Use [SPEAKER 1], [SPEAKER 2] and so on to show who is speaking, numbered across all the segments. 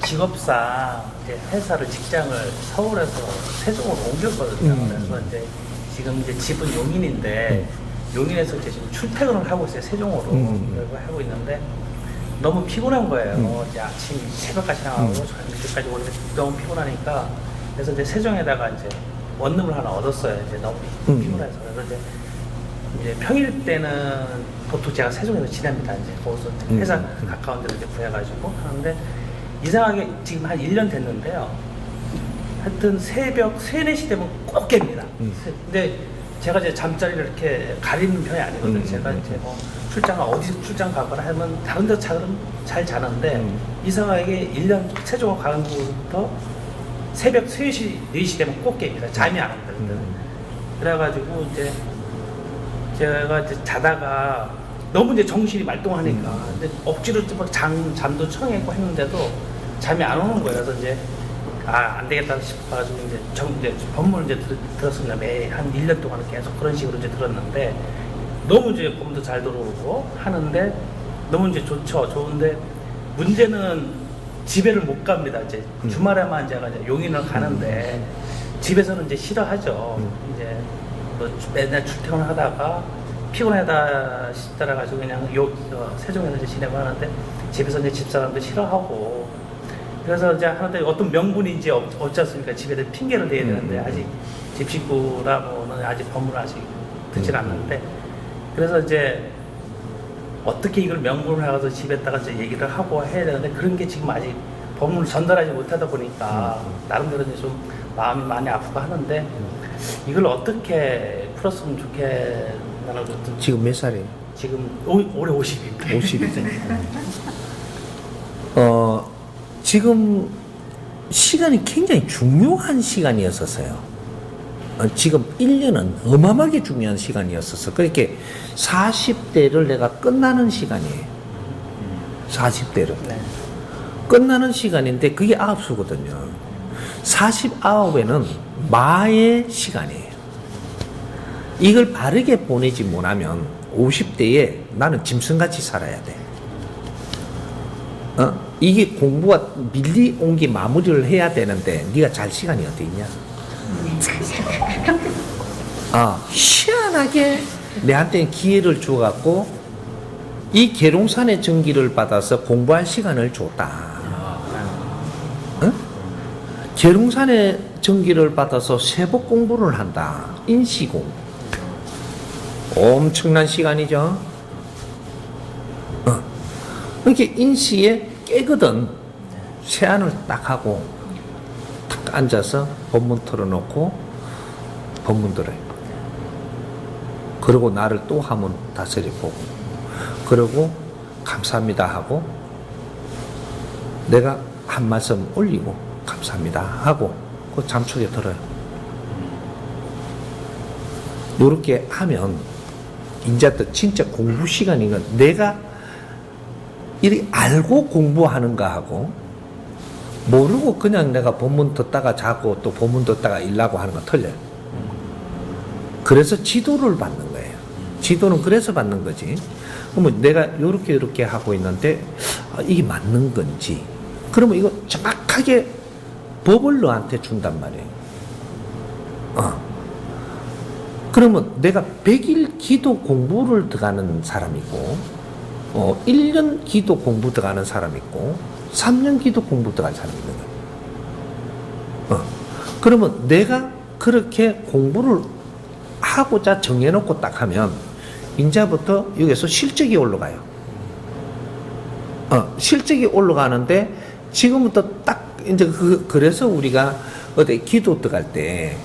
[SPEAKER 1] 직업상 이제 회사를 직장을 서울에서 세종으로 옮겼거든요. 그래서 이제 지금 이제 집은 용인인데 용인에서 이제 지금 출퇴근을 하고 있어요. 세종으로 하고 있는데 너무 피곤한 거예요. 이제 아침 새벽까지 나가고 늦게까지 오는데 너무 피곤하니까 그래서 이제 세종에다가 이제 원룸을 하나 얻었어요. 이제 너무 피곤해서 그래서 이제 평일 때는 보통 제가 세종에서 지냅니다. 이제 거기서 회사 가까운 데로 이제 구해가지고 하는데 이상하게 지금 한 1년 됐는데요. 하여튼 새벽 3, 4시 되면 꼭 깹니다. 근데 제가 이제 잠자리를 이렇게 가리는 편이 아니거든요. 제가 이제 뭐 어디 출장 가거나 하면 다른 데 잘 자는데 이상하게 1년 세종을 가는 곳부터 새벽 3시, 4시 되면 꼭 깹니다. 잠이 안 옵니다. 그래가지고 이제 제가 이제 자다가 너무 이제 정신이 말똥하니까 근데 억지로 막 잠도 청했고 했는데도 잠이 안 오는 거예요. 그래서 이제 안 되겠다 싶어가지고 이제 법문을 이제 들었습니다. 매 한 1년 동안 계속 그런 식으로 이제 들었는데 너무 이제 법문도 잘 들어오고 하는데 너무 이제 좋은데 문제는 집에를 못 갑니다. 이제 주말에만 제가 이제 용인을 가는데 집에서는 이제 싫어하죠. 이제 뭐 맨날 출퇴근을 하다가 피곤하다 싶더라 가지고 그냥 세종에서 이제 지내고 하는데 집에서 이제 집사람도 싫어하고 그래서 이제 하는데 어떤 명분이 이제 없지 않습니까? 집에 핑계를 대야 되는데 아직 집 식구라고는 아직 법문을 아직 듣질 않는데 그래서 이제 어떻게 이걸 명분을 해서 집에다가 이제 얘기를 하고 해야 되는데 그런 게 지금 아직 법문을 전달하지 못하다 보니까 나름대로 이제 좀 마음이 많이 아프고 하는데 이걸 어떻게 풀었으면 좋겠나는 것도
[SPEAKER 2] 지금 몇 살이에요?
[SPEAKER 1] 지금 올해 50입니다.
[SPEAKER 2] 50이죠. 지금 시간이 굉장히 중요한 시간이었었어요. 지금 1년은 어마어마하게 중요한 시간이었었어. 그렇게 40대를 내가 끝나는 시간이에요. 40대를.
[SPEAKER 1] 네.
[SPEAKER 2] 끝나는 시간인데 그게 9수거든요. 49에는 마의 시간이에요. 이걸 바르게 보내지 못하면 50대에 나는 짐승같이 살아야 돼. 이게 공부가 밀리온 게 마무리를 해야 되는데 네가 잘 시간이 어디 있냐? 희한하게 내한테 기회를 주어갖고 이 계룡산의 전기를 받아서 공부할 시간을 줬다. 계룡산의 전기를 받아서 세법 공부를 한다. 인시공. 엄청난 시간이죠. 이렇게 인시에 깨거든. 세안을 딱 하고 딱 앉아서 법문 틀어놓고 법문 들어요. 그리고 나를 또 한번 다스려 보고 그리고 감사합니다 하고 내가 한 말씀 올리고 감사합니다 하고 그 잠속에 들어요. 이렇게 하면 이제 또 진짜 공부 시간인 건 내가 이렇게 알고 공부하는가 하고 모르고 그냥 내가 본문 듣다가 자고 또 본문 듣다가 일하고 하는 거 틀려요. 그래서 지도를 받는 거예요. 지도는 그래서 받는 거지. 그러면 내가 이렇게 하고 있는데 이게 맞는 건지 그러면 이거 정확하게 법을 너한테 준단 말이에요. 그러면 내가 100일 기도 공부를 들어가는 사람이고 1년 기도 공부 들어가는 사람 있고 3년 기도 공부 들어가는 사람이 있는 거예요. 그러면 내가 그렇게 공부를 하고자 정해놓고 딱 하면 이제부터 여기서 실적이 올라가요. 실적이 올라가는데 지금부터 딱 이제 그래서 우리가 어디 기도 들어갈 때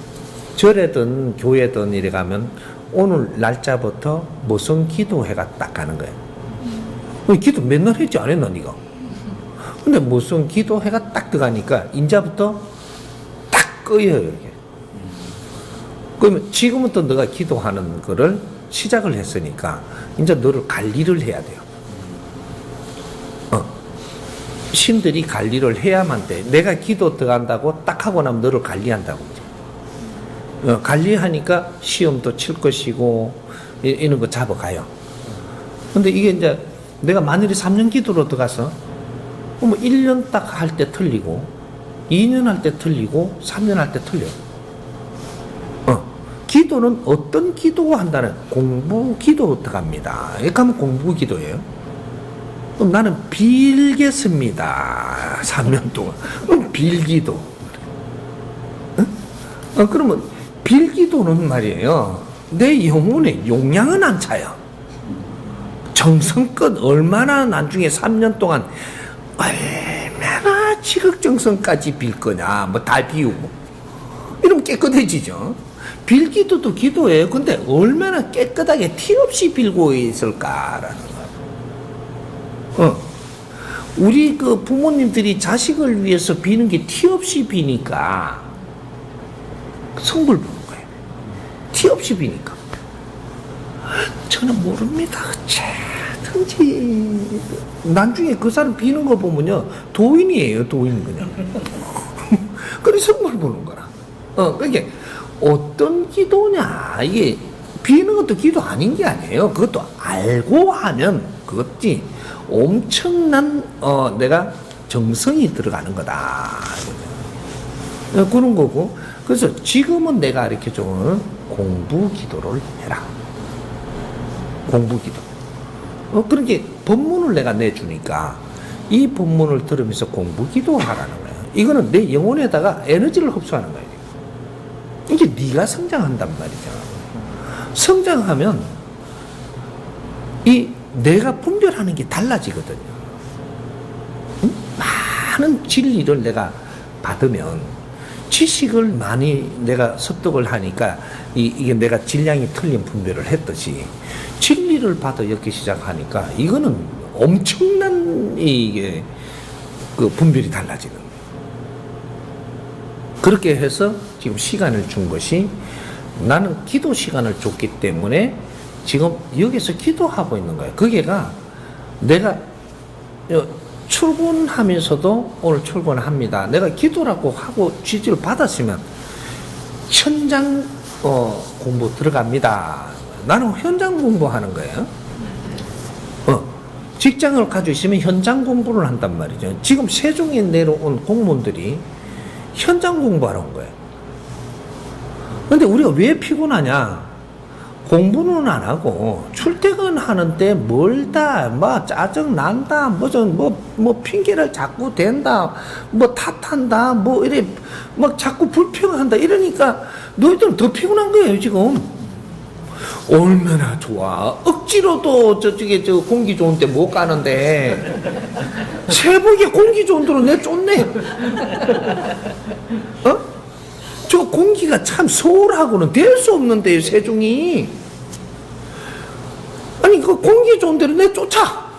[SPEAKER 2] 절에든 교회든 이래 가면 오늘 날짜부터 무슨 기도회가 딱 가는 거예요. 기도 맨날 했지 안 했나 니가? 근데 무슨 기도회가 딱 들어가니까 인자부터 딱 꺼여요 이게. 그러면 지금부터 너가 기도하는 거를 시작을 했으니까 이제 너를 관리를 해야 돼요. 신들이 관리를 해야만 돼. 내가 기도 들어간다고 딱 하고 나면 너를 관리한다고. 관리하니까 시험도 칠 것이고 이런 거 잡아가요. 근데 이게 이제 내가 만일에 3년 기도로 들어가서 뭐 1년 딱 할 때 틀리고 2년 할 때 틀리고 3년 할 때 틀려. 기도는 어떤 기도 한다는 공부 기도 들어갑니다. 이렇게 하면 공부 기도예요. 그럼 나는 빌겠습니다. 3년 동안. 그럼 빌기도. 그러면 빌기도는 말이에요. 내 영혼에 용량은 안 차요. 정성껏 얼마나 나중에 3년 동안 얼마나 지극정성까지 빌 거냐. 뭐 다 비우고. 이러면 깨끗해지죠. 빌기도도 기도예요. 근데 얼마나 깨끗하게 티 없이 빌고 있을까라는 거예요. 우리 그 부모님들이 자식을 위해서 비는 게 티 없이 비니까 성불 보는 거예요. 티 없이 비니까. 저는 모릅니다. 어쨌든지 나중에 그 사람 비는 거 보면요 도인이에요. 도인 그냥. 그래서 성불 보는 거라. 그러니까 어떤 기도냐. 이게 비는 것도 기도 아닌 게 아니에요. 그것도 알고 하면 그것이 엄청난 내가 정성이 들어가는 거다. 그런 거고. 그래서 지금은 내가 이렇게 좀 공부 기도를 해라. 공부 기도. 그렇게 본문을 내가 내주니까 이 본문을 들으면서 공부 기도하라는 거예요. 이거는 내 영혼에다가 에너지를 흡수하는 거예요. 이게 네가 성장한단 말이죠. 성장하면 이 내가 분별하는 게 달라지거든요. 많은 진리를 내가 받으면 지식을 많이 내가 습득을 하니까 이게 내가 질량이 틀린 분별을 했듯이 진리를 받아 엮기 시작하니까 이거는 엄청난 이게 그 분별이 달라지는 거예요. 그렇게 해서 지금 시간을 준 것이 나는 기도 시간을 줬기 때문에 지금 여기서 기도하고 있는 거예요. 그게가 내가 출근하면서도 오늘 출근합니다. 내가 기도라고 하고 지지를 받았으면 현장 공부 들어갑니다. 나는 현장 공부하는 거예요. 직장을 가지고 있으면 현장 공부를 한단 말이죠. 지금 세종에 내려온 공무원들이 현장 공부하러 온 거예요. 근데 우리가 왜 피곤하냐? 공부는 안 하고 출퇴근하는데 멀다, 뭐 짜증 난다, 뭐 핑계를 자꾸 댄다, 뭐 탓한다, 뭐 이래 막 자꾸 불평한다 이러니까 너희들은 더 피곤한 거예요 지금. 얼마나 좋아. 억지로도 저쪽에 저 공기 좋은 데 못 가는데 새벽에 공기 좋은 데로 내 쫓네. 저 공기가 참 서울하고는 될 수 없는데요, 세종이. 아니, 그 공기 좋은 데로 내 쫓아.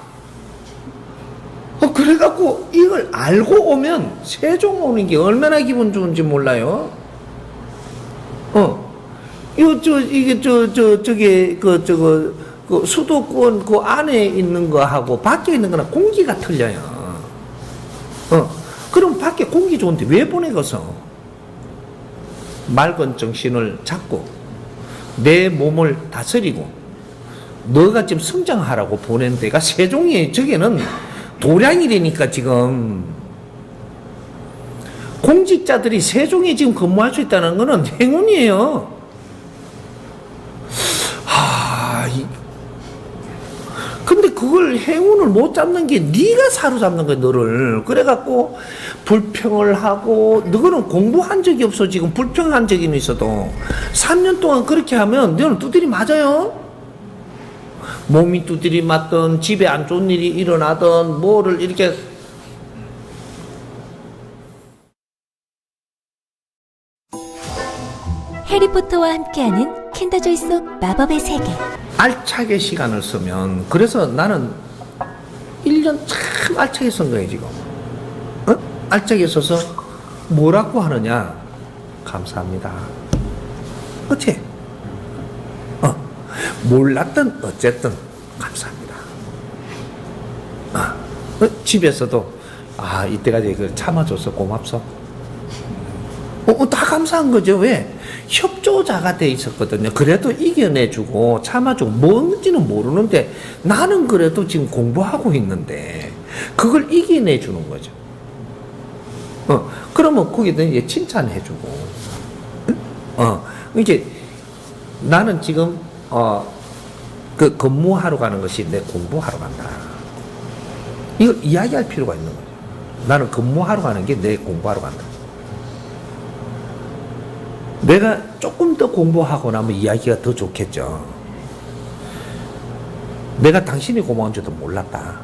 [SPEAKER 2] 그래갖고 이걸 알고 오면 세종 오는 게 얼마나 기분 좋은지 몰라요. 그 수도권 그 안에 있는 거하고 밖에 있는 거랑 공기가 틀려요. 그럼 밖에 공기 좋은데 왜 보내고서 맑은 정신을 잡고 내 몸을 다스리고 너가 지금 성장하라고 보낸 데가 세종이에요. 저게는 도량이라니까 지금. 공직자들이 세종에 지금 근무할 수 있다는 거는 행운이에요. 근데 그걸 행운을 못 잡는 게 네가 사로잡는 거야, 너를. 그래갖고 불평을 하고, 너는 공부한 적이 없어. 지금 불평한 적이 있어도 3년 동안 그렇게 하면 너는 두드리 맞아요. 몸이 두드리 맞든 집에 안 좋은 일이 일어나든 뭐를 이렇게.
[SPEAKER 3] 해리포터와 함께하는 킨더조이 속 마법의 세계.
[SPEAKER 2] 알차게 시간을 쓰면, 그래서 나는 1년 참 알차게 쓴 거예요 지금. 알차게 써서 뭐라고 하느냐? 감사합니다. 그치? 몰랐던 어쨌든 감사합니다. 집에서도 이때까지 그 참아줘서 고맙소. 다 감사한 거죠. 왜? 협조자가 돼 있었거든요. 그래도 이겨내주고 참아주고 뭔지는 모르는데 나는 그래도 지금 공부하고 있는데 그걸 이겨내 주는 거죠. 그러면 거기다 이제 칭찬해주고, 이제 나는 지금, 그 근무하러 가는 것이 내 공부하러 간다. 이걸 이야기할 필요가 있는 거죠. 나는 근무하러 가는 게 내 공부하러 간다. 내가 조금 더 공부하고 나면 이야기가 더 좋겠죠. 내가 당신이 고마운 줄도 몰랐다.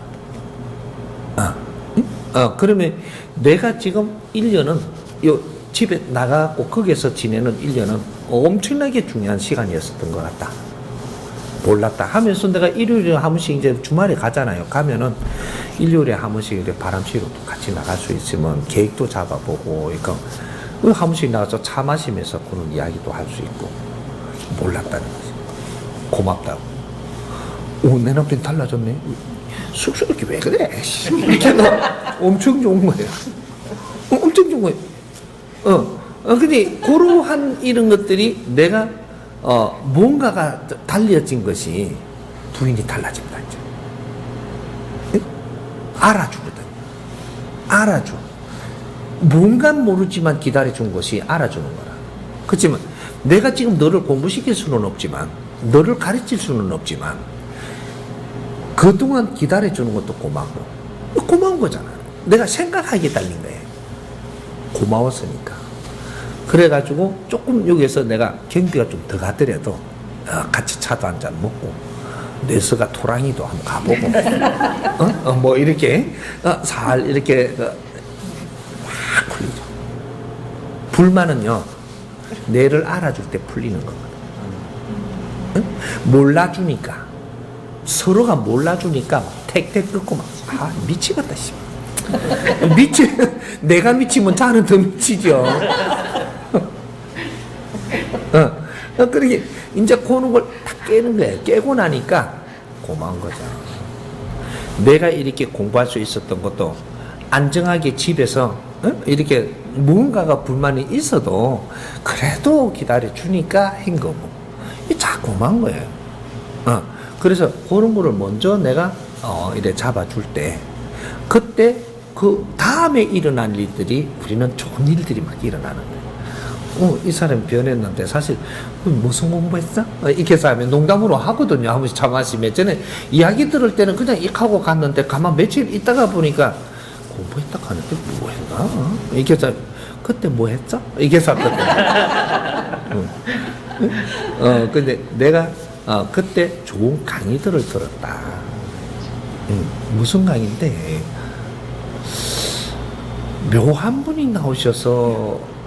[SPEAKER 2] 그러면 내가 지금 1년은 요 집에 나가고 거기서 지내는 1년은 엄청나게 중요한 시간이었었던 것 같다. 몰랐다 하면서 내가 일요일에 한 번씩 이제 주말에 가잖아요. 가면은 일요일에 한 번씩 이렇게 바람치러 같이 나갈 수 있으면 계획도 잡아보고, 그러니까 한 번씩 나가서 차 마시면서 그런 이야기도 할 수 있고, 몰랐다는 거지. 고맙다고. 내 남편 달라졌네. 쑥스럽게 왜 그래? 이렇게 너 엄청 좋은 거예요. 엄청 좋은 거예요. 근데 그러한 이런 것들이 내가 뭔가가 달려진 것이 부인이 달라집니다. 이제. 알아주거든. 알아줘. 뭔가 모르지만 기다려준 것이 알아주는 거라. 그렇지만 내가 지금 너를 공부시킬 수는 없지만, 너를 가르칠 수는 없지만, 그동안 기다려주는 것도 고맙고, 고마운 거잖아. 내가 생각하기에 달린 거예요. 고마웠으니까. 그래가지고 조금 여기에서 내가 경비가 좀 더 가더라도 같이 차도 한잔 먹고, 내서가 토랑이도 한번 가보고, 뭐 이렇게 살 이렇게 확 풀리죠. 불만은요, 내를 알아줄 때 풀리는 거거든. 몰라주니까, 서로가 몰라주니까 택택 끊고 막 미치겠다 씨. 내가 미치면 자는 더 미치죠. 그러게 이제 그런 걸 딱 깨는 거예요. 깨고 나니까 고마운 거죠. 내가 이렇게 공부할 수 있었던 것도 안정하게 집에서 이렇게 무언가가 불만이 있어도 그래도 기다려 주니까 한 거고, 이게 참 고마운 거예요. 그래서 그런 거를 먼저 내가 이래 잡아줄 때, 그때 그 다음에 일어난 일들이, 우리는 좋은 일들이 막 일어나는 거예요. 이 사람이 변했는데 사실 무슨 공부했어? 이렇게 해서 하면 농담으로 하거든요. 한 번씩 차 마시면. 전에 이야기 들을 때는 그냥 익 하고 갔는데 가만 며칠 있다가 보니까 공부했다 하는데 뭐 했나? 이렇게 해서 그때 뭐 했어? 이렇게 해서 했거든요. 근데 내가 그때 좋은 강의들을 들었다. 무슨 강의인데, 묘한 분이 나오셔서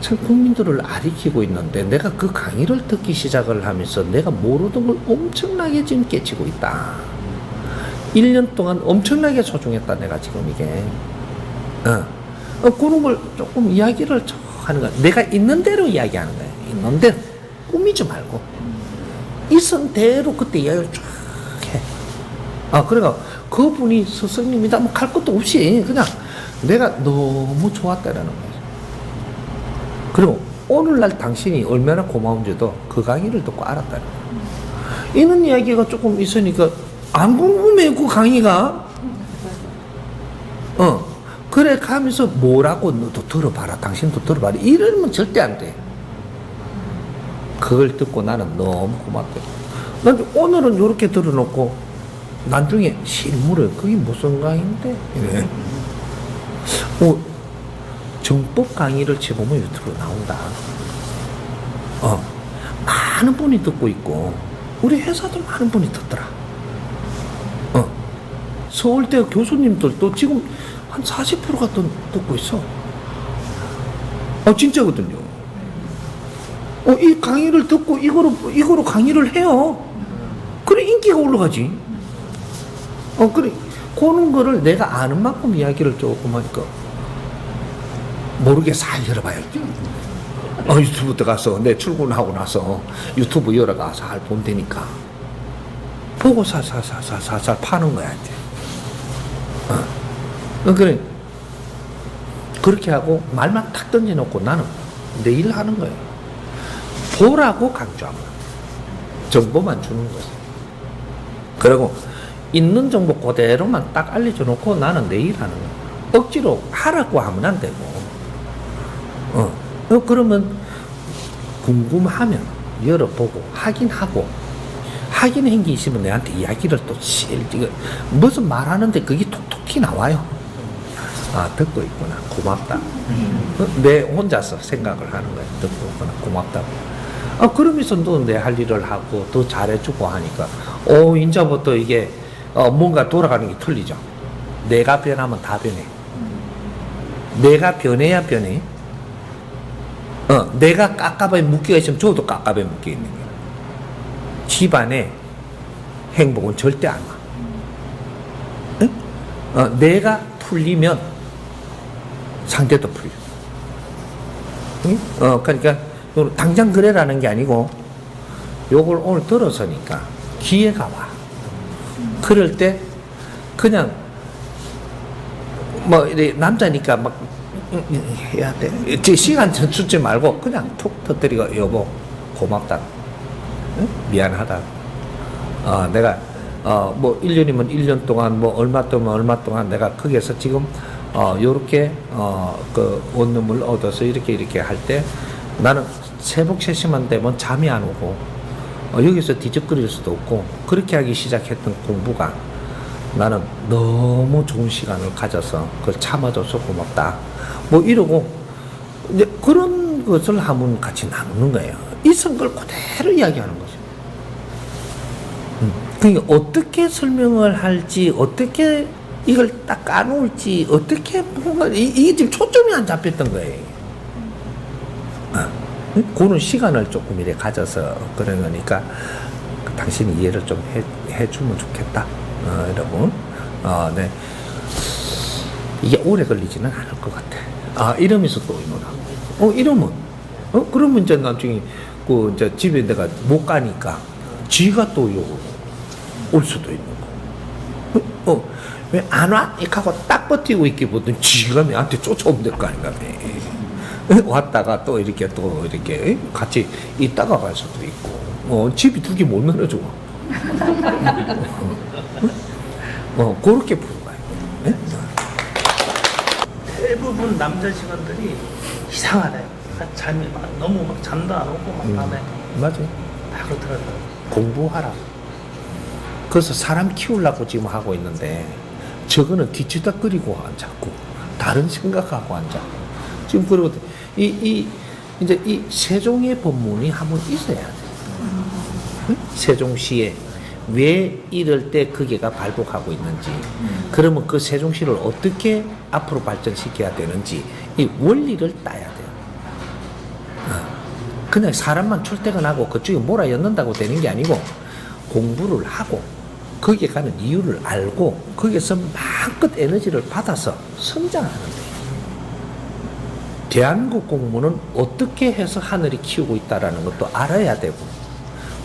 [SPEAKER 2] 참 국민들을 아리키고 있는데, 내가 그 강의를 듣기 시작을 하면서 내가 모르던 걸 엄청나게 지금 깨치고 있다. 1년 동안 엄청나게 소중했다, 내가 지금 이게. 그런 걸 조금 이야기를 하는 거야. 내가 있는 대로 이야기하는 거야. 있는 대로. 꾸미지 말고. 있은 대로 그때 이야기를 쫙 해. 그래가 그분이 스승님이다 뭐 갈 것도 없이 그냥 내가 너무 좋았다라는 거예요. 그리고 오늘날 당신이 얼마나 고마운지도 그 강의를 듣고 알았다는 거예요. 이런 이야기가 조금 있으니까 안 궁금해, 그 강의가. 그래 가면서 뭐라고 너도 들어봐라, 당신도 들어봐라, 이러면 절대 안 돼. 그걸 듣고 나는 너무 고맙다. 난 오늘은 이렇게 들어놓고 나중에 실물을 그게 무슨 강의인데 이래. 정법 강의를 쳐보면 유튜브에 나온다. 많은 분이 듣고 있고 우리 회사도 많은 분이 듣더라. 서울대 교수님들도 지금 한 40%가 듣고 있어. 진짜거든요. 이 강의를 듣고 이거로 강의를 해요. 그래 인기가 올라가지. 그래 그런 거를 내가 아는 만큼 이야기를 조금 하니까 모르게 살 열어봐야지. 유튜브 들어가서 내 출근하고 나서 유튜브 열어가 살 본다니까 보고 살살 파는 거야 이제. 그래 그렇게 하고 말만 탁 던져놓고 나는 내 일 하는 거예요. 보라고 강조하면 정보만 주는 거지. 그리고 있는 정보 그대로만 딱 알려줘 놓고 나는 내 일 하는 거야. 억지로 하라고 하면 안 되고. 그러면 궁금하면 열어보고 확인하고 확인한 게 있으면 내한테 이야기를 또 무슨 말하는데 그게 톡톡히 나와요. 아, 듣고 있구나. 고맙다. 내 혼자서 생각을 하는 거야. 듣고 있구나. 고맙다고. 그러면서 또 내 할 일을 하고 더 잘해주고 하니까 이제부터 이게 뭔가 돌아가는 게 틀리죠. 내가 변하면 다 변해. 내가 변해야 변해. 내가 깝깝하게 묶여 있으면 저도 깝깝하게 묶여 있는 거야. 집안에 행복은 절대 안 와. 응? 내가 풀리면 상대도 풀려. 응? 그러니까 당장 그래라는 게 아니고 요걸 오늘 들어서니까 기회가 와. 그럴 때 그냥 뭐 남자니까 막 해야 돼. 제 시간 주지 말고 그냥 툭 터뜨리고 여보 고맙다. 응? 미안하다. 내가 뭐 1년이면 1년 동안 뭐 얼마 동안 내가 거기에서 지금 요렇게 그 원룸을 얻어서 이렇게 할 때 나는 새벽 3시만 되면 잠이 안 오고 여기서 뒤적거릴 수도 없고 그렇게 하기 시작했던 공부가 나는 너무 좋은 시간을 가져서 그걸 참아줘서 고맙다. 뭐 이러고 이제 그런 것을 하면 같이 나누는 거예요. 있은 걸 그대로 이야기하는 거죠. 그러니까 어떻게 설명을 할지 어떻게 이걸 딱 까놓을지 어떻게 뭔가 이게 지금 초점이 안 잡혔던 거예요. 그런 시간을 조금 이렇게 가져서 그런 거니까 당신이 이해를 좀 해주면 좋겠다. 여러분. 네. 이게 오래 걸리지는 않을 것 같아. 이러면서 또 의논하고. 이러면. 그러면 이제 나중에 이제 집에 내가 못 가니까 지가 또 올 수도 있는 거. 왜 안 와? 이렇게 하고 딱 버티고 있기보다 지가 내한테 쫓아오면 될 거 아닌가. 왔다가 또 이렇게 같이 있다가 갈 수도 있고. 집이 2개 못 늘어줘. 그렇게 부른 거예요. 네?
[SPEAKER 1] 대부분 남자 직원들이 이상하네. 잠이 너무 잠도 안 오고 밤에.
[SPEAKER 2] 맞아요.
[SPEAKER 1] 다 그렇더라고요.
[SPEAKER 2] 공부하라. 그래서 사람 키우려고 지금 하고 있는데 저거는 뒤치다거리고 앉았고 다른 생각하고 앉았고 지금 그러고 이제 이 세종의 법문이 한번 있어야 돼. 응? 세종시에 왜 이럴 때 그게가 발복하고 있는지, 그러면 그 세종시를 어떻게 앞으로 발전시켜야 되는지 이 원리를 따야 돼요. 그냥 사람만 출퇴근하고 그쪽에 몰아넣는다고 되는 게 아니고 공부를 하고 거기에 가는 이유를 알고 거기에서 마음껏 에너지를 받아서 성장하는 거예요. 대한민국 공무원은 어떻게 해서 하늘이 키우고 있다는 것도 알아야 되고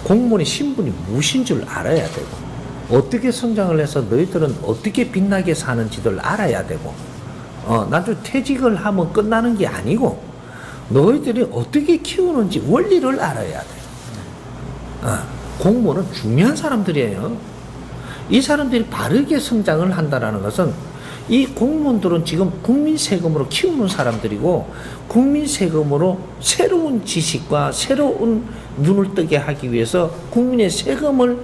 [SPEAKER 2] 공무원의 신분이 무엇인 줄 알아야 되고 어떻게 성장을 해서 너희들은 어떻게 빛나게 사는지를 알아야 되고 나중에 퇴직을 하면 끝나는 게 아니고 너희들이 어떻게 키우는지 원리를 알아야 돼. 공무원은 중요한 사람들이에요. 이 사람들이 바르게 성장을 한다는 것은 이 공무원들은 지금 국민 세금으로 키우는 사람들이고 국민 세금으로 새로운 지식과 새로운 눈을 뜨게 하기 위해서 국민의 세금을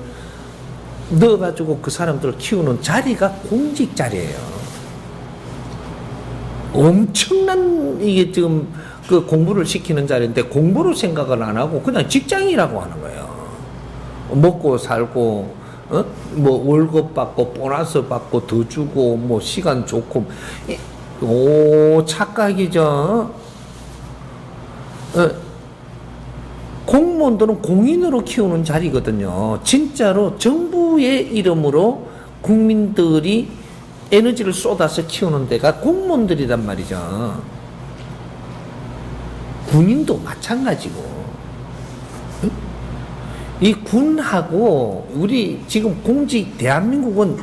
[SPEAKER 2] 넣어가지고 그 사람들을 키우는 자리가 공직 자리예요. 엄청난 이게 지금 그 공부를 시키는 자리인데 공부를 생각을 안 하고 그냥 직장이라고 하는 거예요. 먹고 살고 뭐 월급 받고 보너스 받고 더 주고 뭐 시간 좋고 착각이죠. 공무원들은 공인으로 키우는 자리거든요. 진짜로 정부의 이름으로 국민들이 에너지를 쏟아서 키우는 데가 공무원들이란 말이죠. 군인도 마찬가지고. 이 군하고 우리 지금 공직 대한민국은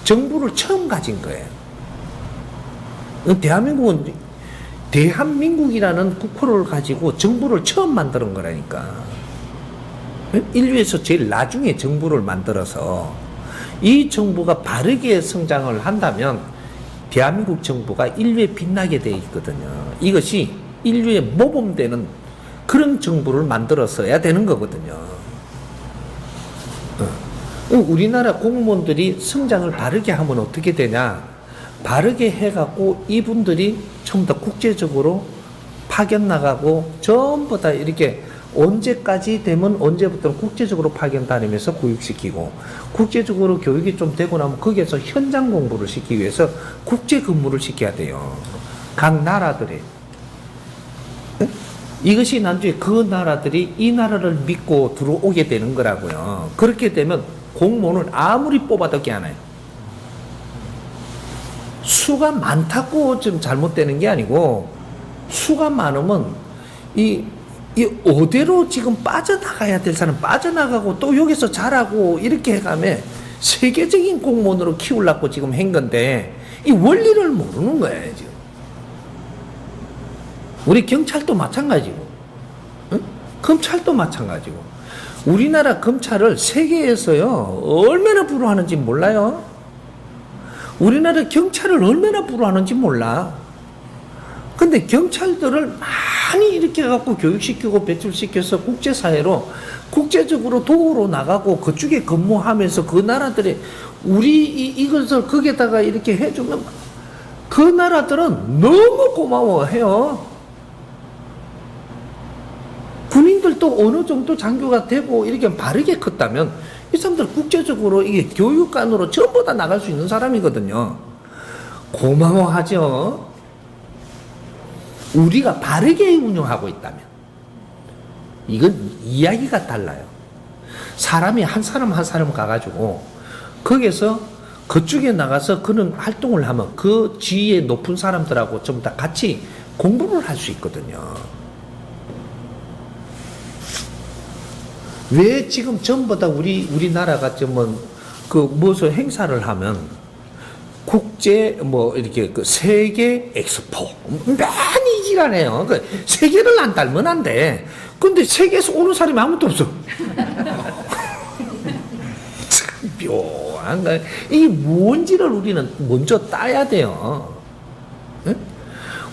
[SPEAKER 2] 정부를 처음 가진 거예요. 대한민국은 대한민국이라는 국호를 가지고 정부를 처음 만드는 거라니까. 인류에서 제일 나중에 정부를 만들어서 이 정부가 바르게 성장을 한다면 대한민국 정부가 인류에 빛나게 돼 있거든요. 이것이 인류의 모범되는 그런 정부를 만들어서야 되는 거거든요. 우리나라 공무원들이 성장을 바르게 하면 어떻게 되냐? 바르게 해갖고 이분들이 전부 다 국제적으로 파견 나가고 전부 다 이렇게 언제까지 되면 언제부터는 국제적으로 파견 다니면서 교육시키고 국제적으로 교육이 좀 되고 나면 거기에서 현장 공부를 시키기 위해서 국제 근무를 시켜야 돼요. 각 나라들이. 이것이 나중에 그 나라들이 이 나라를 믿고 들어오게 되는 거라고요. 그렇게 되면 공무원을 아무리 뽑아도 깨어나요. 수가 많다고 좀 잘못되는 게 아니고 수가 많으면 이 어디로 지금 빠져나가야 될 사람 빠져나가고 또 여기서 잘하고 이렇게 해가면 세계적인 공무원으로 키우려고 지금 한 건데 이 원리를 모르는 거예요 지금. 우리 경찰도 마찬가지고, 응? 검찰도 마찬가지고. 우리나라 검찰을 세계에서요 얼마나 부러워하는지 몰라요. 우리나라 경찰을 얼마나 부러워하는지 몰라. 근데 경찰들을 많이 이렇게 해갖고 교육시키고 배출시켜서 국제사회로 국제적으로 도우러 나가고 그쪽에 근무하면서 그 나라들이 우리 이것을 거기에다가 이렇게 해주면 그 나라들은 너무 고마워해요. 군인들도 어느 정도 장교가 되고 이렇게 바르게 컸다면 이 사람들 국제적으로 이게 교육관으로 전부 다 나갈 수 있는 사람이거든요. 고마워하죠. 우리가 바르게 운영하고 있다면 이건 이야기가 달라요. 사람이 한 사람 한 사람 가가지고 거기서 그쪽에 나가서 그런 활동을 하면 그 지위에 높은 사람들하고 좀 다 같이 공부를 할 수 있거든요. 왜 지금 전부 다 우리나라가 그 무슨 행사를 하면 국제 이렇게 그 세계 엑스포 많이 지랄해요. 그 세계를 안 닮으면 안 돼. 근데 세계에서 오는 사람이 아무도 없어. 참 묘한 거. 이게 뭔지를 우리는 먼저 따야 돼요. 네?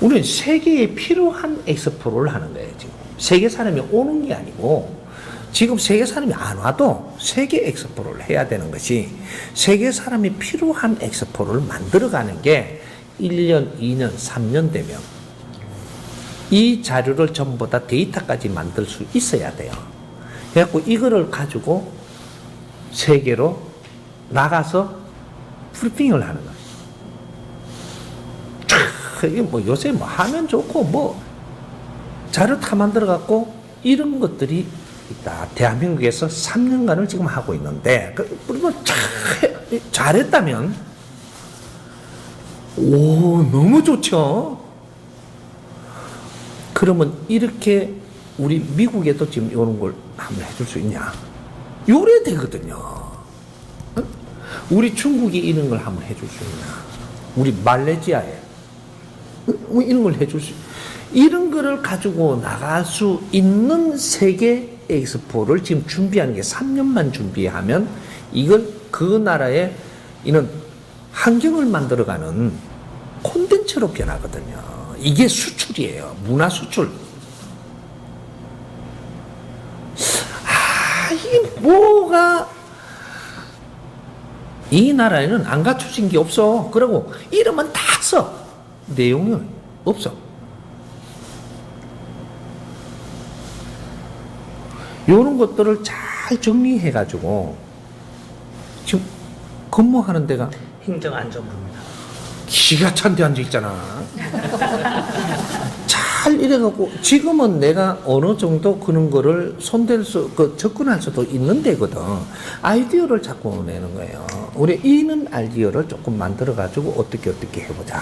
[SPEAKER 2] 우리는 세계에 필요한 엑스포를 하는 거예요. 지금 세계 사람이 오는 게 아니고. 지금 세계 사람이 안 와도 세계 엑스포를 해야 되는 것이 세계 사람이 필요한 엑스포를 만들어가는 게 1년, 2년, 3년 되면 이 자료를 전부 다 데이터까지 만들 수 있어야 돼요. 그래갖고 이거를 가지고 세계로 나가서 브리핑을 하는 거예요. 요새 하면 좋고 자료 다 만들어갖고 이런 것들이 있다. 대한민국에서 3년간을 지금 하고 있는데, 잘했다면, 너무 좋죠? 그러면 이렇게 우리 미국에도 지금 이런 걸 한번 해줄 수 있냐? 요래 되거든요. 우리 중국이 이런 걸 한번 해줄 수 있냐? 우리 말레이시아에 이런 걸 해줄 수 이런 거를 가지고 나갈 수 있는 세계 엑스포를 지금 준비하는 게 3년만 준비하면 이걸 그 나라의 이런 환경을 만들어가는 콘텐츠로 변하거든요. 이게 수출이에요. 문화 수출. 이게 뭐가 이 나라에는 안 갖춰진 게 없어. 그리고 이름은 다 써. 내용이 없어. 이런 것들을 잘 정리해가지고 지금 근무하는 데가
[SPEAKER 1] 행정안전부입니다.
[SPEAKER 2] 기가 찬 데 앉아있잖아. 잘 이래갖고 지금은 내가 어느 정도 그런 거를 접근할 수도 있는 데거든. 아이디어를 자꾸 내는 거예요. 우리 이는 아이디어를 조금 만들어가지고 어떻게 해보자.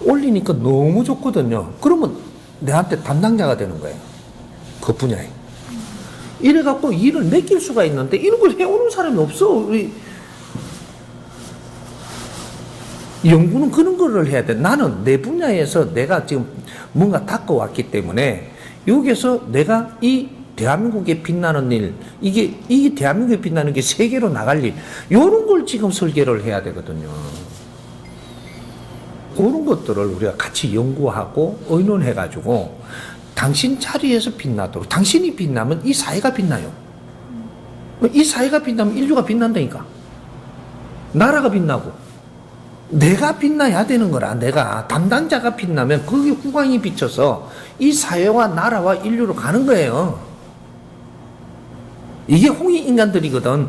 [SPEAKER 2] 올리니까 너무 좋거든요. 그러면 내한테 담당자가 되는 거예요. 그 분야에. 이래갖고 일을 맡길 수가 있는데 이런 걸 해오는 사람이 없어. 우리 연구는 그런 거를 해야 돼. 나는 내 분야에서 내가 지금 뭔가 닦아왔기 때문에 여기서 내가 이 대한민국에 빛나는 일, 이게 대한민국에 빛나는 게 세계로 나갈 일, 요런 걸 지금 설계를 해야 되거든요. 그런 것들을 우리가 같이 연구하고 의논해가지고 당신 자리에서 빛나도록, 당신이 빛나면 이 사회가 빛나요. 이 사회가 빛나면 인류가 빛난다니까. 나라가 빛나고 내가 빛나야 되는 거라. 내가 담당자가 빛나면 거기에 후광이 비쳐서 이 사회와 나라와 인류로 가는 거예요. 이게 홍익인간들이거든.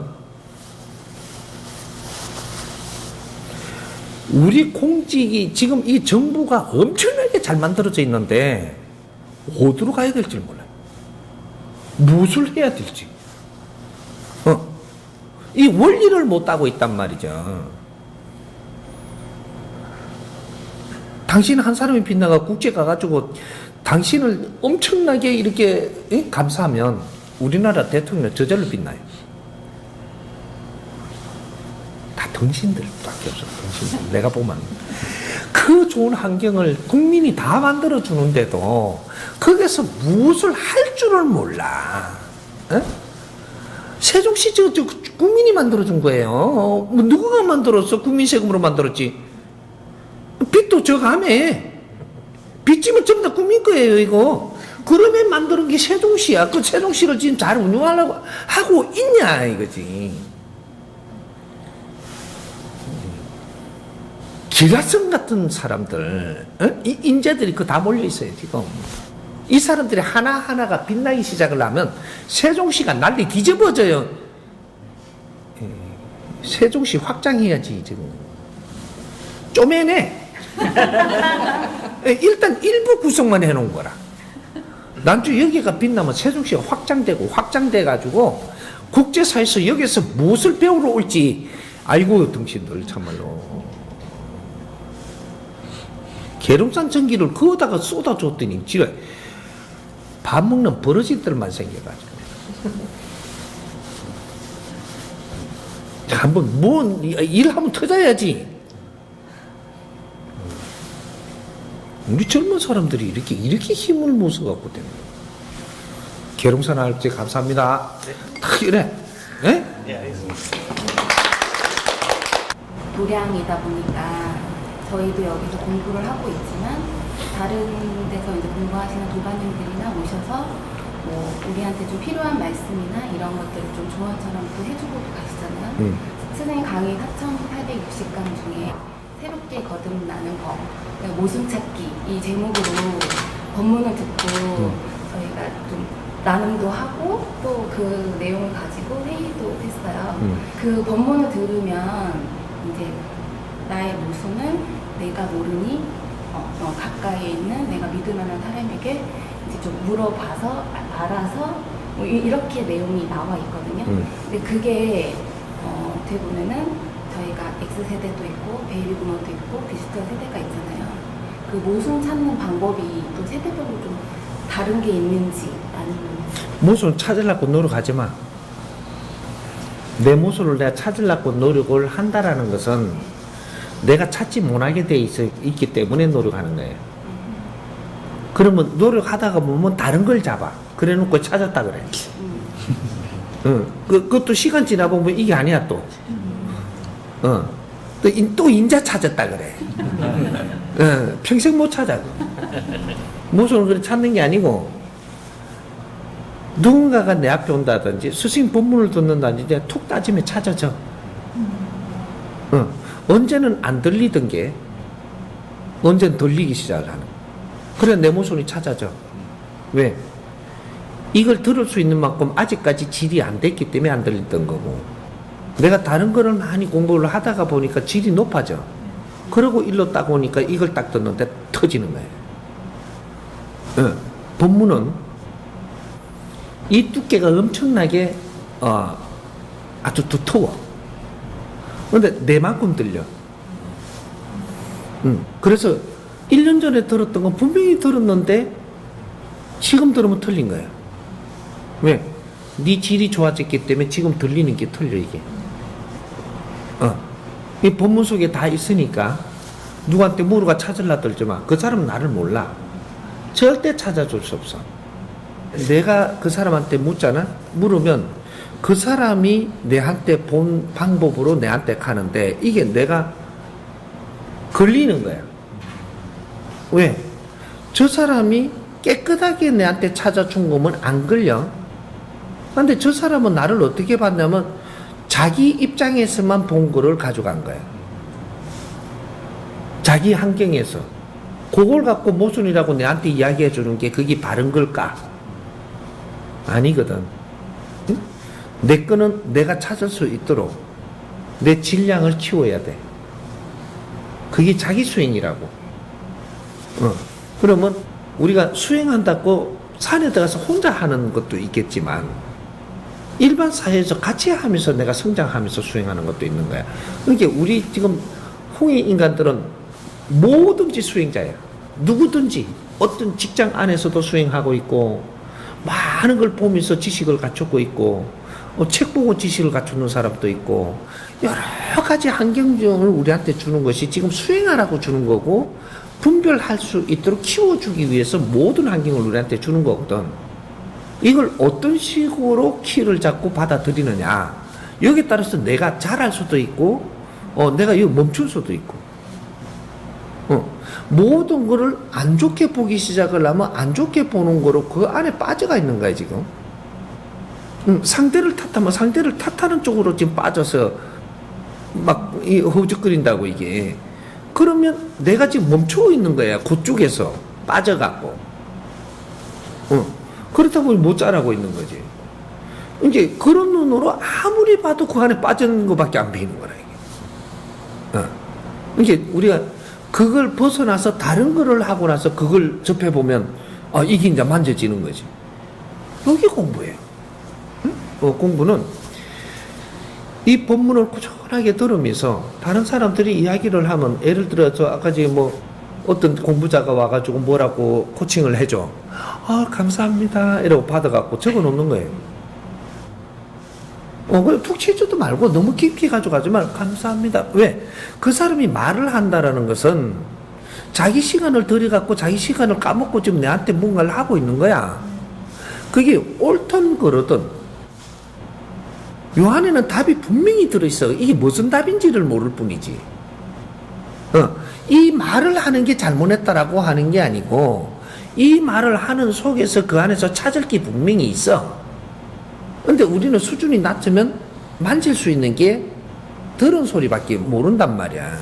[SPEAKER 2] 우리 공직이 지금 이 정부가 엄청나게 잘 만들어져 있는데 어디로 가야 될지 몰라요. 무엇을 해야 될지. 이 원리를 못 따고 있단 말이죠. 당신 한 사람이 빛나가 국제 가가지고 당신을 엄청나게 이렇게 감사하면 우리나라 대통령은 저절로 빛나요. 다 당신들밖에 없어. 당신들. 내가 보면 그 좋은 환경을 국민이 다 만들어 주는데도 거기서 무엇을 할 줄을 몰라. 세종시 저 국민이 만들어준 거예요. 뭐 누구가 만들었어? 국민 세금으로 만들었지. 빚도 저감해. 빚지면 전부 다 국민 거예요, 이거. 그러면 만드는 게 세종시야. 그 세종시를 지금 잘 운영하려고 하고 있냐, 이거지. 기라성 같은 사람들, 이 인재들이 그 다 몰려 있어요, 지금. 이 사람들이 하나하나가 빛나기 시작을 하면 세종시가 난리 뒤집어져요. 세종시 확장해야지, 지금. 쪼매네. 일단 일부 구성만 해놓은 거라. 난주 여기가 빛나면 세종시가 확장되고 확장돼가지고 국제사회에서 여기서 무엇을 배우러 올지. 아이고, 당신들 참말로. 계룡산 전기를 그거다가 쏟아줬더니 지금 밥 먹는 버러지들만 생겨가지고. 한번 뭔 일하면 터져야지. 우리 젊은 사람들이 이렇게 힘을 못 써갖고 되는 거야. 계룡산 할지 감사합니다. 딱 이래. 네?
[SPEAKER 1] 네, 알겠습니다.
[SPEAKER 4] 도량이다 보니까 저희도 여기서 공부를 하고 있지만 다른 데서 이제 공부하시는 도반님들이나 모셔서 뭐 우리한테 좀 필요한 말씀이나 이런 것들을 좀 조언처럼 또 해주고 가시잖아요. 선생님 강의 4,860강 중에 새롭게 거듭나는 법, 그러니까 모순 찾기 이 제목으로 법문을 듣고 저희가 좀 나눔도 하고 또 그 내용을 가지고 회의도 했어요. 그 법문을 들으면 이제 나의 모순을 내가 모르니 가까이에 있는 내가 믿을 만한 사람에게 이제 좀 물어봐서 알아서 뭐 이렇게 내용이 나와 있거든요. 근데 그게 어떻게 보면은 저희가 X세대도 있고 베이비부머도 있고 디지털 세대가 있잖아요. 그 모순 찾는 방법이 또 세대별로 좀 다른 게 있는지 아니면
[SPEAKER 2] 모순 찾으려고 노력하지 마. 내 모순을 내가 찾으려고 노력을 한다라는 것은 내가 찾지 못하게 돼 있기 때문에 노력하는 거예요. 그러면 노력하다가 보면 다른 걸 잡아. 그래 놓고 찾았다 그래. 그것도 시간 지나보면 이게 아니야 또. 또 인자 찾았다 그래. 평생 못 찾아. 모순을 그래 찾는 게 아니고 누군가가 내 앞에 온다든지 스승님 법문을 듣는다든지 내가 툭 따지면 찾아져. 언제는 안 들리던 게 언제는 들리기 시작을 하는. 그래 내 모순이 찾아져. 왜? 이걸 들을 수 있는 만큼 아직까지 질이 안 됐기 때문에 안 들렸던 거고, 내가 다른 거를 많이 공부를 하다가 보니까 질이 높아져. 그러고 일로 딱 오니까 이걸 딱 듣는데 터지는 거예요. 법문은 이 두께가 엄청나게 아주 두터워. 근데 내만큼 들려. 그래서 1년 전에 들었던 건 분명히 들었는데 지금 들으면 틀린 거야. 왜? 네 질이 좋아졌기 때문에 지금 들리는 게 틀려 이게. 이 본문 속에 다 있으니까 누구한테 물어가 찾으려 들지 마. 그 사람은 나를 몰라. 절대 찾아줄 수 없어. 내가 그 사람한테 묻잖아? 물으면 그 사람이 내한테 본 방법으로 내한테 가는데 이게 내가 걸리는 거야. 왜? 저 사람이 깨끗하게 내한테 찾아준 거면 안 걸려. 근데 저 사람은 나를 어떻게 봤냐면 자기 입장에서만 본 거를 가져간 거야. 자기 환경에서. 그걸 갖고 모순이라고 내한테 이야기해 주는 게 그게 바른 걸까? 아니거든. 응? 내 거는 내가 찾을 수 있도록 내 질량을 키워야 돼. 그게 자기 수행이라고. 그러면 우리가 수행한다고 산에 들어가서 혼자 하는 것도 있겠지만 일반 사회에서 같이 하면서 내가 성장하면서 수행하는 것도 있는 거야. 그러니까 우리 지금 홍해 인간들은 뭐든지 수행자야. 누구든지 어떤 직장 안에서도 수행하고 있고 많은 걸 보면서 지식을 갖추고 있고 책 보고 지식을 갖추는 사람도 있고 여러 가지 환경을 우리한테 주는 것이 지금 수행하라고 주는 거고 분별할 수 있도록 키워주기 위해서 모든 환경을 우리한테 주는 거거든. 이걸 어떤 식으로 키를 잡고 받아들이느냐. 여기에 따라서 내가 잘할 수도 있고 내가 이거 멈출 수도 있고 모든 거를 안 좋게 보기 시작을 하면 안 좋게 보는 거로 그 안에 빠져가 있는 거야 지금. 상대를 탓하면 상대를 탓하는 쪽으로 지금 빠져서 막 허우적거린다고 이게. 그러면 내가 지금 멈추고 있는 거야. 그쪽에서 빠져갖고. 그렇다 보니 못 자라고 있는 거지. 이제 그런 눈으로 아무리 봐도 그 안에 빠지는 것밖에 안 보이는 거라 이게. 이제 우리가 그걸 벗어나서 다른 거를 하고 나서 그걸 접해보면 이게 이제 만져지는 거지. 여기 공부예요. 공부는 이 법문을 꾸준하게 들으면서 다른 사람들이 이야기를 하면 예를 들어서 아까 지금 어떤 공부자가 와가지고 뭐라고 코칭을 해줘. 감사합니다. 이러고 받아갖고 적어 놓는 거예요. 그래 툭 치지도 말고 너무 깊게 가져가지 말고 감사합니다. 왜? 그 사람이 말을 한다라는 것은 자기 시간을 들여갖고 자기 시간을 까먹고 지금 내한테 뭔가를 하고 있는 거야. 그게 옳든 그러든 요 안에는 답이 분명히 들어있어. 이게 무슨 답인지를 모를 뿐이지. 이 말을 하는 게 잘못했다라고 하는 게 아니고 이 말을 하는 속에서 그 안에서 찾을 게 분명히 있어. 근데 우리는 수준이 낮으면 만질 수 있는 게 들은 소리밖에 모른단 말이야.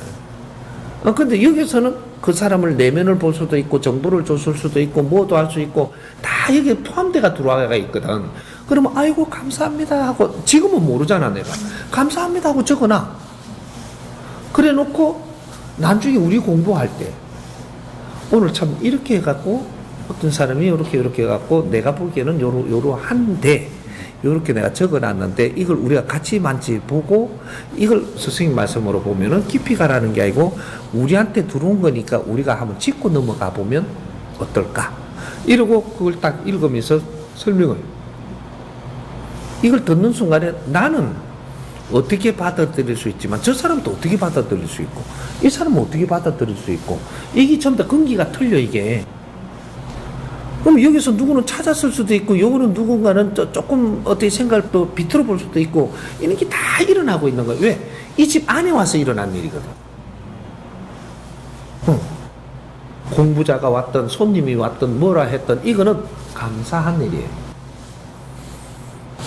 [SPEAKER 2] 근데 여기서는 그 사람을 내면을 볼 수도 있고 정보를 줬을 수도 있고 뭐도 할 수 있고 다 여기에 포함돼가 들어와가 있거든. 그러면 아이고 감사합니다 하고 지금은 모르잖아 내가. 감사합니다 하고 적어놔. 그래 놓고 나중에 우리 공부할 때 오늘 참 이렇게 해갖고 어떤 사람이 이렇게 해갖고 내가 보기에는 요러한데 이렇게 내가 적어놨는데 이걸 우리가 같이 만져보고 이걸 스승님 말씀으로 보면은 깊이 가라는 게 아니고 우리한테 들어온 거니까 우리가 한번 짚고 넘어가 보면 어떨까 이러고 그걸 딱 읽으면서 설명을 이걸 듣는 순간에 나는 어떻게 받아들일 수 있지만 저 사람도 어떻게 받아들일 수 있고 이 사람은 어떻게 받아들일 수 있고 이게 전부 다 근기가 틀려 이게. 그럼 여기서 누구는 찾았을 수도 있고 요거는 누군가는 조금 어떻게 생각을 또 비틀어 볼 수도 있고 이런 게 다 일어나고 있는 거예요. 왜? 이 집 안에 와서 일어난 일이거든. 공부자가 왔던 손님이 왔던 뭐라 했던 이거는 감사한 일이에요.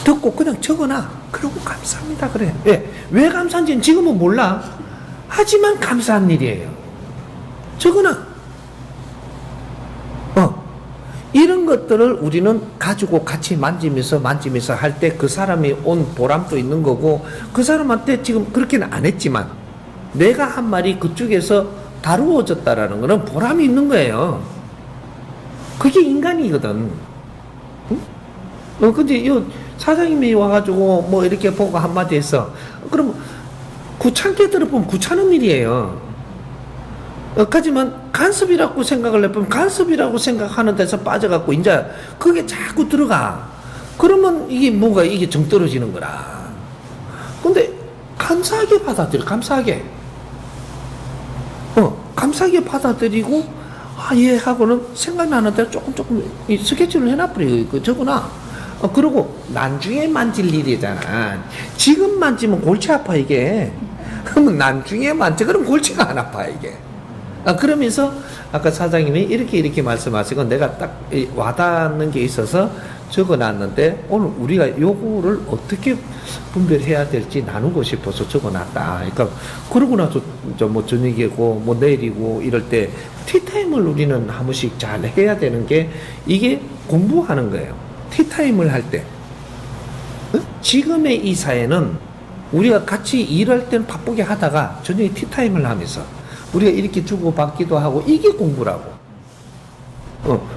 [SPEAKER 2] 듣고 그냥 적어놔. 그러고 감사합니다 그래. 왜 감사한지는 지금은 몰라. 하지만 감사한 일이에요. 적어놔. 이런 것들을 우리는 가지고 같이 만지면서 할 때 그 사람이 온 보람도 있는 거고 그 사람한테 지금 그렇게는 안 했지만 내가 한 말이 그쪽에서 다루어졌다라는 거는 보람이 있는 거예요. 그게 인간이거든. 근데 이 사장님이 와가지고 뭐 이렇게 보고 한마디 했어. 그럼 귀찮게 들어보면 귀찮은 일이에요. 하지만 간섭이라고 생각을 해보면 간섭이라고 생각하는 데서 빠져갖고 이제 그게 자꾸 들어가. 그러면 이게 뭔가 이게 정 떨어지는 거라. 근데 감사하게 받아들여. 감사하게. 감사하게 받아들이고 아, 예 하고는 생각나는 대로 조금 이 스케치를 해놔버리고 적어놔. 그리고 나중에 만질 일이잖아. 지금 만지면 골치 아파 이게. 그러면 나중에 만져 그러면 골치가 안 아파 이게. 그러면서 아까 사장님이 이렇게 말씀하시고 내가 딱 와닿는 게 있어서 적어놨는데 오늘 우리가 요거를 어떻게 분별해야 될지 나누고 싶어서 적어놨다. 그러니까 그러고 나서 뭐 저녁이고 뭐 내일이고 이럴 때 티타임을 우리는 한 번씩 잘 해야 되는 게 이게 공부하는 거예요. 티타임을 할 때. 지금의 이 사회는 우리가 같이 일할 때는 바쁘게 하다가 저녁에 티타임을 하면서 우리가 이렇게 주고받기도 하고 이게 공부라고.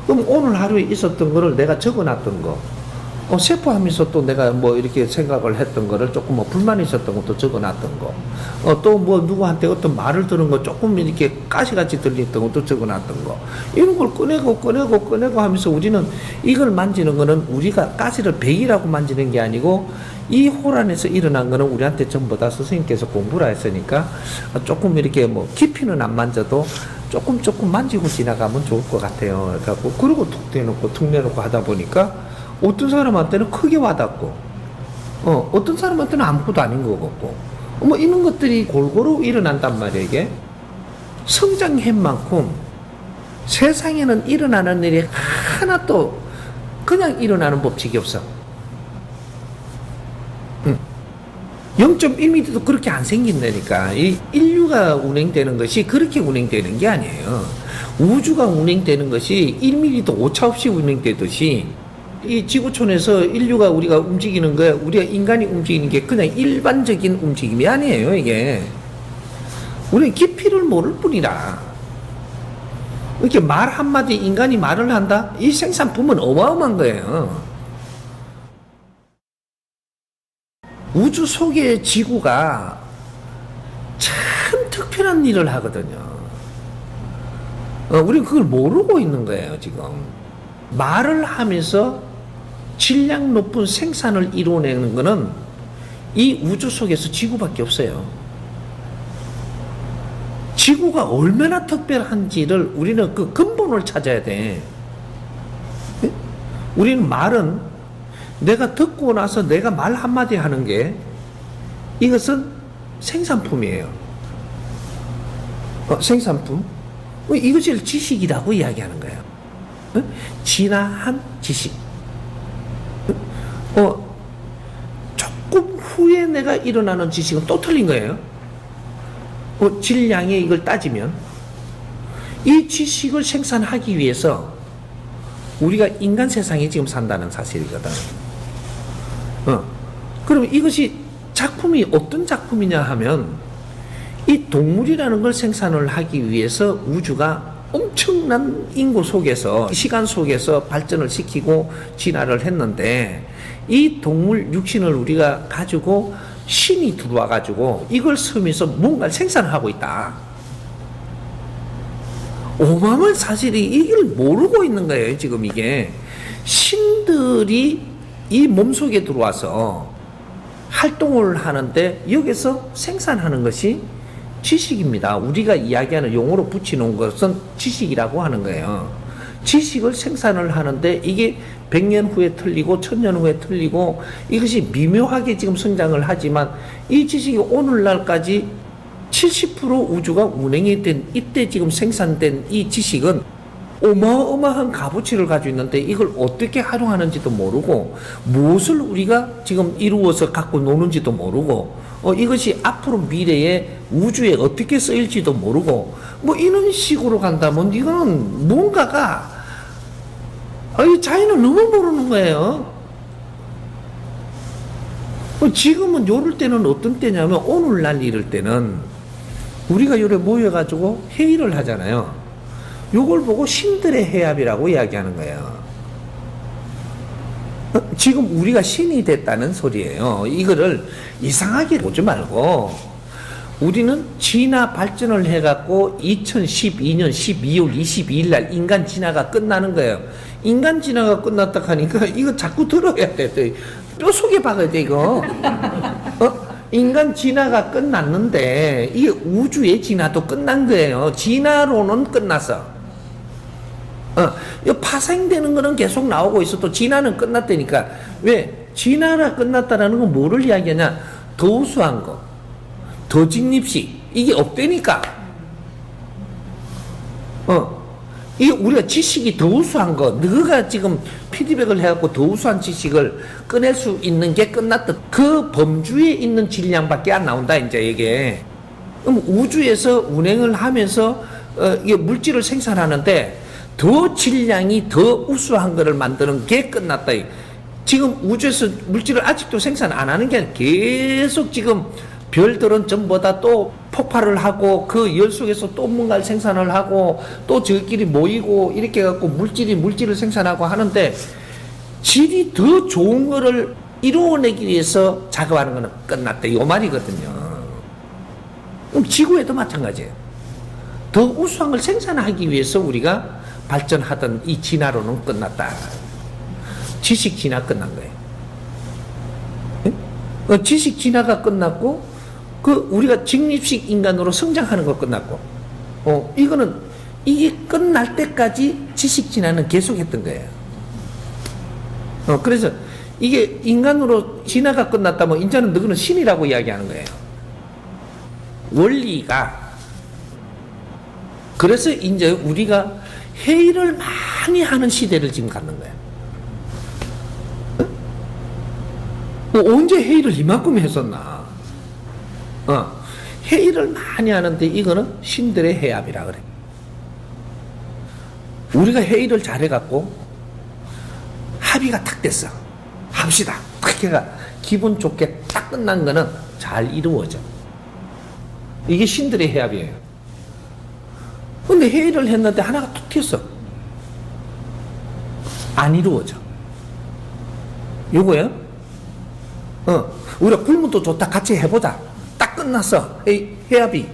[SPEAKER 2] 그럼 오늘 하루에 있었던 거를 내가 적어놨던 거, 세포하면서 또 내가 뭐 이렇게 생각을 했던 거를 조금 뭐 불만이 있었던 것도 적어놨던 거, 또 뭐 누구한테 어떤 말을 들은 거 조금 이렇게 가시같이 들렸던 것도 적어놨던 거, 이런 걸 꺼내고 하면서 우리는 이걸 만지는 거는 우리가 가시를 100이라고 만지는 게 아니고 이 홀 안에서 일어난 거는 우리한테 전부 다 선생님께서 공부를 했으니까 조금 이렇게 뭐 깊이는 안 만져도 조금 만지고 지나가면 좋을 것 같아요. 그래갖고 그러고 툭 내놓고 하다 보니까 어떤 사람한테는 크게 와닿고 어떤 사람한테는 아무것도 아닌 것 같고 뭐 이런 것들이 골고루 일어난단 말이에요. 이게 성장한 만큼 세상에는 일어나는 일이 하나도 그냥 일어나는 법칙이 없어. 0.1mm도 그렇게 안 생긴다니까. 이 인류가 운행되는 것이 그렇게 운행되는 게 아니에요. 우주가 운행되는 것이 1mm도 오차 없이 운행되듯이 이 지구촌에서 인류가 우리가 움직이는 거야. 우리가 인간이 움직이는 게 그냥 일반적인 움직임이 아니에요. 이게 우리는 깊이를 모를 뿐이라. 이렇게 말 한마디 인간이 말을 한다? 이 생산품은 어마어마한 거예요. 우주 속의 지구가 참 특별한 일을 하거든요. 우리는 그걸 모르고 있는 거예요, 지금. 말을 하면서 질량 높은 생산을 이루어내는 거는 이 우주 속에서 지구밖에 없어요. 지구가 얼마나 특별한지를 우리는 그 근본을 찾아야 돼. 우리는 말은 내가 듣고 나서 내가 말 한마디 하는 게 이것은 생산품이에요. 생산품. 이것을 지식이라고 이야기하는 거예요. 진화한 지식. 조금 후에 내가 일어나는 지식은 또 틀린 거예요. 질량에 이걸 따지면 이 지식을 생산하기 위해서 우리가 인간 세상에 지금 산다는 사실이거든. 그러면 이것이 작품이 어떤 작품이냐 하면 이 동물이라는 걸 생산을 하기 위해서 우주가 엄청난 인구 속에서 시간 속에서 발전을 시키고 진화를 했는데 이 동물 육신을 우리가 가지고 신이 들어와 가지고 이걸 쓰면서 뭔가를 생산을 하고 있다. 어마어마한 사실이 이걸 모르고 있는 거예요. 지금 이게 신들이 이 몸속에 들어와서 활동을 하는데 여기서 생산하는 것이 지식입니다. 우리가 이야기하는 용어로 붙여놓은 것은 지식이라고 하는 거예요. 지식을 생산을 하는데 이게 100년 후에 틀리고 1000년 후에 틀리고 이것이 미묘하게 지금 성장을 하지만 이 지식이 오늘날까지 70% 우주가 운행이 된 이때 지금 생산된 이 지식은 어마어마한 값어치를 가지고 있는데 이걸 어떻게 활용하는지도 모르고 무엇을 우리가 지금 이루어서 갖고 노는지도 모르고 이것이 앞으로 미래에 우주에 어떻게 쓰일지도 모르고 뭐 이런 식으로 간다면 이거는 뭔가가 이 자연을 너무 모르는 거예요. 지금은 요럴 때는 어떤 때냐면 오늘날 이럴 때는 우리가 요래 모여가지고 회의를 하잖아요. 요걸 보고 신들의 해압이라고 이야기하는 거예요. 지금 우리가 신이 됐다는 소리예요. 이거를 이상하게 보지 말고 우리는 진화 발전을 해갖고 2012년 12월 22일 날 인간 진화가 끝나는 거예요. 인간 진화가 끝났다 하니까 이거 자꾸 들어야 돼. 뼈속에 박아야 돼 이거. 인간 진화가 끝났는데 이게 우주의 진화도 끝난 거예요. 진화로는 끝났어. 이 파생되는 거는 계속 나오고 있어. 또 진화는 끝났다니까. 왜? 진화가 끝났다라는 건 뭐를 이야기하냐? 더 우수한 거, 더 직립식, 이게 없다니까. 이게 우리가 지식이 더 우수한 거, 너가 지금 피드백을 해갖고 더 우수한 지식을 꺼낼 수 있는 게 끝났다. 그 범주에 있는 질량밖에 안 나온다, 이제 이게. 그럼 우주에서 운행을 하면서 이게 물질을 생산하는데 더 질량이 더 우수한 거를 만드는 게 끝났다. 지금 우주에서 물질을 아직도 생산 안 하는 게 아니라 계속 지금 별들은 전부 다 또 폭발을 하고 그 열 속에서 또 뭔가를 생산을 하고 또 저끼리 모이고 이렇게 해갖고 물질을 생산하고 하는데 질이 더 좋은 거를 이루어내기 위해서 작업하는 거는 끝났다. 이 말이거든요. 그럼 지구에도 마찬가지예요. 더 우수한 걸 생산하기 위해서 우리가 발전하던 이 진화로는 끝났다. 지식 진화 끝난 거예요. 지식 진화가 끝났고, 우리가 직립식 인간으로 성장하는 거 끝났고, 이게 끝날 때까지 지식 진화는 계속했던 거예요. 그래서 이게 인간으로 진화가 끝났다면, 이제는 너희는 신이라고 이야기하는 거예요. 원리가. 그래서 이제 우리가 회의를 많이 하는 시대를 지금 갖는 거예요. 언제 회의를 이만큼 했었나? 회의를 많이 하는데 이거는 신들의 해압이라 그래. 우리가 회의를 잘해갖고 합의가 탁 됐어. 합시다. 탁 해가 기분 좋게 딱 끝난 거는 잘 이루어져. 이게 신들의 해압이에요. 근데 회의를 했는데 하나가 툭 튀었어. 안 이루어져. 요거예요? 우리가 굶으면 또 좋다. 같이 해보자. 딱 끝났어. 해압이.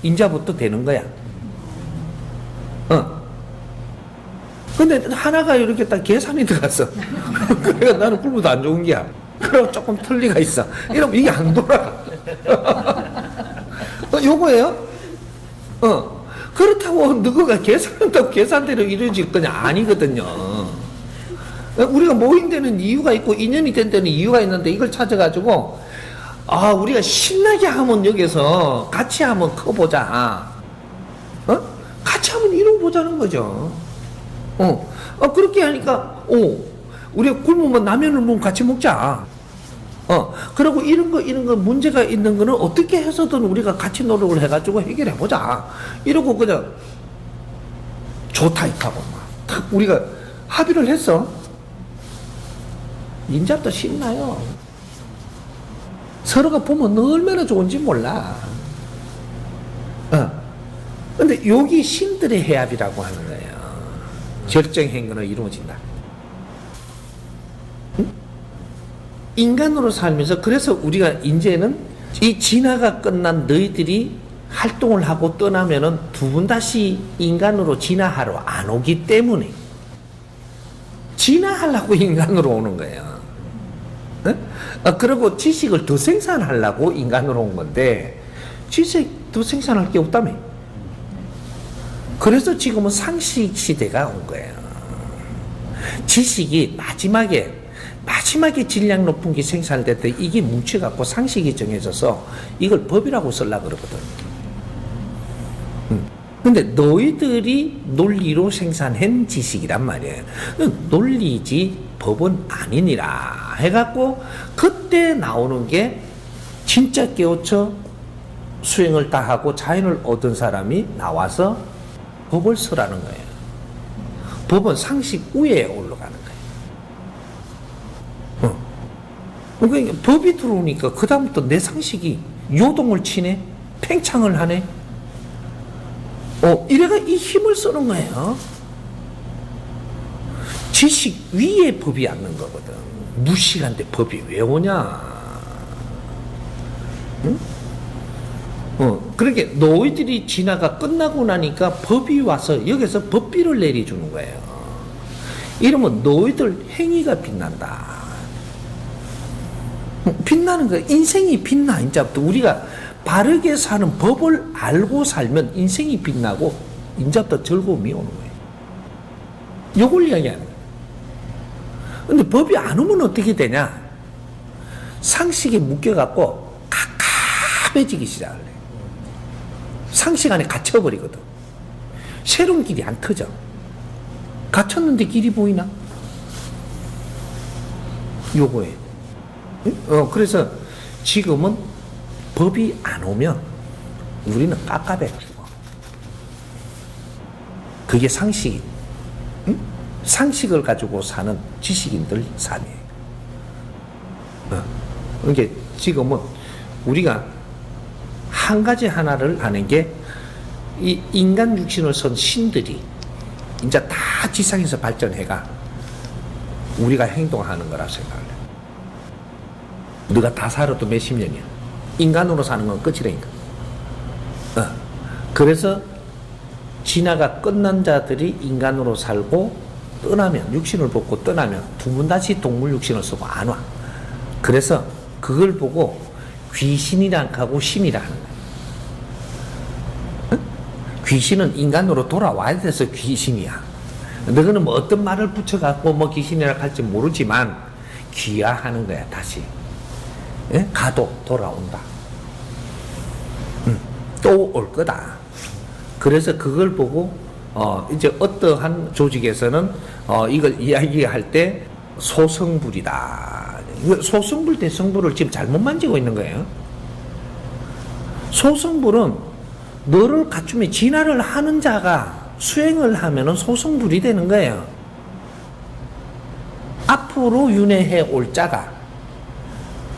[SPEAKER 2] 인자부터 되는 거야. 근데 하나가 이렇게 딱 계산이 들어갔어. 그래가 나는 굶어도 안 좋은 게야. 그럼 조금 틀리가 있어. 이러면 이게 안 돌아가. 요거예요? 그렇다고 너가 계산한다고 계산대로 이루어질 거냐? 아니거든요. 우리가 모임되는 이유가 있고 인연이 된 데는 이유가 있는데 이걸 찾아가지고 우리가 신나게 하면 여기서 같이 하면 커보자. 같이 하면 이루어보자는 거죠. 그렇게 하니까 우리가 굶으면 라면을 먹으면 같이 먹자. 그리고 이런 거 문제가 있는 거는 어떻게 해서든 우리가 같이 노력을 해가지고 해결해보자. 이러고 그냥 좋다 이하고 막 우리가 합의를 했어. 인자도 신나요. 서로가 보면 얼마나 좋은지 몰라. 근데 여기 신들의 해압이라고 하는 거예요. 결정행위는 이루어진다. 인간으로 살면서 그래서 우리가 이제는 이 진화가 끝난 너희들이 활동을 하고 떠나면은 두 번 다시 인간으로 진화하러 안 오기 때문에 진화하려고 인간으로 오는 거예요. 그리고 지식을 더 생산하려고 인간으로 온 건데 지식 더 생산할 게 없다며. 그래서 지금은 상식 시대가 온 거예요. 지식이 마지막에 질량 높은 게 생산될 때 이게 뭉쳐갖고 상식이 정해져서 이걸 법이라고 쓰려고 그러거든. 근데 너희들이 논리로 생산한 지식이란 말이에요. 논리지 법은 아니니라 해갖고 그때 나오는 게 진짜 깨우쳐 수행을 다 하고 자연을 얻은 사람이 나와서 법을 쓰라는 거예요. 법은 상식 위에 올라가는 거예요. 그러니까 법이 들어오니까 그 다음부터 내 상식이 요동을 치네, 팽창을 하네. 이래가 이 힘을 쓰는 거예요. 지식 위에 법이 앉는 거거든. 무식한데 법이 왜 오냐? 응? 그러니까 너희들이 진화가 끝나고 나니까 법이 와서 여기서 법비를 내려주는 거예요. 이러면 너희들 행위가 빛난다. 빛나는 거야. 인생이 빛나. 이제부터 우리가 바르게 사는 법을 알고 살면 인생이 빛나고 이제부터 즐거움이 오는 거예요. 요걸 이야기하는 거예요. 근데 법이 안 오면 어떻게 되냐? 상식에 묶여갖고 갑갑해지기 시작을 해요. 상식 안에 갇혀버리거든. 새로운 길이 안 터져. 갇혔는데 길이 보이나? 요거예요. 그래서 지금은 법이 안 오면 우리는 깝깝해. 그게 상식이. 응? 상식을 가지고 사는 지식인들 삶이에요. 그러니까 지금은 우리가 한 가지 하나를 아는 게 이 인간 육신을 선 신들이 이제 다 지상에서 발전해가 우리가 행동하는 거라 생각을 해요. 너가 다 살아도 몇십 년이야. 인간으로 사는 건 끝이라니까. 그래서 진화가 끝난 자들이 인간으로 살고 떠나면, 육신을 벗고 떠나면 두 번 다시 동물 육신을 쓰고 안 와. 그래서 그걸 보고 귀신이라 하고 신이라 하는 거야. 귀신은 인간으로 돌아와야 돼서 귀신이야. 너는 뭐 어떤 말을 붙여갖고 뭐 귀신이라 할지 모르지만 귀화하는 거야, 다시. 예? 가도 돌아온다. 또 올 거다. 그래서 그걸 보고 이제 어떠한 조직에서는 이걸 이야기할 때 소성불이다. 소성불 대성불을 지금 잘못 만지고 있는 거예요. 소성불은 너를 갖추면 진화를 하는 자가 수행을 하면은 소성불이 되는 거예요. 앞으로 윤회해 올 자가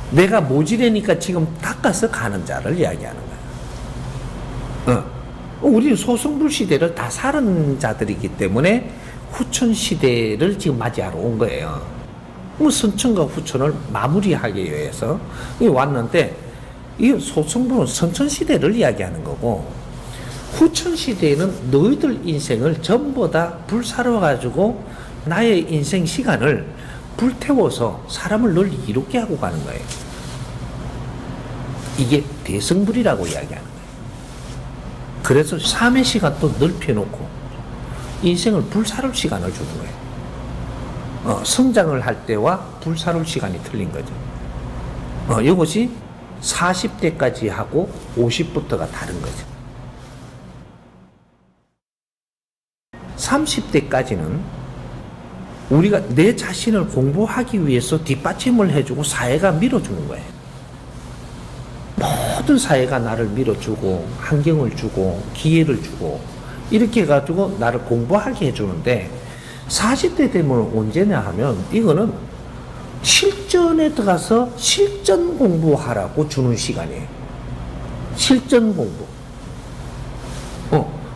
[SPEAKER 2] 내가 모지래니까 지금 닦아서 가는 자를 이야기하는 거예요. 우리는 소성불 시대를 다 살은 자들이기 때문에 후천 시대를 지금 맞이하러 온 거예요. 선천과 후천을 마무리하기 위해서 왔는데, 이 소성불은 선천 시대를 이야기하는 거고, 후천 시대에는 너희들 인생을 전부 다 불사르가지고 나의 인생 시간을 불태워서 사람을 널 이롭게 하고 가는 거예요. 이게 대성불이라고 이야기하는 거예요. 그래서 삶의 시간도 넓혀놓고 인생을 불사를 시간을 주는 거예요. 성장을 할 때와 불사를 시간이 틀린 거죠. 이것이 40대까지 하고 50부터가 다른 거죠. 30대까지는 우리가 내 자신을 공부하기 위해서 뒷받침을 해주고 사회가 밀어주는 거예요. 모든 사회가 나를 밀어주고 환경을 주고 기회를 주고 이렇게 해가지고 나를 공부하게 해주는데, 40대 되면 언제냐 하면 이거는 실전에 들어가서 실전 공부하라고 주는 시간이에요. 실전 공부.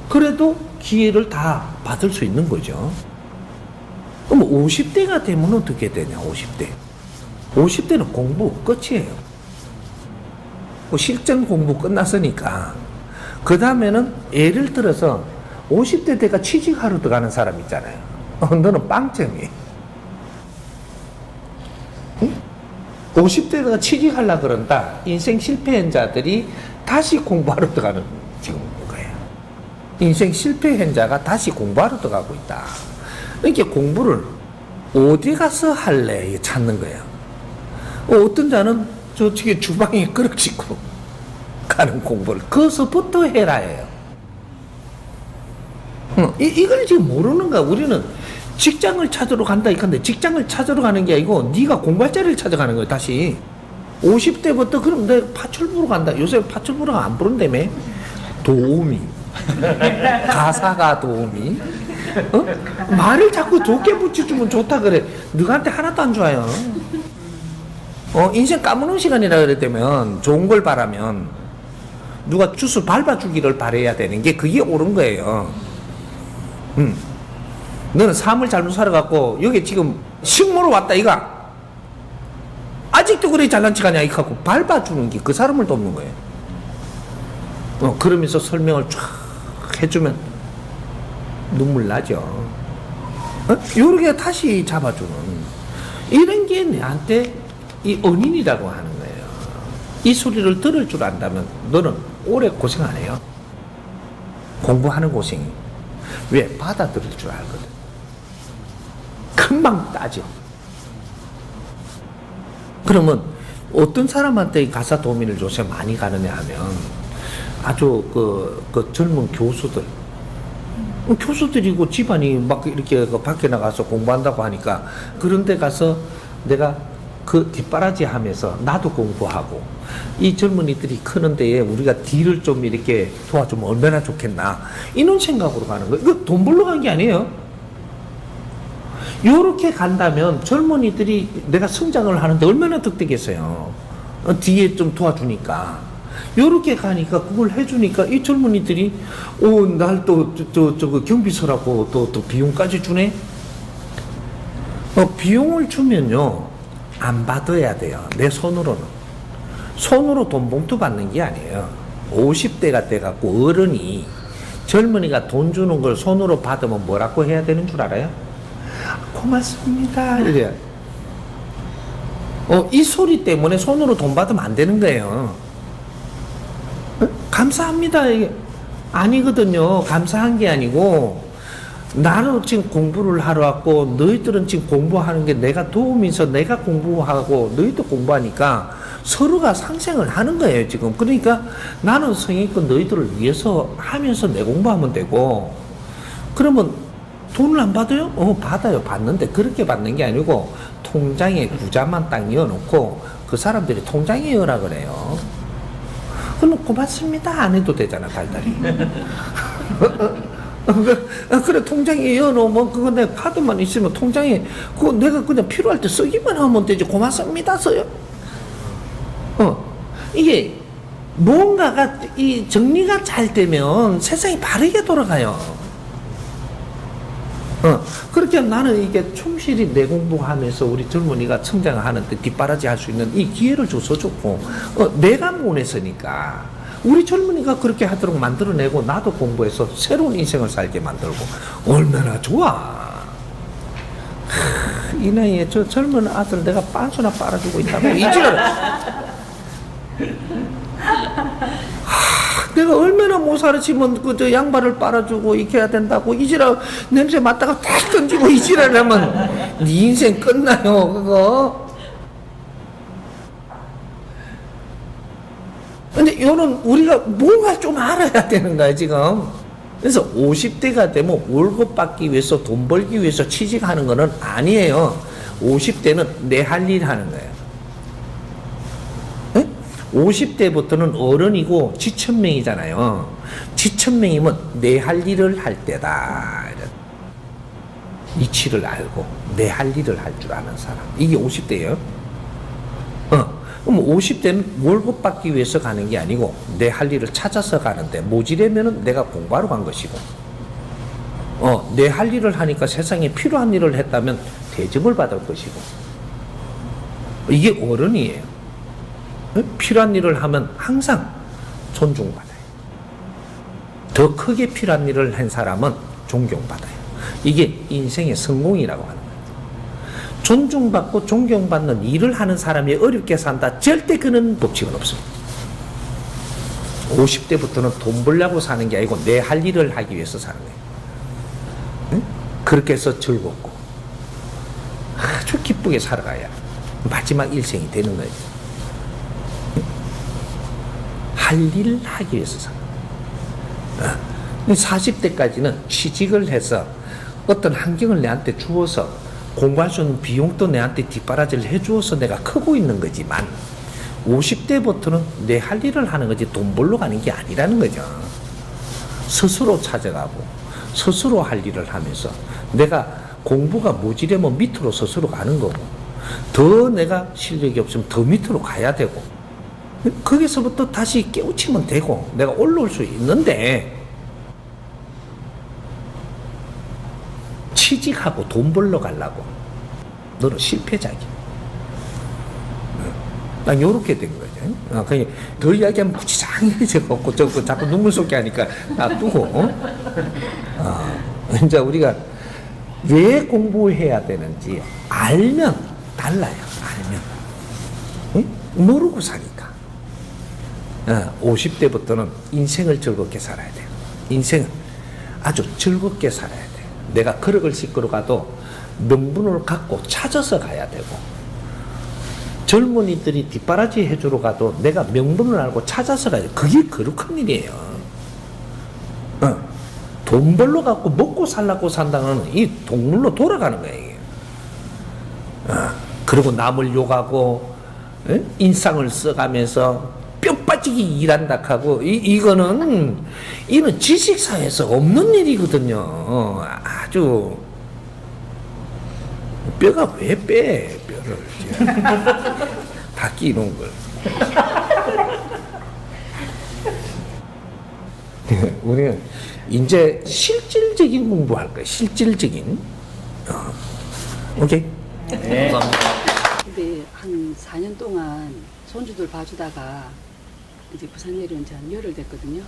[SPEAKER 2] 그래도 기회를 다 받을 수 있는 거죠. 그럼 50대가 되면 어떻게 되냐, 50대. 50대는 공부 끝이에요. 실전 공부 끝났으니까. 그 다음에는 예를 들어서 50대 때가 취직하러 들어가는 사람 있잖아요. 너는 빵점이에요. 응? 50대가 취직하려고 그런다. 인생 실패한 자들이 다시 공부하러 들어가는 지금 거예요. 인생 실패한 자가 다시 공부하러 들어가고 있다. 이렇게 공부를 어디 가서 할래 찾는 거예요. 어떤 자는 저쪽에 주방에 그릇 씻고 가는 공부를 거기서부터 해라 해요. 이걸 지금 모르는 거야. 우리는 직장을 찾으러 간다 이건데, 직장을 찾으러 가는 게 아니고 네가 공부할 자리를 찾아가는 거야. 다시 50대부터 그럼 내가 파출부로 간다. 요새 파출부가 안 부른다며. 도우미 가사가 도우미. 말을 자꾸 좋게 붙여주면 좋다 그래. 너한테 하나도 안 좋아요. 인생 까무는 시간이라 그랬다면, 좋은 걸 바라면 누가 주스 밟아주기를 바라야 되는 게 그게 옳은 거예요. 너는 삶을 잘못 살아갖고 여기 지금 식모로 왔다 이가 아직도 그래 잘난 척하냐 이거 하고 밟아주는 게 그 사람을 돕는 거예요. 그러면서 설명을 쫙 해주면 눈물 나죠. 요렇게 다시 잡아주는 이런 게 내한테 이 은인이라고 하는 거예요. 이 소리를 들을 줄 안다면 너는 오래 고생 안 해요. 공부하는 고생이. 왜? 받아들일 줄 알거든. 금방 따져. 그러면 어떤 사람한테 가사 도우미를 요새 많이 가느냐 하면 아주 그 젊은 교수들. 교수들이고 집안이 막 이렇게 밖에 나가서 공부한다고 하니까 그런 데 가서 내가 그 뒷바라지 하면서 나도 공부하고 이 젊은이들이 크는 데에 우리가 뒤를 좀 이렇게 도와주면 얼마나 좋겠나 이런 생각으로 가는 거예요. 이거 돈 벌러 간 게 아니에요. 요렇게 간다면 젊은이들이 내가 성장을 하는데 얼마나 득되겠어요. 뒤에 좀 도와주니까. 요렇게 가니까 그걸 해주니까 이 젊은이들이 날 또 그 경비서라고 또 비용까지 주네. 비용을 주면요 안 받아야 돼요. 내 손으로는. 손으로 돈 봉투 받는 게 아니에요. 50대가 돼갖고 어른이 젊은이가 돈 주는 걸 손으로 받으면 뭐라고 해야 되는 줄 알아요? 고맙습니다 이래요. 이 소리 때문에 손으로 돈 받으면 안 되는 거예요. 감사합니다 이게 아니거든요. 감사한 게 아니고 나는 지금 공부를 하러 왔고 너희들은 지금 공부하는 게 내가 도우면서 내가 공부하고 너희도 공부하니까 서로가 상생을 하는 거예요 지금. 그러니까 나는 성의껏 너희들을 위해서 하면서 내 공부하면 되고 그러면 돈을 안 받아요? 받아요. 받는데 그렇게 받는 게 아니고 통장에 구자만 딱 넣어놓고 그 사람들이 통장에 넣으라 그래요. 그럼 고맙습니다 안 해도 되잖아 달달이. 그래 통장에 넣어놓으면 그거 내 카드만 있으면 통장에 그거 내가 그냥 필요할 때 쓰기만 하면 되지 고맙습니다 써요. 이게 뭔가가 이 정리가 잘 되면 세상이 바르게 돌아가요. 그렇게 나는 이게 충실히 내 공부하면서 우리 젊은이가 성장하는데 뒷바라지 할 수 있는 이 기회를 줘서 좋고 내가 못했으니까 우리 젊은이가 그렇게 하도록 만들어내고 나도 공부해서 새로운 인생을 살게 만들고 얼마나 좋아. 이 나이에 저 젊은 아들 내가 빤수나 빨아주고 있다고 이지를 내가 얼마나 모사르치면 그저 양발을 빨아주고 이렇게 해야 된다고 이지라 냄새 맡다가 탁 던지고 이지랄 하면 네 인생 끝나요 그거. 근데 요는 우리가 뭔가 좀 알아야 되는 거야 지금. 그래서 50대가 되면 월급 받기 위해서 돈 벌기 위해서 취직하는 거는 아니에요. 50대는 내 할 일 하는 거예요. 50대부터는 어른이고 지천명이잖아요. 지천명이면 내 할 일을 할 때다. 이치를 알고 내 할 일을 할 줄 아는 사람. 이게 50대예요. 그럼 50대는 월급 받기 위해서 가는 게 아니고 내 할 일을 찾아서 가는데 모지려면은 내가 공부하러 간 것이고 내 할 일을 하니까 세상에 필요한 일을 했다면 대접을 받을 것이고 이게 어른이에요. 필요한 일을 하면 항상 존중받아요. 더 크게 필요한 일을 한 사람은 존경받아요. 이게 인생의 성공이라고 하는 거예요. 존중받고 존경받는 일을 하는 사람이 어렵게 산다. 절대 그런 법칙은 없습니다. 50대부터는 돈 벌려고 사는 게 아니고 내 할 일을 하기 위해서 사는 거예요. 응? 그렇게 해서 즐겁고 아주 기쁘게 살아가야 마지막 일생이 되는 거예요. 할 일을 하기 위해서 사는 거예요. 40대까지는 취직을 해서 어떤 환경을 내한테 주어서 공부할 수 있는 비용도 내한테 뒷바라지를 해주어서 내가 크고 있는 거지만 50대부터는 내 할 일을 하는 거지 돈 벌러 가는 게 아니라는 거죠. 스스로 찾아가고 스스로 할 일을 하면서 내가 공부가 모지려면 밑으로 스스로 가는 거고 더 내가 실력이 없으면 더 밑으로 가야 되고 거기서부터 다시 깨우치면 되고 내가 올라올 수 있는데 취직하고 돈 벌러 가려고 너는 실패자기야. 난 요렇게 된 거죠. 그냥 더 이야기하면 구치장해져갖고 자꾸 눈물 쏟게 하니까 놔두고 이제 우리가 왜 공부해야 되는지 알면 달라요. 알면 모르고 사니까 50대부터는 인생을 즐겁게 살아야 돼요. 인생은 아주 즐겁게 살아야 돼요. 내가 그릇을 씻으러 가도 명분을 갖고 찾아서 가야 되고, 젊은이들이 뒷바라지 해주러 가도 내가 명분을 알고 찾아서 가야 돼. 그게 거룩한 일이에요. 돈 벌러 갖고 먹고 살라고 산다는 이 동물로 돌아가는 거야, 이게. 그리고 남을 욕하고, 인상을 써가면서 뼈 빠지게 일한다 하고, 이거는 지식사에서 없는 일이거든요. 아주. 뼈가 왜 빼, 뼈를. 다 끼는 걸. 우리는 이제 실질적인 공부할 거야, 실질적인. 오케이?
[SPEAKER 1] 네.
[SPEAKER 5] 근데 한 4년 동안 손주들 봐주다가 이제 부산 내려온 지 한 열흘 됐거든요.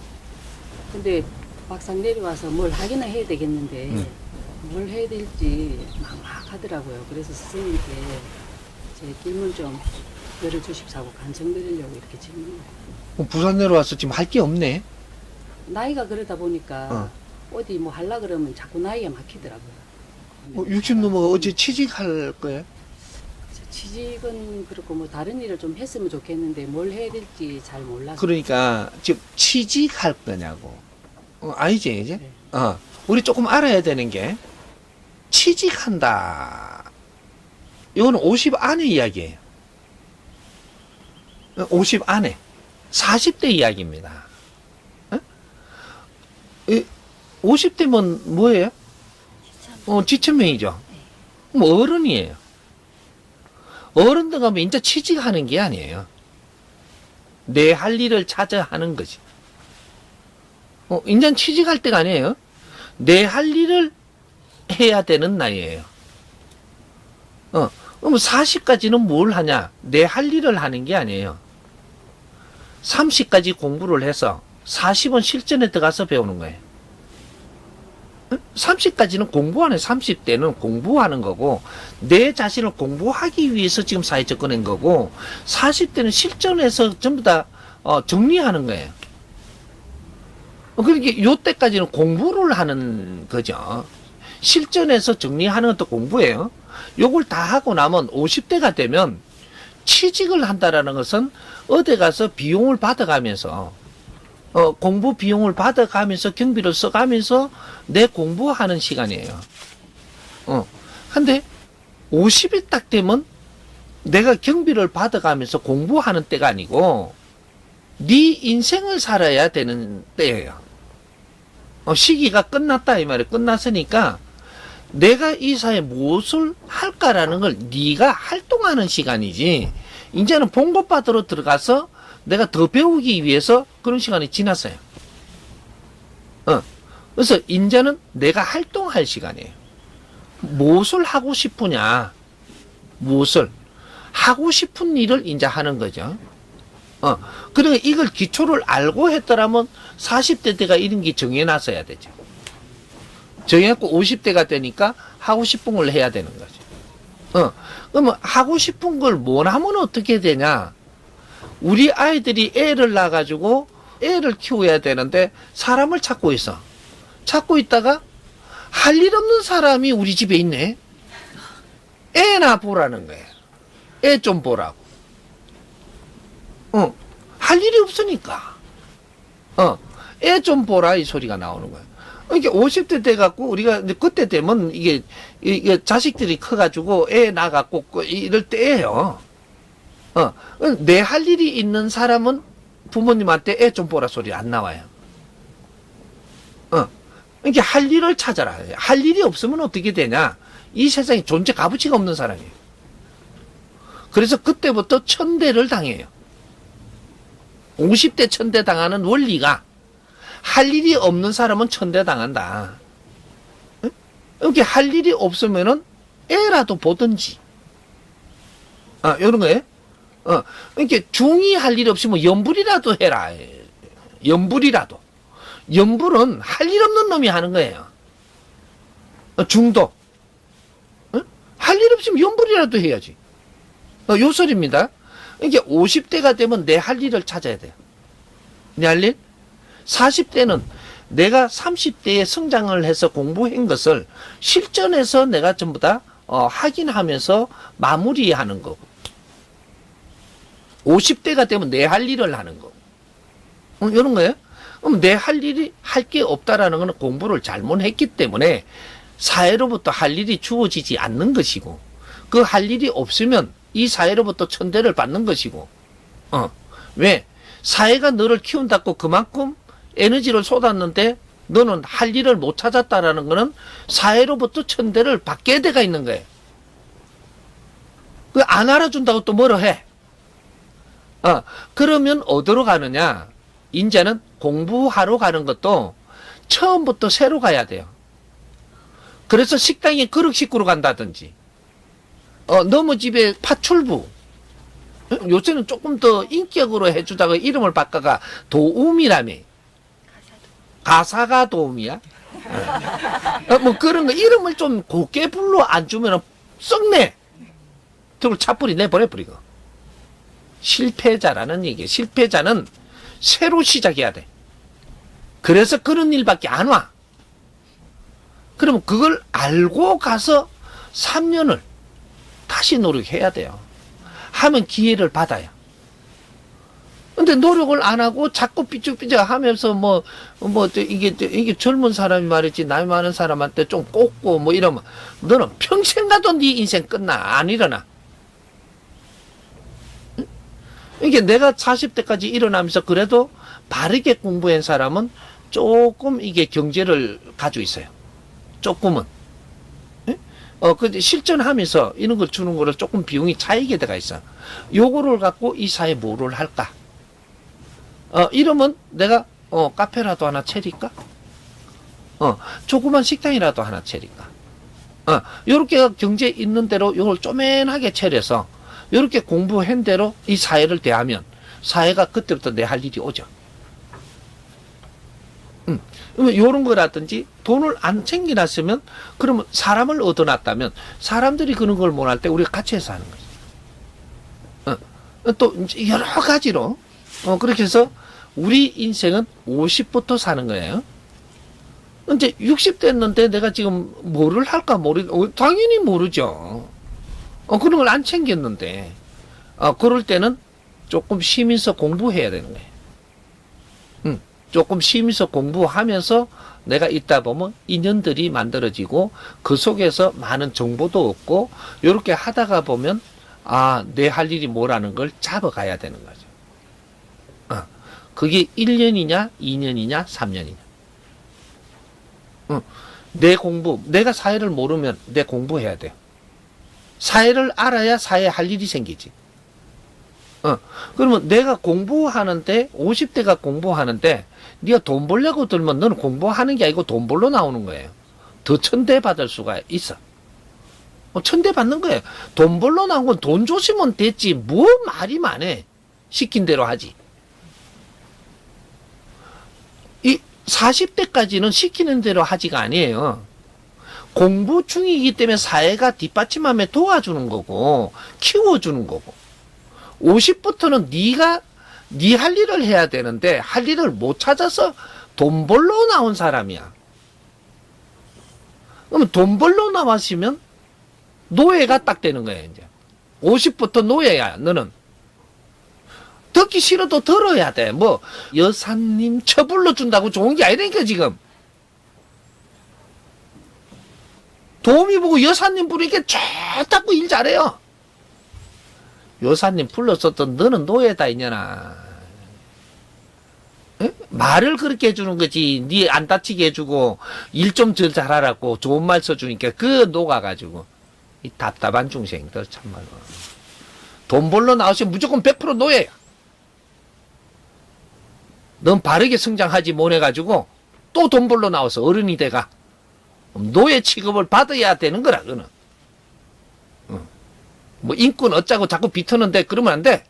[SPEAKER 5] 근데 막상 내려와서 뭘 하기는 해야 되겠는데 뭘 해야 될지 막막하더라고요. 그래서 선생님께 제 질문 좀 열어주십사고 간청드리려고 이렇게 질문을 해요.
[SPEAKER 2] 부산 내려와서 지금 할 게 없네.
[SPEAKER 5] 나이가 그러다 보니까 어디 뭐 하려 그러면 자꾸 나이가 막히더라고요.
[SPEAKER 2] 60 넘어 어제 취직할 거예요?
[SPEAKER 5] 취직은 그렇고 뭐 다른 일을 좀 했으면 좋겠는데 뭘 해야 될지 잘 몰라서.
[SPEAKER 2] 그러니까 지금 취직할 거냐고. 아니지 이제?
[SPEAKER 5] 네.
[SPEAKER 2] 우리 조금 알아야 되는 게 취직한다. 이거는 50 안에 이야기예요. 50 안에 40대 이야기입니다. 50대면 뭐예요? 지천명이죠. 그럼 어른이에요. 어른들 가면 이제 취직하는 게 아니에요. 내 할 일을 찾아 하는 거지. 이제 취직할 때가 아니에요. 내 할 일을 해야 되는 나이에요. 그럼 40까지는 뭘 하냐? 내 할 일을 하는 게 아니에요. 30까지 공부를 해서 40은 실전에 들어가서 배우는 거예요. 30까지는 공부 안 해. 30대는 공부하는 거고, 내 자신을 공부하기 위해서 지금 사회 접근한 거고, 40대는 실전에서 전부 다 정리하는 거예요. 그러니까 요때까지는 공부를 하는 거죠. 실전에서 정리하는 것도 공부예요. 요걸 다 하고 나면 50대가 되면 취직을 한다라는 것은 어디 가서 비용을 받아가면서 공부 비용을 받아가면서 경비를 써가면서 내 공부하는 시간이에요. 근데 50이 딱 되면 내가 경비를 받아가면서 공부하는 때가 아니고 네 인생을 살아야 되는 때예요. 시기가 끝났다 이 말이에요. 끝났으니까 내가 이 사회에 무엇을 할까라는 걸 네가 활동하는 시간이지, 이제는 봉급받으러 들어가서 내가 더 배우기 위해서 그런 시간이 지났어요. 그래서 이제는 내가 활동할 시간이에요. 무엇을 하고 싶으냐, 무엇을 하고 싶은 일을 이제 하는 거죠. 그러니까 이걸 기초를 알고 했더라면 40대 때가 이런 게 정해놨어야 되죠. 정해갖고 50대가 되니까 하고 싶은 걸 해야 되는 거죠. 그러면 하고 싶은 걸 뭘 하면 어떻게 되냐? 우리 아이들이 애를 낳아가지고 애를 키워야 되는데 사람을 찾고 있어. 찾고 있다가 할 일 없는 사람이 우리 집에 있네. 애나 보라는 거예요. 애 좀 보라고. 할 일이 없으니까. 애 좀 보라 이 소리가 나오는 거예요. 이게 50대 돼갖고 우리가 이제 그때 되면 이게 자식들이 커가지고 애 낳아갖고 이럴 때예요. 내 할 일이 있는 사람은 부모님한테 애 좀 보라 소리 안 나와요. 이게 할 일을 찾아라. 할 일이 없으면 어떻게 되냐? 이 세상에 존재 값어치가 없는 사람이에요. 그래서 그때부터 천대를 당해요. 50대 천대 당하는 원리가 할 일이 없는 사람은 천대 당한다. 이렇게 할 일이 없으면은 애라도 보든지. 이런 거예요. 이렇게 중이 할 일 없으면 연불이라도 해라. 연불이라도. 연불은 할 일 없는 놈이 하는 거예요. 중도. 할 일 없으면 연불이라도 해야지. 요 소리입니다. 이게 50대가 되면 내 할 일을 찾아야 돼요. 내 할 일? 40대는 내가 30대에 성장을 해서 공부한 것을 실전에서 내가 전부 다 확인하면서 마무리하는 거고, 50대가 되면 내 할 일을 하는 거고, 이런 거예요. 그럼 내 할 일이 할 게 없다라는 것은 공부를 잘못했기 때문에 사회로부터 할 일이 주어지지 않는 것이고, 그 할 일이 없으면 이 사회로부터 천대를 받는 것이고, 왜? 사회가 너를 키운다고 그만큼 에너지를 쏟았는데 너는 할 일을 못 찾았다라는 것은 사회로부터 천대를 받게 돼가 있는 거예요. 그 안 알아준다고 또 뭐라 해? 그러면 어디로 가느냐? 이제는 공부하러 가는 것도 처음부터 새로 가야 돼요. 그래서 식당에 그릇 씻고로 간다든지, 너무 집에 파출부, 요새는 조금 더 인격으로 해주다가 이름을 바꿔가 도움이라며. 가사가 도움이야? 뭐 그런 거 이름을 좀 곱게 불러 안 주면 썩내. 그리고 차뿌리 내버려버리고. 실패자라는 얘기야. 실패자는 새로 시작해야 돼. 그래서 그런 일밖에 안 와. 그러면 그걸 알고 가서 3년을 다시 노력해야 돼요. 하면 기회를 받아요. 근데 노력을 안 하고 자꾸 삐죽삐죽 하면서 이게 젊은 사람이 말이지, 나이 많은 사람한테 좀 꽂고 뭐 이러면 너는 평생 가도 네 인생 끝나. 안 일어나. 이게 내가 40대까지 일어나면서 그래도 바르게 공부한 사람은 조금 이게 경제를 가지고 있어요. 조금은. 근데 실전하면서 이런 걸 주는 거를 조금 비용이 차이게 돼가 있어. 요거를 갖고 이 사회에 뭐를 할까? 이러면 내가, 카페라도 하나 차릴까? 조그만 식당이라도 하나 차릴까? 요렇게 경제 있는 대로 요걸 쪼맨하게 차려서, 요렇게 공부한 대로 이 사회를 대하면, 사회가 그때부터 내 할 일이 오죠. 그러면 요런 거라든지, 돈을 안 챙겨놨으면, 그러면 사람을 얻어놨다면, 사람들이 그런 걸 못 할 때 우리가 같이 해서 하는 거죠. 또, 여러 가지로, 그렇게 해서, 우리 인생은 50부터 사는 거예요. 이제 60 됐는데 내가 지금 뭐를 할까 당연히 모르죠. 그런 걸 안 챙겼는데, 그럴 때는 조금 쉬면서 공부해야 되는 거예요. 조금 쉬면서 공부하면서 내가 있다 보면 인연들이 만들어지고 그 속에서 많은 정보도 얻고, 이렇게 하다가 보면 내 할 일이 뭐라는 걸 잡아가야 되는 거죠. 그게 1년이냐 2년이냐 3년이냐. 내 공부, 내가 사회를 모르면 내 공부해야 돼요. 사회를 알아야 사회에 할 일이 생기지. 그러면 내가 공부하는데, 50대가 공부하는데 네가 돈 벌려고 들면 너는 공부하는 게 아니고 돈 벌러 나오는 거예요. 더 천대받을 수가 있어. 천대받는 거예요. 돈 벌러 나온 건 돈 줬으면 됐지 뭐 말이 많해. 시킨 대로 하지. 이 40대까지는 시키는 대로 하지가 아니에요. 공부 중이기 때문에 사회가 뒷받침하며 도와주는 거고 키워주는 거고, 50부터는 네가 네 할 일을 해야 되는데 할 일을 못 찾아서 돈 벌러 나온 사람이야. 그러면 돈 벌러 나왔으면 노예가 딱 되는 거야. 이제 50부터 노예야. 너는 듣기 싫어도 들어야 돼. 뭐 여사님 처불러 준다고 좋은 게 아니니까 지금. 도우미 보고 여사님 부르니까 좋다고 일 잘해요. 여사님 불렀었던 너는 노예다 이년아. 말을 그렇게 해주는 거지. 니 안 다치게 해주고 일 좀 더 잘하라고 좋은 말 써주니까 그 녹아가지고 이 답답한 중생들 참말로. 돈 벌러 나오시면 무조건 100% 노예야. 넌 바르게 성장하지 못해가지고 또 돈 벌러 나와서 어른이 돼가 노예 취급을 받아야 되는 거라. 그는 뭐 인권 어쩌고 자꾸 비트는데 그러면 안 돼.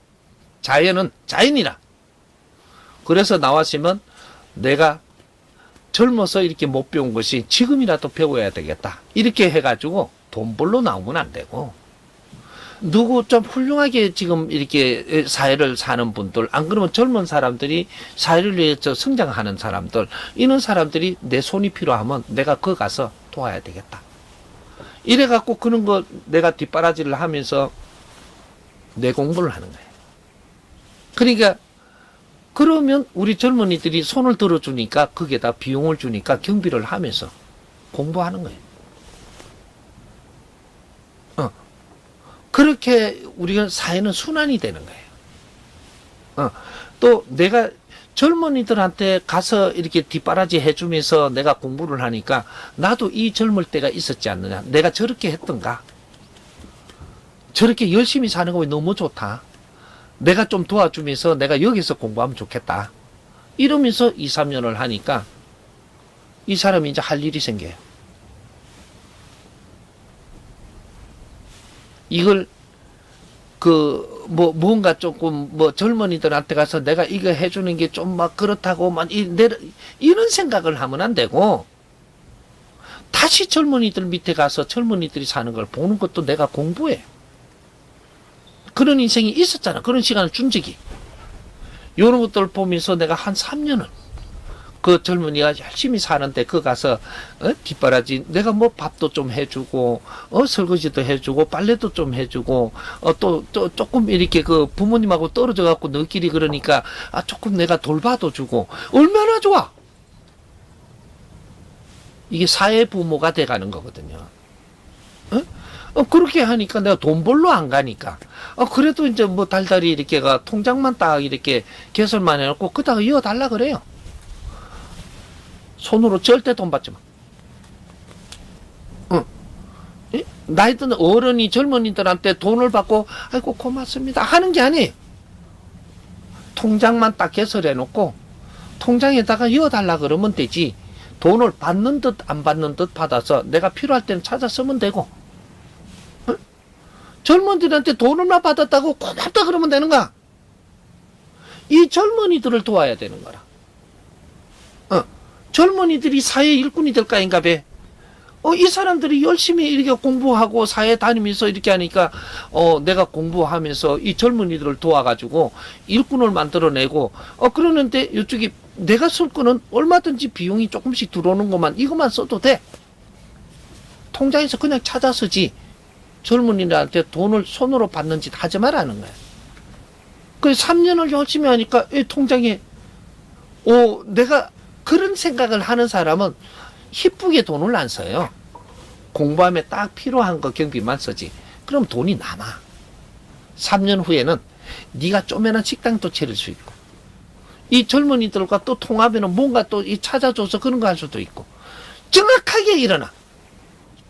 [SPEAKER 2] 자연은 자연이라. 그래서 나왔으면 내가 젊어서 이렇게 못 배운 것이 지금이라도 배워야 되겠다. 이렇게 해가지고 돈 벌러 나오면 안 되고, 누구 좀 훌륭하게 지금 이렇게 사회를 사는 분들, 안 그러면 젊은 사람들이 사회를 위해서 성장하는 사람들, 이런 사람들이 내 손이 필요하면 내가 거 가서 도와야 되겠다. 이래갖고 그런 거 내가 뒷바라지를 하면서 내 공부를 하는 거예요. 그러니까 그러면 우리 젊은이들이 손을 들어주니까 거기에다 비용을 주니까 경비를 하면서 공부하는 거예요. 그렇게 우리가 사회는 순환이 되는 거예요. 또 내가 젊은이들한테 가서 이렇게 뒷바라지 해주면서 내가 공부를 하니까 나도 이 젊을 때가 있었지 않느냐. 내가 저렇게 했던가. 저렇게 열심히 사는 거 너무 좋다. 내가 좀 도와주면서 내가 여기서 공부하면 좋겠다. 이러면서 2, 3년을 하니까 이 사람이 이제 할 일이 생겨요. 이걸 뭔가 조금 젊은이들한테 가서 내가 이거 해주는 게 좀 막 그렇다고 이런 생각을 하면 안 되고, 다시 젊은이들 밑에 가서 젊은이들이 사는 걸 보는 것도 내가 공부해. 그런 인생이 있었잖아. 그런 시간을 준 적이. 이런 것들을 보면서 내가 한 3년을 그 젊은이가 열심히 사는데 그 가서 뒷바라지 내가 뭐 밥도 좀 해주고 설거지도 해주고 빨래도 좀 해주고 또 조금 이렇게 그 부모님하고 떨어져 갖고 너끼리 그러니까 조금 내가 돌봐도 주고 얼마나 좋아. 이게 사회 부모가 돼가는 거거든요. 그렇게 하니까 내가 돈 벌러 안 가니까 그래도 이제 뭐 달달이 이렇게 통장만 딱 이렇게 개설만 해놓고 그다가 이어달라 그래요. 손으로 절대 돈 받지 마. 나이 든 어른이 젊은이들한테 돈을 받고 아이고 고맙습니다 하는 게 아니에요. 통장만 딱 개설해 놓고 통장에다가 이어달라 그러면 되지. 돈을 받는 듯 안 받는 듯 받아서 내가 필요할 때는 찾아 쓰면 되고. 젊은이들한테 돈을만 받았다고 고맙다 그러면 되는 거야. 이 젊은이들을 도와야 되는 거라. 젊은이들이 사회 일꾼이 될까 인가 봐. 이 사람들이 열심히 이렇게 공부하고 사회 다니면서 이렇게 하니까 내가 공부하면서 이 젊은이들을 도와가지고 일꾼을 만들어내고 그러는데 이쪽이 내가 쓸 거는 얼마든지 비용이 조금씩 들어오는 것만 이것만 써도 돼. 통장에서 그냥 찾아 쓰지. 젊은이들한테 돈을 손으로 받는 짓 하지 말라는 거야. 그래서 3년을 열심히 하니까 이 통장에 내가 그런 생각을 하는 사람은 희쁘게 돈을 안 써요. 공부하면 딱 필요한 거 경비만 쓰지. 그럼 돈이 남아. 3년 후에는 네가 쪼매난 식당도 차릴 수 있고 이 젊은이들과 또 통하면 뭔가 또 찾아줘서 그런 거 할 수도 있고 정확하게 일어나.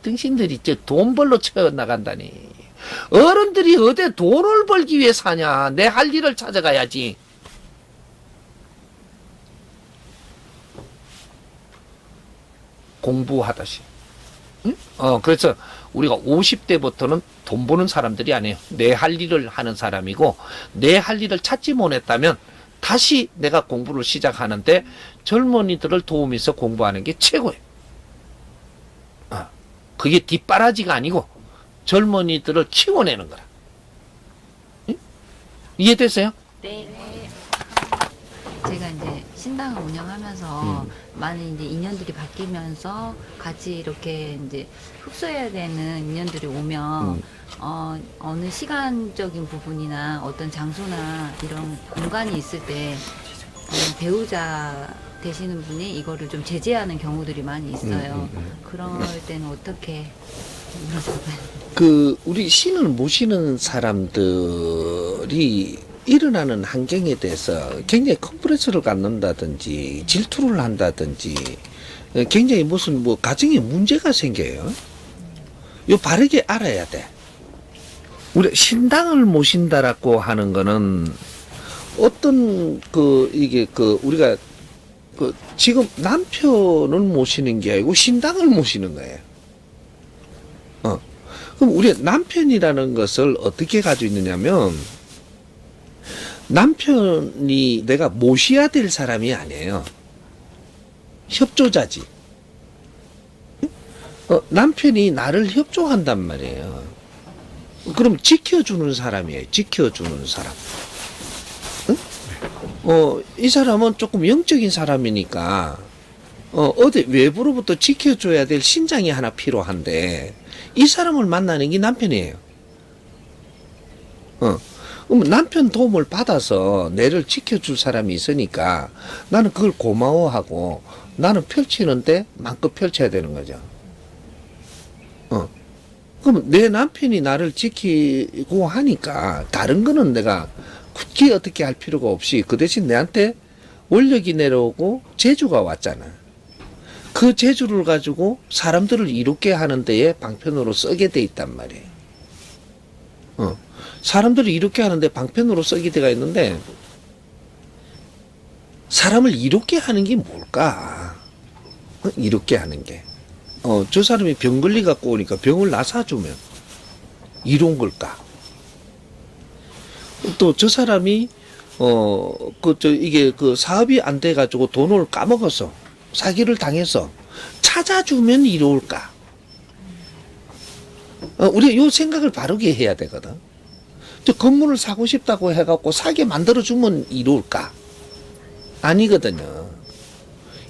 [SPEAKER 2] 당신들이 이제 돈 벌러 쳐나간다니. 어른들이 어디 돈을 벌기 위해 사냐. 내 할 일을 찾아가야지. 공부하다시. 응? 그래서 우리가 50대부터는 돈 버는 사람들이 아니에요. 내 할 일을 하는 사람이고 내 할 일을 찾지 못했다면 다시 내가 공부를 시작하는데 젊은이들을 도우면서 공부하는 게 최고예요. 그게 뒷바라지가 아니고 젊은이들을 키워내는 거라. 응? 이해됐어요?
[SPEAKER 6] 네. 제가 이제 신당을 운영하면서 많은 이제 인연들이 바뀌면서 같이 이렇게 이제 흡수해야 되는 인연들이 오면 어느 시간적인 부분이나 어떤 장소나 이런 공간이 있을 때 배우자 되시는 분이 이거를 좀 제재하는 경우들이 많이 있어요. 그럴 때는 어떻게
[SPEAKER 2] 우리 신을 모시는 사람들이 일어나는 환경에 대해서 굉장히 컴플렉스를 갖는다든지 질투를 한다든지 굉장히 무슨 가정에 문제가 생겨요. 이거 바르게 알아야 돼. 우리 신당을 모신다라고 하는 거는 어떤 우리가 지금 남편을 모시는 게 아니고 신당을 모시는 거예요. 그럼 우리 남편이라는 것을 어떻게 가지고 있느냐면 남편이 내가 모셔야 될 사람이 아니에요. 협조자지. 남편이 나를 협조한단 말이에요. 그럼 지켜주는 사람이에요. 지켜주는 사람. 응? 이 사람은 조금 영적인 사람이니까 어디 외부로부터 지켜줘야 될 신장이 하나 필요한데 이 사람을 만나는 게 남편이에요. 그럼 남편 도움을 받아서 내를 지켜줄 사람이 있으니까 나는 그걸 고마워하고 나는 펼치는데 마음껏 펼쳐야 되는 거죠. 그럼 내 남편이 나를 지키고 하니까 다른 거는 내가 굳이 어떻게 할 필요가 없이 그 대신 내한테 원력이 내려오고 재주가 왔잖아. 그 재주를 가지고 사람들을 이롭게 하는 데에 방편으로 쓰게 돼 있단 말이에요. 사람들을 이롭게 하는데 방편으로 쓰게 돼가 있는데 사람을 이롭게 하는 게 뭘까? 이롭게 하는 게. 저 사람이 병 걸리 갖고 오니까 병을 나 사주면 이로운 걸까? 또 저 사람이 이게 그 사업이 안 돼 가지고 돈을 까먹어서 사기를 당해서 찾아주면 이로울까? 우리가 요 생각을 바르게 해야 되거든. 저 건물을 사고 싶다고 해갖고 사게 만들어주면 이로울까? 아니거든요.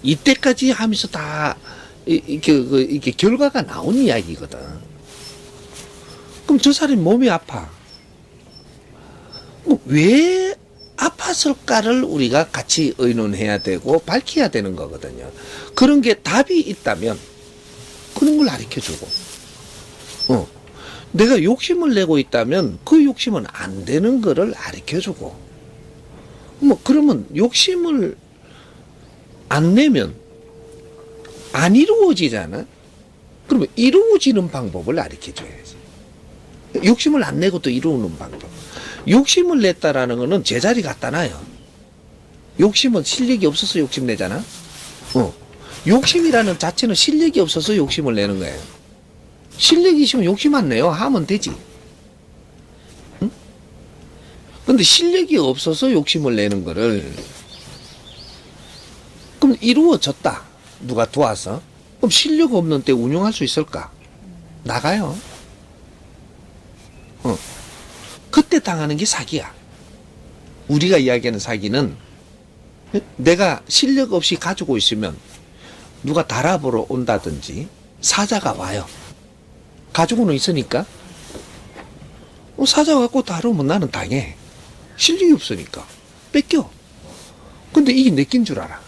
[SPEAKER 2] 이때까지 하면서 다 이게 결과가 나온 이야기거든. 그럼 저 사람이 몸이 아파. 왜 아팠을까를 우리가 같이 의논해야 되고 밝혀야 되는 거거든요. 그런 게 답이 있다면 그런 걸 가르쳐주고 내가 욕심을 내고 있다면 그 욕심은 안 되는 거를 가르쳐주고 그러면 욕심을 안 내면 안 이루어지잖아. 그러면 이루어지는 방법을 가르쳐줘야지. 욕심을 안 내고 또 이루는 방법. 욕심을 냈다라는 거는 제자리 갖다 놔요. 욕심은 실력이 없어서 욕심내잖아. 욕심이라는 자체는 실력이 없어서 욕심을 내는 거예요. 실력이 있으면 욕심 안 내요. 하면 되지. 응? 근데 실력이 없어서 욕심을 내는 거를 그럼 이루어졌다. 누가 도와서. 그럼 실력 없는 때 운용할 수 있을까? 나가요. 그때 당하는 게 사기야. 우리가 이야기하는 사기는 내가 실력 없이 가지고 있으면 누가 달아보러 온다든지 사자가 와요. 가지고는 있으니까 사자 갖고 다루면 나는 당해. 실력이 없으니까 뺏겨. 근데 이게 내 낀 줄 알아.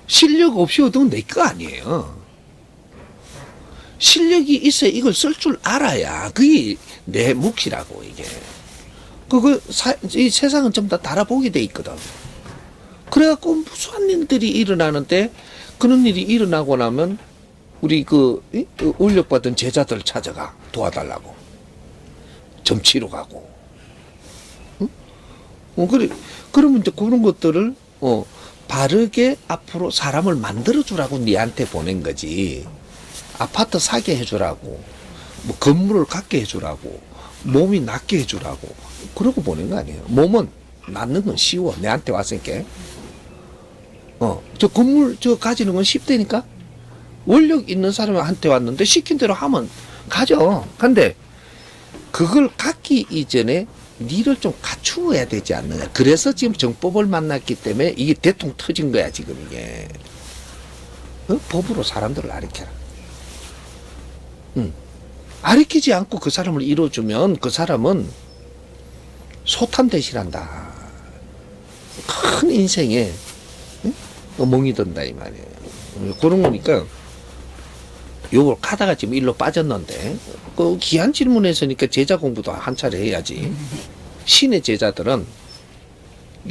[SPEAKER 2] 실력 없이 얻으면 내 거 아니에요. 실력이 있어야 이걸 쓸 줄 알아야 그게 내 몫이라고. 이게 이 세상은 전부 다 달아보게 돼 있거든. 그래갖고 무수한 일들이 일어나는데 그런 일이 일어나고 나면 우리 그 울력받은 제자들 찾아가 도와달라고 점치러 가고. 그러면 이제 그런 것들을 바르게 앞으로 사람을 만들어주라고 니한테 보낸 거지. 아파트 사게 해주라고, 뭐 건물을 갖게 해주라고, 몸이 낫게 해주라고 그러고 보낸 거 아니에요. 몸은 낫는 건 쉬워. 내한테 왔으니까. 저 건물 저 가지는 건 쉽다니까. 원력 있는 사람한테 왔는데 시킨 대로 하면 가죠. 근데 그걸 갖기 이전에 니를 좀 갖추어야 되지 않느냐. 그래서 지금 정법을 만났기 때문에 이게 대통 터진 거야 지금 이게. 법으로 사람들을 가르쳐라. 가르치지 않고 그 사람을 이뤄주면 그 사람은 소탄 대신한다. 큰 인생에 멍이 든다 이 말이에요. 그런 거니까 요걸 가다가 지금 일로 빠졌는데 그 귀한 질문에서니까 제자 공부도 한 차례 해야지. 신의 제자들은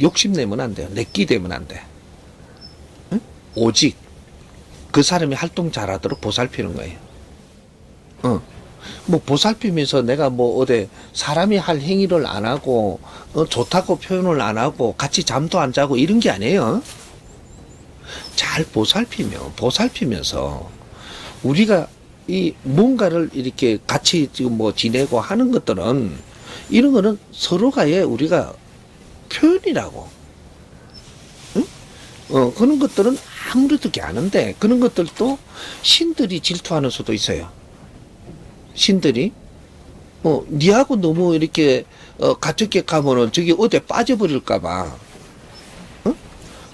[SPEAKER 2] 욕심내면 안 돼요. 내끼되면 안 돼. 오직 그 사람이 활동 잘하도록 보살피는 거예요. 뭐 보살피면서 내가 뭐 어디 사람이 할 행위를 안 하고 좋다고 표현을 안 하고 같이 잠도 안 자고 이런 게 아니에요. 잘 보살피면서 우리가 이 뭔가를 이렇게 같이 지금 뭐 지내고 하는 것들은 이런 거는 서로가의 우리가 표현이라고. 그런 것들은 아무래도 아는데 그런 것들도 신들이 질투하는 수도 있어요. 신들이 니하고 너무 이렇게 가깝게 가면은 저기 어디 빠져버릴까봐.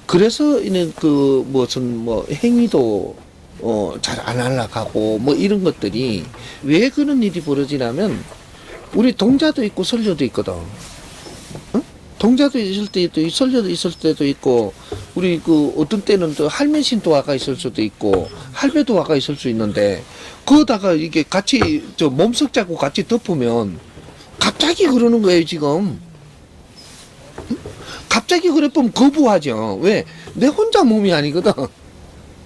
[SPEAKER 2] 그래서 이는 그 무슨 뭐 행위도 잘 안 하려고 뭐 이런 것들이 왜 그런 일이 벌어지냐면 우리 동자도 있고 설녀도 있거든. 동자도 있을 때도 있고 설녀도 있을 때도 있고 우리 그 어떤 때는 또 할매신도 와가 있을 수도 있고 할매도 와가 있을 수 있는데 그거다가 이게 같이 저 몸석 잡고 같이 덮으면 갑자기 그러는 거예요 지금. 갑자기 그래 보면 거부하죠. 왜? 내 혼자 몸이 아니거든.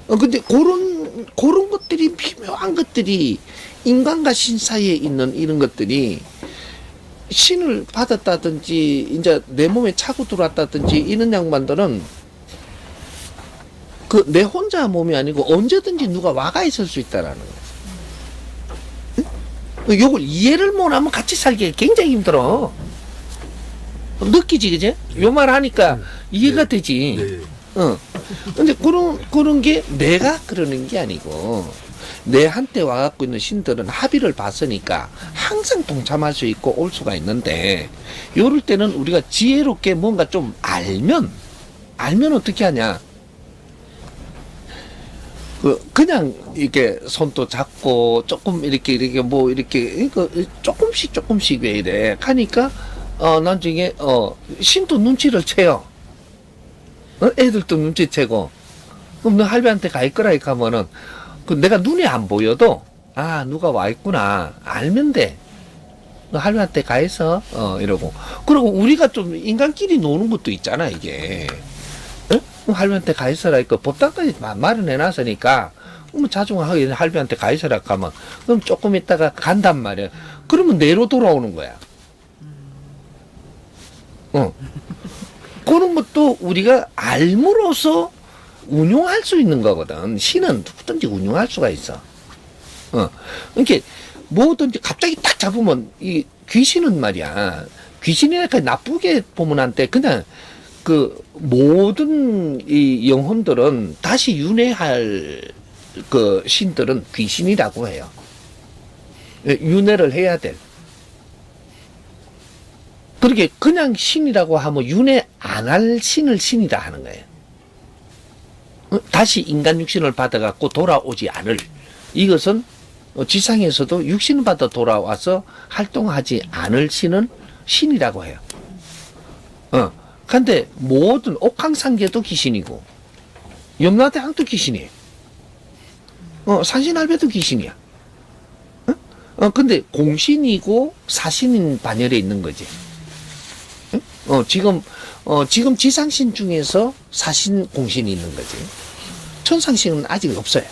[SPEAKER 2] 근데 그런 것들이 미묘한 것들이 인간과 신 사이에 있는 이런 것들이 신을 받았다든지 이제 내 몸에 차고 들어왔다든지 이런 양반들은 그 내 혼자 몸이 아니고 언제든지 누가 와가 있을 수 있다라는 거예요. 요걸 이해를 못하면 같이 살기 굉장히 힘들어. 느끼지, 그제? 요 말 하니까 이해가 되지. 근데 그런 게 내가 그러는 게 아니고, 내 한때 와갖고 있는 신들은 합의를 봤으니까 항상 동참할 수 있고 올 수가 있는데, 요럴 때는 우리가 지혜롭게 뭔가 좀 알면 어떻게 하냐. 그냥 이렇게 손도 잡고 조금 이렇게 뭐 이렇게 조금씩 왜 이래 하니까 나중에 신도 눈치를 채요. 애들도 눈치채고 그럼 너 할배한테 가 있거라 이렇게 하면은 그 내가 눈에 안 보여도 아 누가 와 있구나 알면 돼. 너 할배한테 가 있어 이러고 그리고 우리가 좀 인간끼리 노는 것도 있잖아 이게. 할배한테 가 있어라 이거 법당까지 마련해놨으니까 자중하게 할배한테 가 있어라 가면 그럼 조금 있다가 간단 말이야. 그러면 내로 돌아오는 거야. 그런 것도 우리가 알므로써 운용할 수 있는 거거든. 신은 누구든지 운용할 수가 있어. 그러니까 뭐든지 갑자기 딱 잡으면 이 귀신은 말이야. 귀신이니까 나쁘게 보면 안 돼. 그냥 그 모든 이 영혼들은 다시 윤회할 그 신들은 귀신이라고 해요. 윤회를 해야 돼. 그렇게 그냥 신이라고 하면 윤회 안 할 신을 신이라 하는 거예요. 다시 인간 육신을 받아갖고 돌아오지 않을 이것은 지상에서도 육신을 받아 돌아와서 활동하지 않을 신은 신이라고 해요. 근데 모든 옥황상계도 귀신이고 염라대왕도 귀신이에요. 산신할배도 귀신이야. 근데 공신이고 사신인 반열에 있는 거지. 지금 지상신 중에서 사신 공신이 있는 거지. 천상신은 아직 없어요.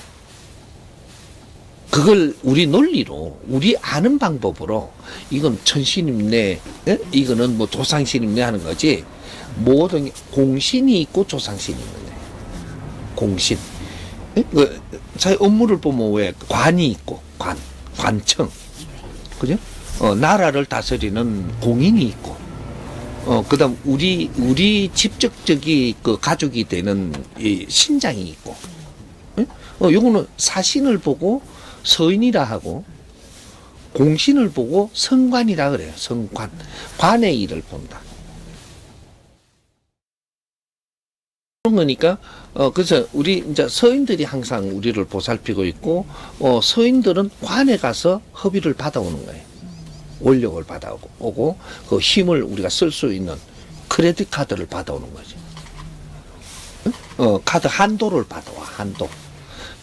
[SPEAKER 2] 그걸 우리 논리로, 우리 아는 방법으로, 이건 천신임내, 이거는 뭐 조상신임내 하는 거지. 모든 공신이 있고 조상신이 있는 거예요. 공신. 자기 업무를 보면 왜 관이 있고, 관청. 그죠? 나라를 다스리는 공인이 있고, 그 다음, 우리 직접적이 그 가족이 되는 이 신장이 있고, 요거는 사신을 보고 서인이라 하고, 공신을 보고 성관이라 그래요. 성관. 관의 일을 본다. 그런 거니까, 그래서 우리 이제 서인들이 항상 우리를 보살피고 있고, 서인들은 관에 가서 허비를 받아오는 거예요. 원력을 받아오고 그 힘을 우리가 쓸 수 있는 크레딧 카드를 받아오는 거지. 카드 한도를 받아와. 한도.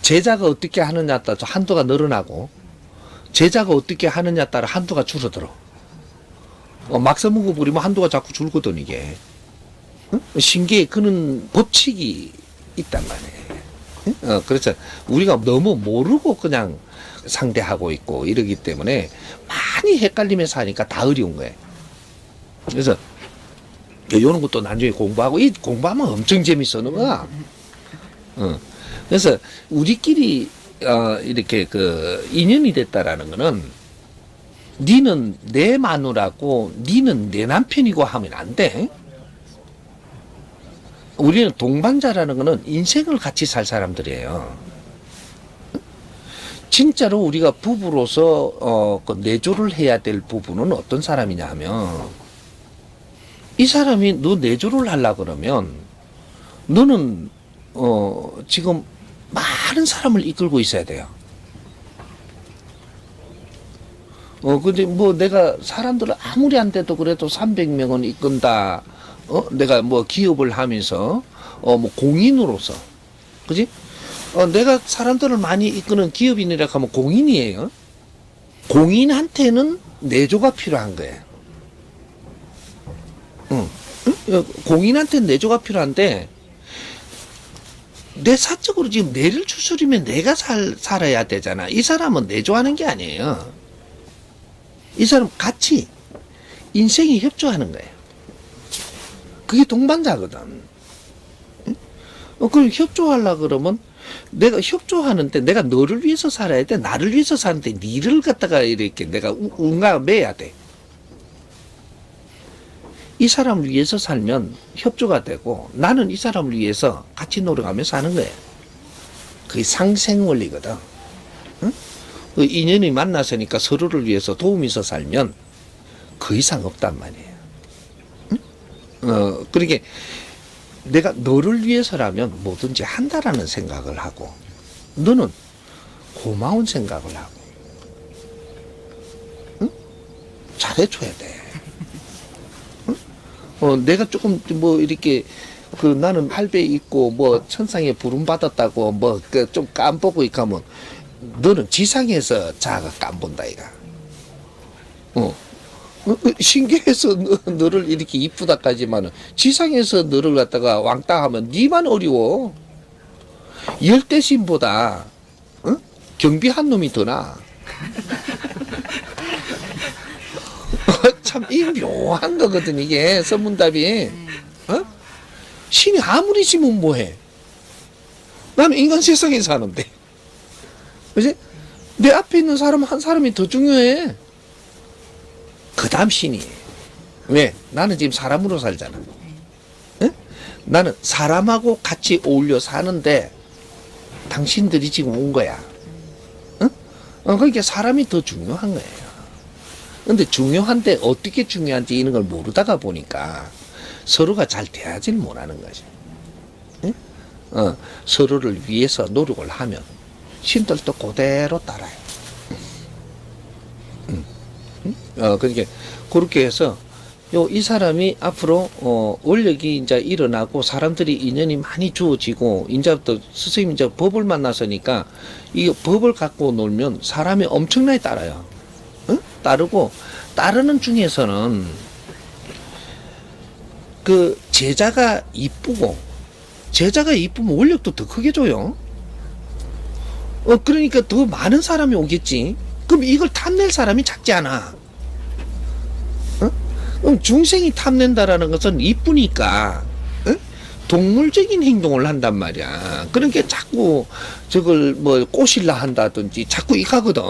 [SPEAKER 2] 제자가 어떻게 하느냐에 따라서 한도가 늘어나고 제자가 어떻게 하느냐에 따라 한도가 줄어들어. 막 써먹어 버리면 한도가 자꾸 줄거든 이게. 신기해. 그런 법칙이 있단 말이에요. 그래서 우리가 너무 모르고 그냥 상대하고 있고 이러기 때문에 많이 헷갈리면서 하니까 다 어려운 거예요. 그래서 이런 것도 나중에 공부하고 이 공부하면 엄청 재밌어 너가. 그래서 우리끼리 이렇게 그 인연이 됐다라는 거는 니는 내 마누라고 니는 내 남편이고 하면 안 돼. 우리는 동반자라는 거는 인생을 같이 살 사람들이에요. 진짜로 우리가 부부로서 그 내조를 해야 될 부분은 어떤 사람이냐 하면 이 사람이 너 내조를 하려 그러면 너는 지금 많은 사람을 이끌고 있어야 돼요. 근데 뭐 내가 사람들을 아무리 안 돼도 그래도 300명은 이끈다. 내가 뭐 기업을 하면서 뭐 공인으로서 그지? 내가 사람들을 많이 이끄는 기업인이라 하면 공인이에요. 공인한테는 내조가 필요한 거예요. 공인한테는 내조가 필요한데 내 사적으로 지금 내를 추스리면 내가 살아야 되잖아. 이 사람은 내조하는 게 아니에요. 이 사람 같이 인생이 협조하는 거예요. 그게 동반자거든. 그럼 협조하려 그러면 내가 협조하는데 내가 너를 위해서 살아야 돼. 나를 위해서 사는데 니를 갖다가 이렇게 내가 웅가 매야 돼. 이 사람을 위해서 살면 협조가 되고 나는 이 사람을 위해서 같이 노력하며 사는 거예요. 그게 상생원리거든. 응? 그 인연이 만났으니까 서로를 위해서 도움이 있어 살면 그 이상 없단 말이에요. 응? 그러니까 내가 너를 위해서라면 뭐든지 한다라는 생각을 하고 너는 고마운 생각을 하고 응? 잘해줘야 돼. 내가 조금 뭐 이렇게 그 나는 할배 있고 뭐 천상에 부름 받았다고 뭐 그 좀 깜보고 있고 하면 너는 지상에서 자가 깜본다 이가. 신기해서 너를 이렇게 이쁘다까지만은 지상에서 너를 갖다가 왕따 하면 니만 어려워. 열대신보다 경비한 놈이 더 나아. 참, 이 묘한 거거든, 이게, 선문답이. 신이 아무리 지면 뭐해? 나는 인간 세상에 사는데. 그지? 내 앞에 있는 사람 한 사람이 더 중요해. 그 다음 신이. 왜? 나는 지금 사람으로 살잖아. 응? 나는 사람하고 같이 어울려 사는데, 당신들이 지금 온 거야. 응? 그러니까 사람이 더 중요한 거예요. 근데 중요한데 어떻게 중요한지 이런 걸 모르다가 보니까 서로가 잘 대하지는 못하는 거지. 응? 서로를 위해서 노력을 하면 신들도 그대로 따라요. 그러니까 그렇게 해서 이 사람이 앞으로 원력이 이제 일어나고 사람들이 인연이 많이 주어지고 이제부터 선생님이 이제 법을 만나서니까 이 법을 갖고 놀면 사람이 엄청나게 따라요. 응? 따르고 따르는 중에서는 그 제자가 이쁘고 제자가 이쁘면 원력도 더 크게 줘요. 그러니까 더 많은 사람이 오겠지. 그럼 이걸 탐낼 사람이 작지 않아. 그럼 중생이 탐낸다라는 것은 이쁘니까 동물적인 행동을 한단 말이야. 그러니까 자꾸 저걸 뭐 꼬실라 한다든지 자꾸 이가거든.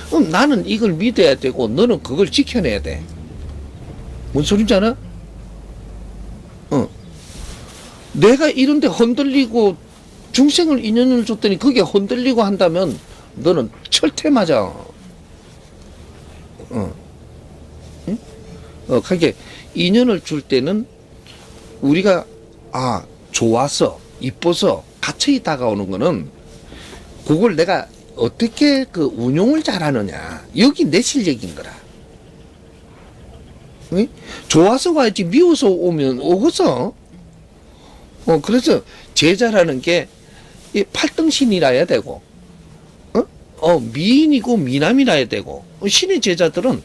[SPEAKER 2] 그럼 나는 이걸 믿어야 되고 너는 그걸 지켜내야 돼. 뭔 소린지 알아? 내가 이런데 흔들리고 중생을 인연을 줬더니 그게 흔들리고 한다면 너는 철퇴 맞아. 그게 인연을 줄 때는 우리가 좋아서 이뻐서 가까이 다가오는 거는 그걸 내가 어떻게 그 운용을 잘하느냐. 여기 내 실력인 거라. 응? 좋아서 와야지 미워서 오면 오겠어. 그래서 제자라는 게 이 팔등신이라야 되고 미인이고 미남이라야 되고 신의 제자들은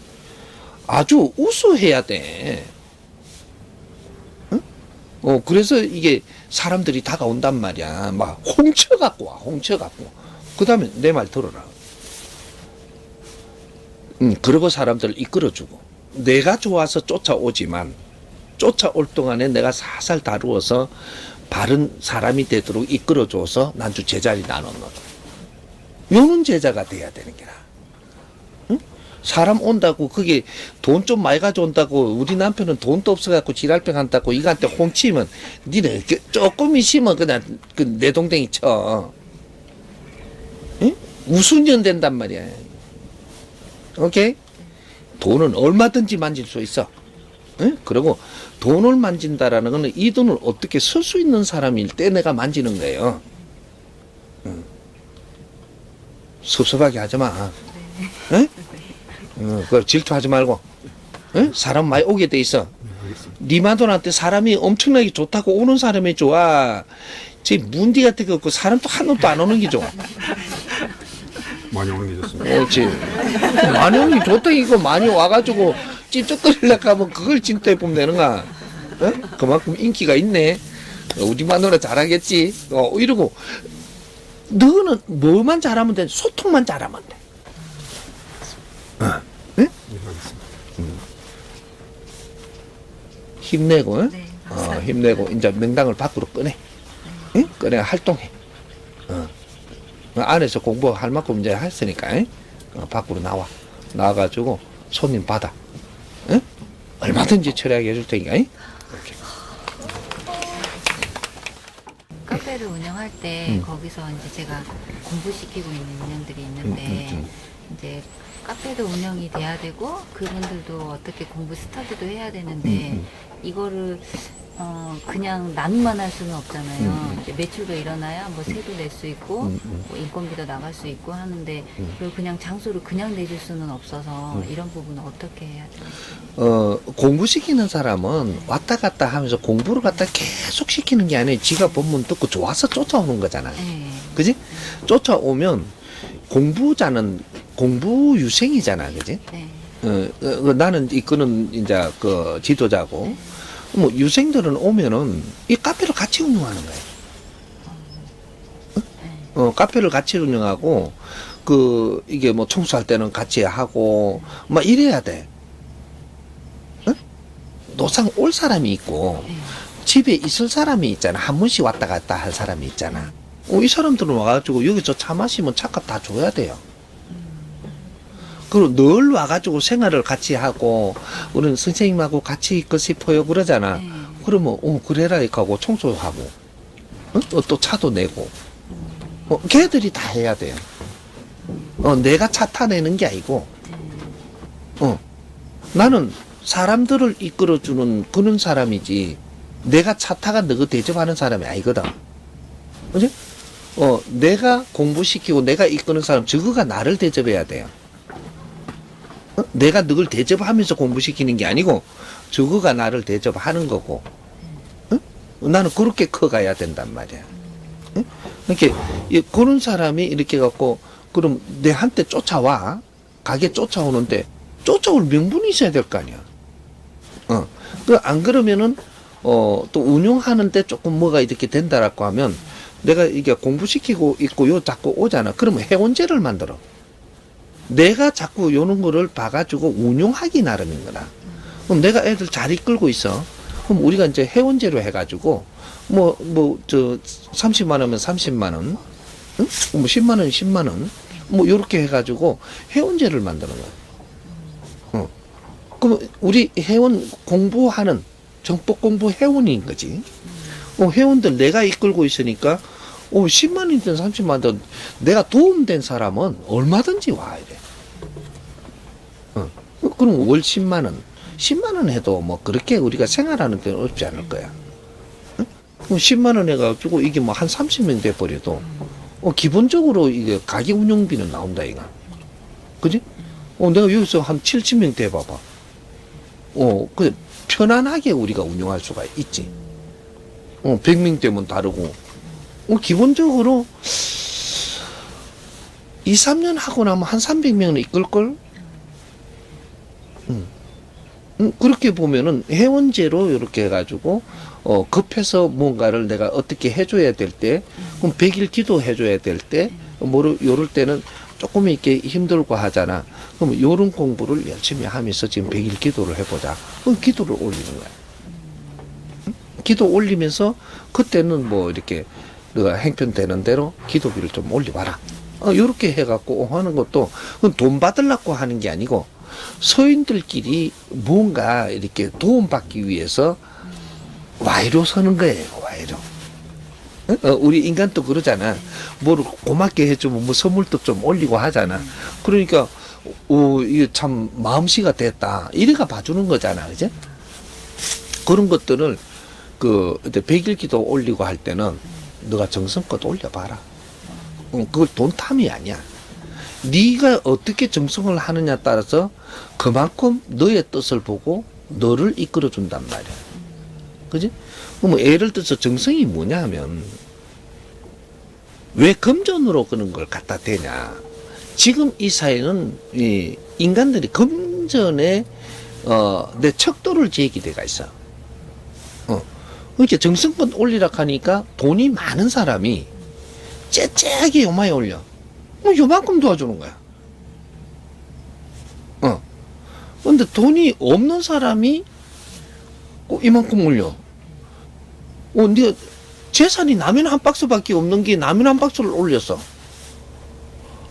[SPEAKER 2] 아주 우수해야 돼. 그래서 이게 사람들이 다가온단 말이야. 막 홍쳐갖고 와, 홍쳐갖고. 그 다음에 내 말 들어라. 그러고 사람들을 이끌어주고. 내가 좋아서 쫓아오지만, 쫓아올 동안에 내가 살살 다루어서 바른 사람이 되도록 이끌어줘서 난주 제자리 나눠놓는. 요는 제자가 돼야 되는 게라. 사람 온다고 그게 돈 좀 많이 가져온다고 우리 남편은 돈도 없어갖고 지랄병 한다고 이거한테 홍치면 니네 조금 있으면 그냥 그 내동댕이 쳐. 응? 우수년 된단 말이야. 오케이? 돈은 얼마든지 만질 수 있어. 응? 그리고 돈을 만진다라는 거는 이 돈을 어떻게 쓸 수 있는 사람일 때 내가 만지는 거예요. 응. 섭섭하게 하지 마. 응? 응, 그걸 질투하지 말고. 응? 사람 많이 오게 돼 있어. 네 마돈한테 사람이 엄청나게 좋다고 오는 사람이 좋아. 제 문디 같은 거 없고 사람도 한 놈도 안 오는 게 좋아.
[SPEAKER 7] 많이 오는 게 좋습니다.
[SPEAKER 2] 그렇지. 많이 오는 게 좋다. 이거 많이 와가지고 찝쩍거리려고 하면 그걸 진짜해보면 되는가. 어? 그만큼 인기가 있네. 우리 마누라 잘하겠지. 이러고 너는 뭐만 잘하면 돼? 소통만 잘하면 돼. 네?
[SPEAKER 7] 네, 알겠습니다.
[SPEAKER 2] 힘내고, 응?
[SPEAKER 6] 네,
[SPEAKER 2] 힘내고 이제 명당을 밖으로 꺼내. 응? 꺼내 활동해. 안에서 공부할 만큼 이제 했으니까, 응? 밖으로 나와가지고 손님 받아. 응? 얼마든지 처리하게 해줄 테니까. 응? 이렇게.
[SPEAKER 6] 카페를 운영할 때 거기서 이제 제가 공부시키고 있는 인연들이 있는데 이제 카페도 운영이 돼야 되고 그분들도 어떻게 공부 스터디도 해야 되는데 이거를 그냥 나눔만 할 수는 없잖아요. 이제 매출도 일어나야 뭐 세도 낼 수 있고 뭐 인건비도 나갈 수 있고 하는데 그걸 그냥 장소를 그냥 내줄 수는 없어서 이런 부분은 어떻게 해야 될지.
[SPEAKER 2] 공부시키는 사람은 왔다 갔다 하면서 공부를 갖다 계속 시키는 게 아니에요. 지가 본문 듣고 좋아서 쫓아오는 거잖아.
[SPEAKER 6] 네.
[SPEAKER 2] 그지? 쫓아오면 공부자는 공부 유생이잖아. 그지?
[SPEAKER 6] 네.
[SPEAKER 2] 나는 이거는 이제 그 지도자고 뭐 유생들은 오면은 이 카페를 같이 운영하는 거예요. 카페를 같이 운영하고 이게 뭐 청소할 때는 같이 하고 막 이래야 돼. 노상 올 사람이 있고 집에 있을 사람이 있잖아. 한 번씩 왔다 갔다 할 사람이 있잖아. 이 사람들은 와가지고 여기서 차 마시면 차값 다 줘야 돼요. 그리고 늘 와가지고 생활을 같이 하고 우리는 선생님하고 같이 있고 싶어요 그러잖아. 그러면 그래라 이렇게 하고 청소하고 또 차도 내고 걔들이 다 해야 돼요. 내가 차 타내는 게 아니고 나는 사람들을 이끌어주는 그런 사람이지 내가 차 타가 너가 대접하는 사람이 아니거든. 그지? 내가 공부시키고 내가 이끄는 사람 저거가 나를 대접해야 돼요. 내가 너를 대접하면서 공부시키는 게 아니고 저거가 나를 대접하는 거고 나는 그렇게 커가야 된단 말이야. 이렇게 그런 사람이 이렇게 갖고 그럼 내한테 쫓아와 가게 쫓아오는데 쫓아올 명분이 있어야 될 거 아니야. 안 그러면은 또 운영하는데 조금 뭐가 이렇게 된다라고 하면 내가 이게 공부시키고 있고 요 자꾸 오잖아. 그러면 회원제를 만들어. 내가 자꾸 요런 거를 봐가지고 운용하기 나름인 거다. 그럼 내가 애들 잘 이끌고 있어. 그럼 우리가 이제 회원제로 해가지고, 30만 원이면 30만 원, 응? 뭐 10만 원이면 10만 원, 요렇게 해가지고 회원제를 만드는 거야. 그럼 우리 회원 공부하는 정법 공부 회원인 거지. 회원들 내가 이끌고 있으니까, 10만 원이든 30만 원이든 내가 도움된 사람은 얼마든지 와, 이래. 그럼 월 10만 원, 10만 원 해도 뭐 그렇게 우리가 생활하는 데는 어렵지 않을 거야. 그럼 10만 원 해가지고 이게 뭐 한 30명 돼버려도, 기본적으로 이게 가게 운영비는 나온다, 이거. 그지? 내가 여기서 한 70명 돼봐봐. 그 편안하게 우리가 운영할 수가 있지. 100명 되면 다르고. 기본적으로 2, 3년 하고 나면 한 300명은 이끌걸? 그렇게 보면은 회원제로 이렇게 해가지고 급해서 뭔가를 내가 어떻게 해줘야 될 때, 그럼 100일 기도 해줘야 될 때, 요럴 때는 조금 이렇게 힘들고 하잖아. 그럼 요런 공부를 열심히 하면서 지금 100일 기도를 해보자. 그럼 기도를 올리는 거야. 기도 올리면서 그때는 뭐 이렇게 너가 행편되는 대로 기도비를 좀 올려봐라. 요렇게 해갖고 하는 것도 돈 받으려고 하는 게 아니고 서인들끼리 뭔가 이렇게 도움받기 위해서 와이로 서는 거예요. 와이로. 우리 인간도 그러잖아. 뭐를 고맙게 해주면 뭐 선물도 좀 올리고 하잖아. 그러니까 이게 참 마음씨가 됐다. 이래가 봐주는 거잖아, 그죠? 그런 것들을 이제 백일기도 올리고 할 때는 너가 정성껏 올려봐라. 그걸 돈 탐이 아니야. 네가 어떻게 정성을 하느냐에 따라서 그만큼 너의 뜻을 보고 너를 이끌어 준단 말이야. 그지? 뭐 예를 들어서 정성이 뭐냐 하면 왜 금전으로 그런 걸 갖다 대냐. 지금 이 사회는 이 인간들이 금전에 내 척도를 제기 돼가 있어. 이렇게 정성껏 올리라 하니까 돈이 많은 사람이 째째하게 요만히 올려. 요만큼 도와주는 거야. 근데 돈이 없는 사람이 이만큼 올려. 네가 재산이 라면 한 박스밖에 없는 게 라면 한 박스를 올렸어.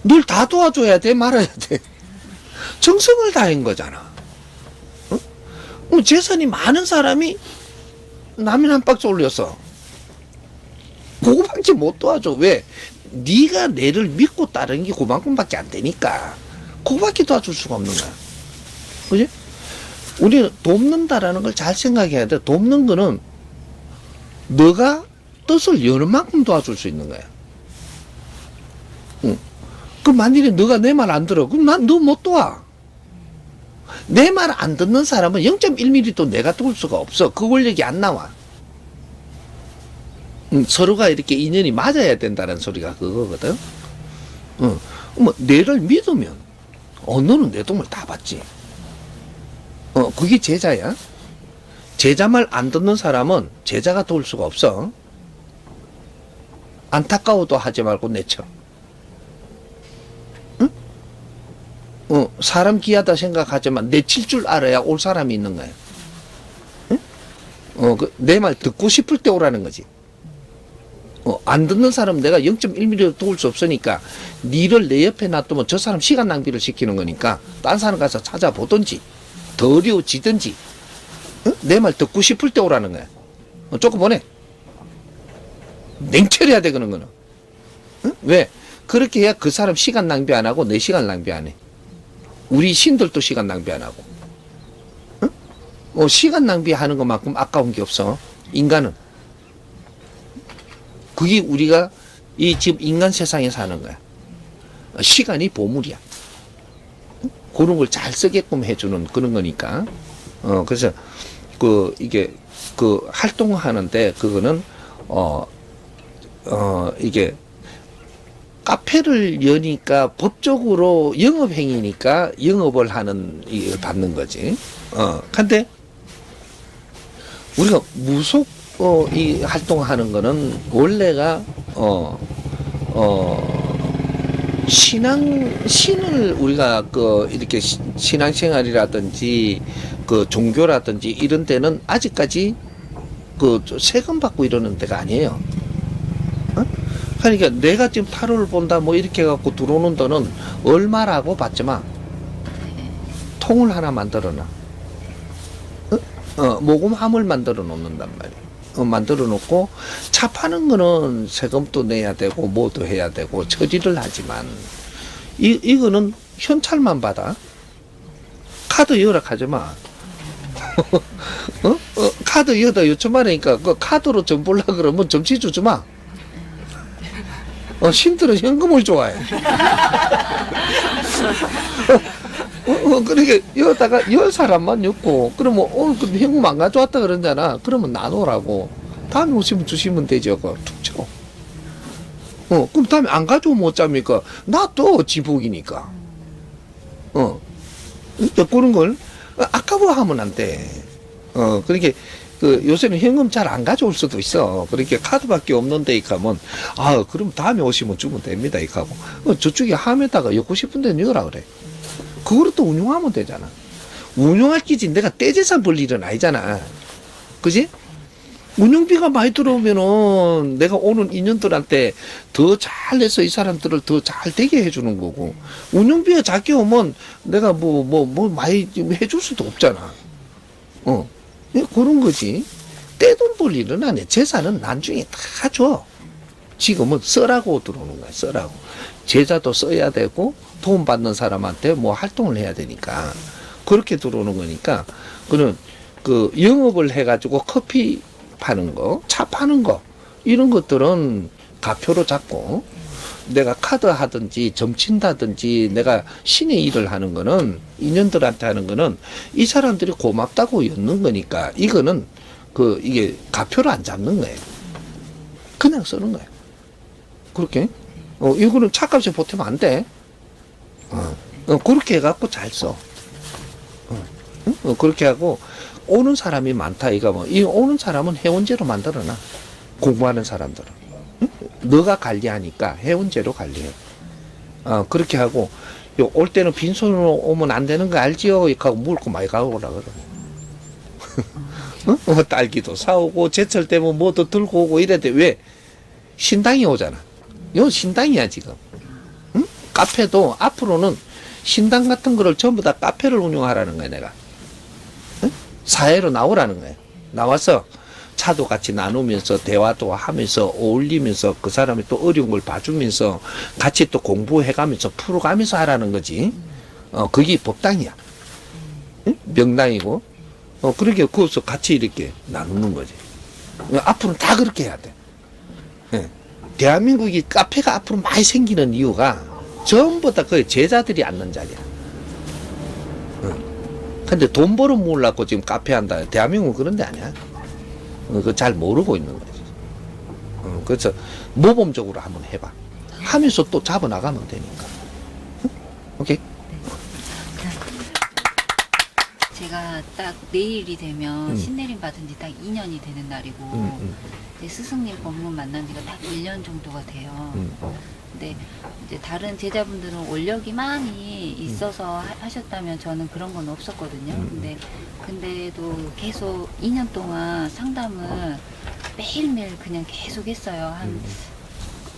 [SPEAKER 2] 널 다 도와줘야 돼, 말아야 돼. 정성을 다한 거잖아. 재산이 많은 사람이 라면 한 박스 올렸어. 그거밖에 못 도와줘. 왜? 네가 내를 믿고 따르는 게 그만큼밖에 안 되니까 그거밖에 도와줄 수가 없는 거야. 그지? 우리는 돕는다라는 걸 잘 생각해야 돼. 돕는 거는 너가 뜻을 여는 만큼 도와줄 수 있는 거야. 그럼 만일에 너가 내 말 안 들어, 그럼 난 너 못 도와. 내 말 안 듣는 사람은 0.1mm도 내가 도울 수가 없어. 그 권력이 안 나와. 서로가 이렇게 인연이 맞아야 된다는 소리가 그거거든. 뭐 내를 믿으면 너는 내 도움을 다 받지. 그게 제자야. 제자 말 안 듣는 사람은 제자가 도울 수가 없어. 안타까워도 하지 말고 내쳐. 응? 사람 귀하다 생각하지만 내칠 줄 알아야 올 사람이 있는 거야. 응? 내 말 듣고 싶을 때 오라는 거지. 안 듣는 사람 내가 0.1mm도 도울 수 없으니까 니를 내 옆에 놔두면 저 사람 시간 낭비를 시키는 거니까 딴 사람 가서 찾아보든지 더 어려워지든지 내 말 듣고 싶을 때 오라는 거야. 조금 보내. 냉철해야 돼, 그런 거는. 왜? 그렇게 해야 그 사람 시간 낭비 안 하고 내 시간 낭비 안 해. 우리 신들도 시간 낭비 안 하고. 시간 낭비하는 것만큼 아까운 게 없어. 인간은. 그게 우리가 이 지금 인간 세상에 사는 거야. 시간이 보물이야. 그런 걸 잘 쓰게끔 해주는 그런 거니까. 그래서 이게 활동하는데 그거는 이게 카페를 여니까 법적으로 영업행위니까 영업을 하는 이걸 받는 거지. 근데 우리가 무속 이 활동하는 거는 원래가 신을 우리가 이렇게 신앙생활이라든지 종교라든지 이런 데는 아직까지 세금 받고 이러는 데가 아니에요. 그러니까 내가 지금 타로를 본다 뭐 이렇게 해갖고 들어오는 돈은 얼마라고 받지 마. 통을 하나 만들어 놔. 모금함을 만들어 놓는단 말이야. 만들어 놓고 차 파는 거는 세금도 내야 되고 뭐도 해야 되고 처리를 하지만 이거는 현찰만 받아. 카드 연락하지 마. 카드 여다 요청하니까 그 카드로 점 보려고 그러면 점치 주지 마. 신들은 현금을 좋아해. 그러니까 여다가 열 사람만 엮고 그러면 근데 현금 안 가져왔다 그러잖아. 그러면 나눠라고. 다음에 오시면 주시면 되죠. 툭 쳐. 그럼 다음에 안 가져오면 어쩝니까? 나 또 지복이니까. 그런 걸 아까워하면 안 돼. 그러니까 요새는 현금 잘 안 가져올 수도 있어. 그러니까 카드밖에 없는데 가면 그럼 다음에 오시면 주면 됩니다. 이 하고 저쪽에 함에다가 엮고 싶은 데는 넣으라 그래. 그거를 또 운용하면 되잖아. 운용할 끼지 내가 떼재산 벌 일은 아니잖아. 그지? 운용비가 많이 들어오면은 내가 오는 인연들한테 더 잘해서 이 사람들을 더 잘 되게 해주는 거고, 운용비가 작게 오면 내가 뭐 많이 해줄 수도 없잖아. 그런 거지. 떼돈 벌 일은 안 해. 재산은 나중에 다 줘. 지금은 써라고 들어오는 거야. 써라고. 제자도 써야 되고 도움 받는 사람한테 뭐 활동을 해야 되니까 그렇게 들어오는 거니까 그는 그 영업을 해가지고 커피 파는 거, 차 파는 거 이런 것들은 가표로 잡고 내가 카드 하든지 점친다든지 내가 신의 일을 하는 거는 인연들한테 하는 거는 이 사람들이 고맙다고 였는 거니까 이거는 그 이게 가표로 안 잡는 거예요. 그냥 쓰는 거예요. 그렇게 이거는 차값에 보태면 안 돼. 그렇게 해갖고 잘 써. 그렇게 하고 오는 사람이 많다 이거 뭐 이 오는 사람은 회원제로 만들어놔. 공부하는 사람들은 너가 관리하니까 회원제로 관리해. 그렇게 하고 올 때는 빈손으로 오면 안 되는 거 알지요? 하고 물고 많이 가오라 그래. 딸기도 사오고 제철 되면 뭐도 들고 오고 이래대. 왜? 신당이 오잖아. 이건 신당이야 지금. 응? 카페도 앞으로는 신당 같은 거를 전부 다 카페를 운영하라는 거야 내가. 응? 사회로 나오라는 거야. 나와서 차도 같이 나누면서 대화도 하면서 어울리면서 그 사람이 또 어려운 걸 봐주면서 같이 또 공부해가면서 풀어가면서 하라는 거지. 그게 법당이야. 응? 명당이고. 그렇게 거기서 같이 이렇게 나누는 거지. 앞으로는 다 그렇게 해야 돼. 예. 대한민국이 카페가 앞으로 많이 생기는 이유가 전부 다 그 제자들이 앉는 자리야. 근데 돈 벌어 먹으려고 지금 카페 한다. 대한민국은 그런 데 아니야. 그거 잘 모르고 있는 거지. 그래서 모범적으로 한번 해봐. 하면서 또 잡아나가면 되니까. 오케이?
[SPEAKER 6] 제가 딱 내일이 되면 신내림 받은 지 딱 2년이 되는 날이고 이제 스승님 법문 만난 지가 딱 1년 정도가 돼요. 근데 이제 다른 제자분들은 원력이 많이 있어서 하셨다면 저는 그런 건 없었거든요. 근데도 계속 2년 동안 상담을 매일매일 그냥 계속 했어요. 한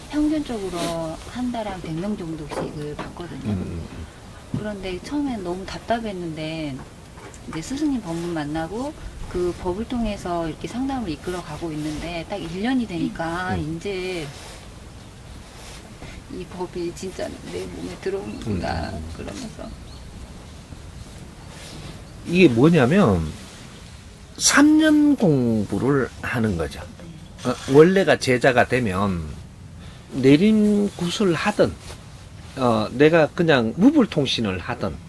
[SPEAKER 6] 평균적으로 한 달에 한 100명 정도씩을 봤거든요. 그런데 처음엔 너무 답답했는데 이제 스승님 법문 만나고 그 법을 통해서 이렇게 상담을 이끌어 가고 있는데 딱 1년이 되니까 이제 이 법이 진짜 내 몸에 들어오는구나 그러면서
[SPEAKER 2] 이게 뭐냐면 3년 공부를 하는 거죠. 원래가 제자가 되면 내림굿을 하든 내가 그냥 무불통신을 하든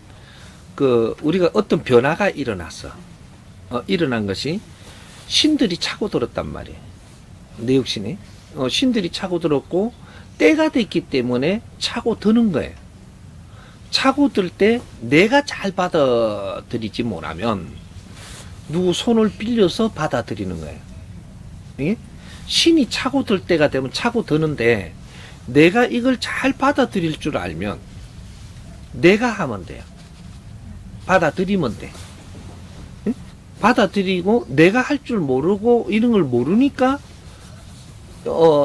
[SPEAKER 2] 그 우리가 어떤 변화가 일어났어. 일어난 것이 신들이 차고 들었단 말이에요. 내육신이 신들이 차고 들었고 때가 됐기 때문에 차고 드는 거예요. 차고 들 때 내가 잘 받아들이지 못하면 누구 손을 빌려서 받아들이는 거예요. 예? 신이 차고 들 때가 되면 차고 드는데 내가 이걸 잘 받아들일 줄 알면 내가 하면 돼요. 받아들이면 돼. 예? 받아들이고 내가 할 줄 모르고 이런 걸 모르니까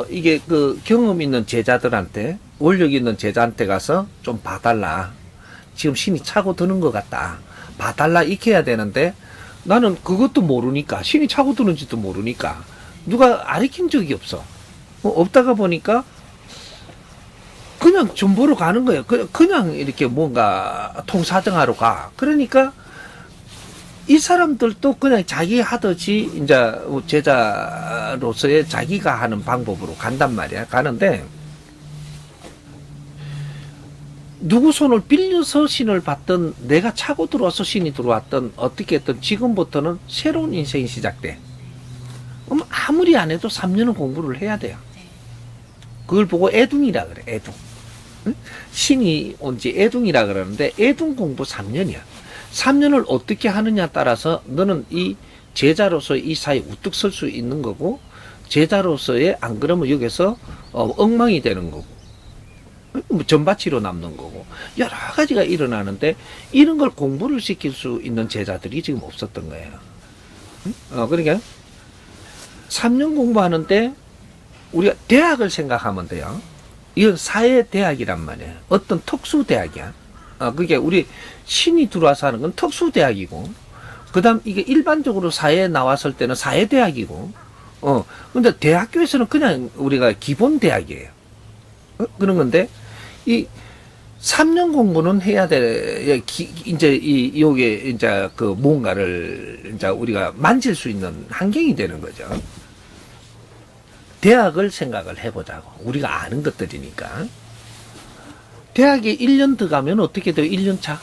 [SPEAKER 2] 이게 그 경험 있는 제자들한테 원력 있는 제자한테 가서 좀 봐달라. 지금 신이 차고 드는 것 같다. 봐달라 이렇게 해야 되는데 나는 그것도 모르니까 신이 차고 드는지도 모르니까 누가 가르친 적이 없어. 없다가 보니까 그냥 좀 보러 가는 거예요. 그냥 이렇게 뭔가 통사정하러 가. 그러니까 이 사람들도 그냥 자기 하듯이 이제 제자로서의 자기가 하는 방법으로 간단 말이야. 가는데 누구 손을 빌려서 신을 받든 내가 차고 들어와서 신이 들어왔든 어떻게 했든 지금부터는 새로운 인생이 시작돼. 그럼 아무리 안 해도 3년은 공부를 해야 돼요. 그걸 보고 애둥이라 그래. 애둥. 응? 신이 온지 애둥이라 그러는데 애둥 공부 3년이야. 3년을 어떻게 하느냐 따라서 너는 이 제자로서 이 사이에 우뚝 설 수 있는 거고 제자로서의 안 그러면 여기서 엉망이 되는 거고 전바치로 남는 거고 여러 가지가 일어나는데 이런 걸 공부를 시킬 수 있는 제자들이 지금 없었던 거예요. 그러니까 3년 공부하는데 우리가 대학을 생각하면 돼요. 이건 사회대학이란 말이에요. 어떤 특수대학이야. 그게 우리 신이 들어와서 하는 건 특수대학이고 그 다음 이게 일반적으로 사회에 나왔을 때는 사회대학이고 근데 대학교에서는 그냥 우리가 기본 대학이에요. 그런 건데, 이 3년 공부는 해야 돼. 이제 요게 이제 그 뭔가를 이제 우리가 만질 수 있는 환경이 되는 거죠. 대학을 생각을 해보자고. 우리가 아는 것들이니까. 대학에 1년 더 가면 어떻게 돼요? 1년 차?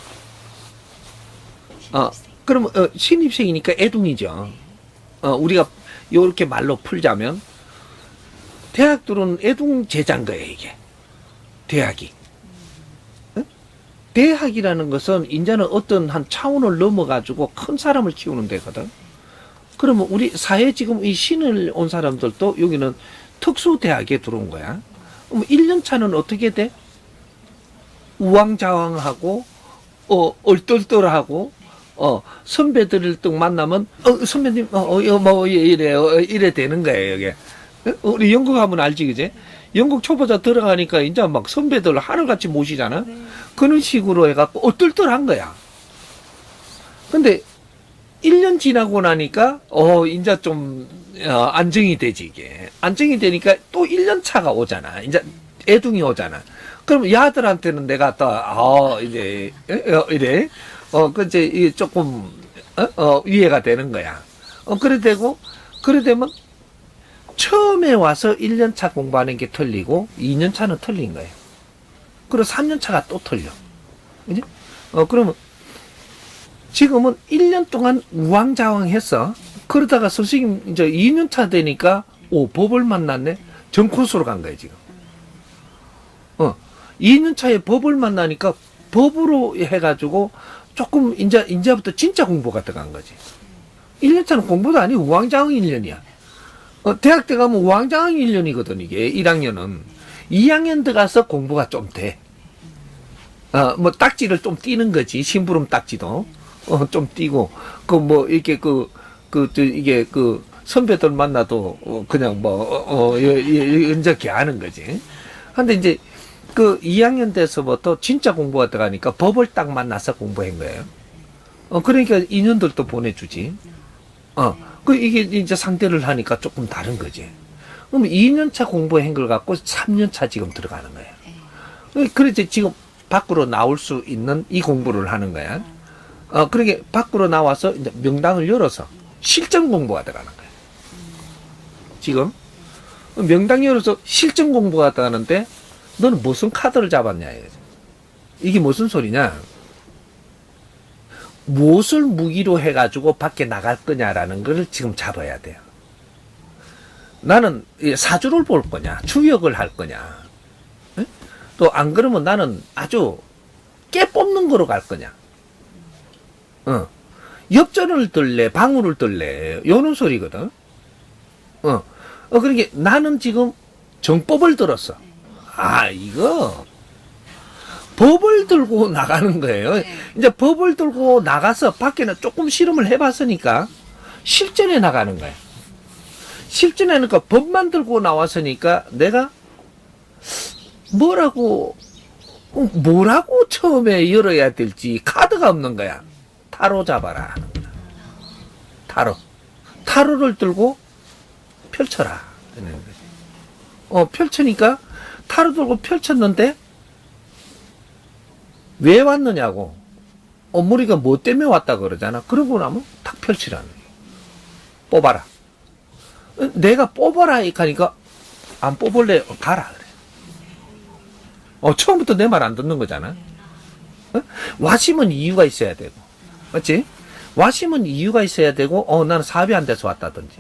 [SPEAKER 2] 그럼 신입생이니까 애둥이죠. 우리가 요렇게 말로 풀자면 대학들은 애둥 제자인 거예요, 이게. 대학이. 대학이라는 것은 이제는 어떤 한 차원을 넘어가지고 큰 사람을 키우는 데거든. 그러면 우리 사회 지금 이 신을 온 사람들도 여기는 특수대학에 들어온 거야. 그럼 1년 차는 어떻게 돼? 우왕좌왕하고, 얼떨떨하고, 선배들을 또 만나면, 선배님, 이래 되는 거예요, 이게. 우리 영국 하면 알지, 그제? 영국 초보자 들어가니까 이제 막 선배들 하늘같이 모시잖아? 그런 식으로 해갖고 얼떨떨한 거야. 근데 1년 지나고 나니까, 이제 좀, 안정이 되지, 이게. 안정이 되니까 또 1년 차가 오잖아. 이제 애둥이 오잖아. 그럼 야들한테는 내가 또, 이제, 이래. 이제 이게 조금, 이해가 되는 거야. 그래 되고, 그래 되면, 처음에 와서 1년 차 공부하는 게 틀리고, 2년 차는 틀린 거예요. 그리고 3년 차가 또 틀려. 그지? 그러면, 지금은 1년 동안 우왕좌왕 했어. 그러다가 선생님, 이제 2년 차 되니까, 법을 만났네? 전 코스로 간 거야, 지금. 2년 차에 법을 만나니까, 법으로 해가지고, 조금, 이제부터 진짜 공부가 들어간 거지. 1년 차는 공부도 아니고, 우왕좌왕 1년이야. 대학 때 가면 우왕좌왕 1년이거든, 이게, 1학년은. 2학년 들어가서 공부가 좀 돼. 뭐, 딱지를 좀 띄는 거지. 심부름 딱지도. 좀 띄고, 이렇게 이게 선배들 만나도, 그냥 이렇게 하는 거지. 근데 이제, 2학년 돼서부터 진짜 공부가 들어가니까 법을 딱 만나서 공부한 거예요. 그러니까 2년들도 보내주지. 이게 이제 상대를 하니까 조금 다른 거지. 그럼 2년차 공부한 걸 갖고 3년차 지금 들어가는 거예요. 그래서 지금 밖으로 나올 수 있는 이 공부를 하는 거야. 그러니까 밖으로 나와서 이제 명당을 열어서 실전 공부가 들어가는 거야. 지금 명당 열어서 실전 공부가 들어가는데 너는 무슨 카드를 잡았냐 이거지. 이게 무슨 소리냐? 무엇을 무기로 해가지고 밖에 나갈 거냐라는 걸 지금 잡아야 돼요. 나는 사주를 볼 거냐, 주역을 할 거냐, 또 안 그러면 나는 아주 깨 뽑는 거로 갈 거냐, 엽전을 들래, 방울을 들래, 요런 소리거든. 그러니까 나는 지금 정법을 들었어. 이거 법을 들고 나가는 거예요. 이제 법을 들고 나가서 밖에는 조금 실험을 해봤으니까 실전에 나가는 거예요. 실전에 그러니까 법만 들고 나왔으니까 내가 뭐라고 처음에 열어야 될지 카드가 없는 거야. 타로 잡아라 하는 거야. 타로를 들고 펼쳐라 하는 거지. 펼치니까 타로 들고 펼쳤는데 왜 왔느냐고. 머리가 뭐 때문에 왔다 그러잖아. 그러고 나면 탁 펼치라는 거야. 뽑아라. 내가 뽑아라 하니까 안 뽑을래. 가라 그래. 처음부터 내 말 안 듣는 거잖아. 와심은 이유가 있어야 되고, 맞지? 와심은 이유가 있어야 되고, 나는 사업이 안 돼서 왔다든지,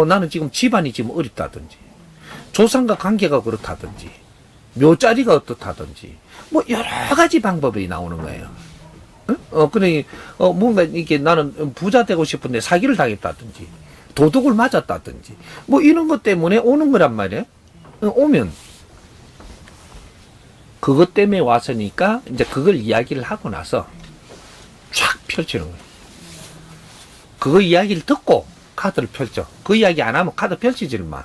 [SPEAKER 2] 나는 지금 집안이 지금 어렵다든지, 조상과 관계가 그렇다든지, 묘자리가 어떻다든지, 뭐 여러 가지 방법이 나오는 거예요. 그러니 뭔가 이게 나는 부자 되고 싶은데 사기를 당했다든지, 도둑을 맞았다든지, 뭐 이런 것 때문에 오는 거란 말이에요. 오면 그것 때문에 왔으니까 이제 그걸 이야기를 하고 나서 쫙 펼치는 거예요. 그거 이야기를 듣고 카드를 펼쳐. 그 이야기 안 하면 카드 펼치지를 마.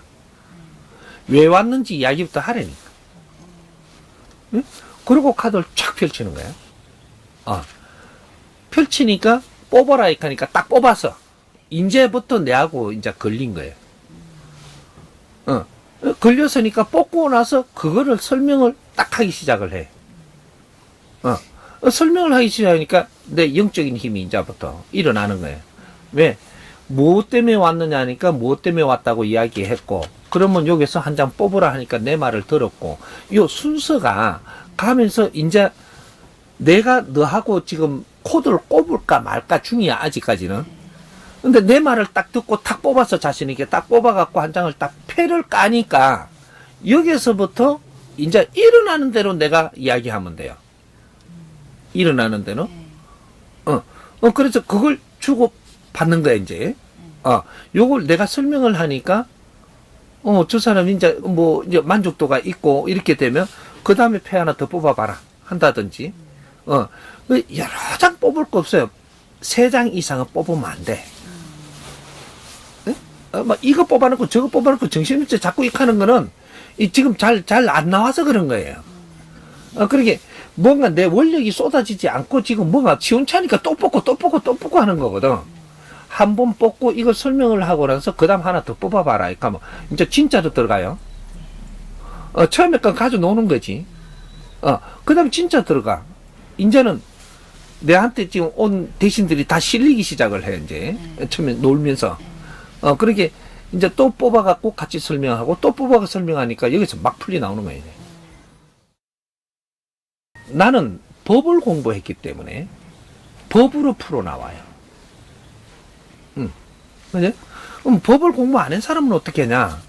[SPEAKER 2] 왜 왔는지 이야기부터 하라니까. 응? 그리고 카드를 쫙 펼치는 거야. 펼치니까 뽑아라 하니까 딱 뽑아서 이제부터 내하고 이제 걸린 거예요. 걸렸으니까 뽑고 나서 그거를 설명을 딱 하기 시작을 해. 설명을 하기 시작하니까 내 영적인 힘이 이제부터 일어나는 거예요. 왜? 무엇 때문에 왔느냐 하니까 무엇 때문에 왔다고 이야기했고, 그러면 여기서 한 장 뽑으라 하니까 내 말을 들었고, 요 순서가 가면서 이제 내가 너하고 지금 코드를 꼽을까 말까 중이야, 아직까지는. 근데 내 말을 딱 듣고 탁 뽑아서 자신있게 딱 뽑아갖고 한 장을 딱 패를 까니까 여기서부터 이제 일어나는 대로 내가 이야기하면 돼요. 일어나는 대로. 그래서 그걸 주고 받는 거야, 이제. 요걸 내가 설명을 하니까, 저 사람이 이제 이제 만족도가 있고, 이렇게 되면, 그 다음에 패 하나 더 뽑아봐라. 한다든지. 여러 장 뽑을 거 없어요. 3장 이상은 뽑으면 안 돼. 막 이거 뽑아놓고 저거 뽑아놓고 정신없이 자꾸 이렇게 하는 거는, 지금 잘 안 나와서 그런 거예요. 그러게, 뭔가 내 원력이 쏟아지지 않고 지금 뭔가 시원찮으니까 또 뽑고 하는 거거든. 한 번 뽑고 이거 설명을 하고 나서 그 다음 하나 더 뽑아봐라. 이렇게 하면 이제 진짜로 들어가요. 처음에 건 가져 노는 거지. 그 다음에 진짜 들어가. 이제는 내한테 지금 온 대신들이 다 실리기 시작을 해, 이제. 처음에 놀면서. 그렇게 이제 또 뽑아갖고 같이 설명하고 또 뽑아서 설명하니까 여기서 막 풀리 나오는 거예요. 나는 법을 공부했기 때문에 법으로 풀어나와요. 그죠? 그럼 법을 공부 안 한 사람은 어떻게 하냐?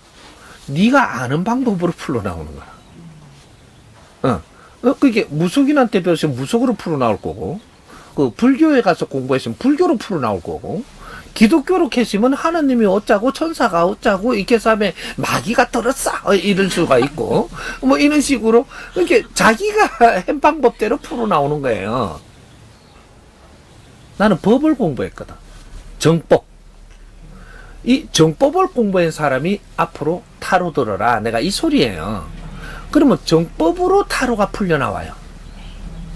[SPEAKER 2] 네가 아는 방법으로 풀어나오는 거야. 그게 무속인한테 배웠으면 무속으로 풀어나올 거고, 그 불교에 가서 공부했으면 불교로 풀어나올 거고, 기독교로 했으면 하나님이 어쩌고 천사가 어쩌고 이렇게 해서 하면 마귀가 들었어 이럴 수가 있고, 뭐 이런 식으로 이렇게 자기가 한 방법대로 풀어나오는 거예요. 나는 법을 공부했거든. 정법. 이 정법을 공부한 사람이 앞으로 타로 들어라. 내가 이 소리예요. 그러면 정법으로 타로가 풀려나와요.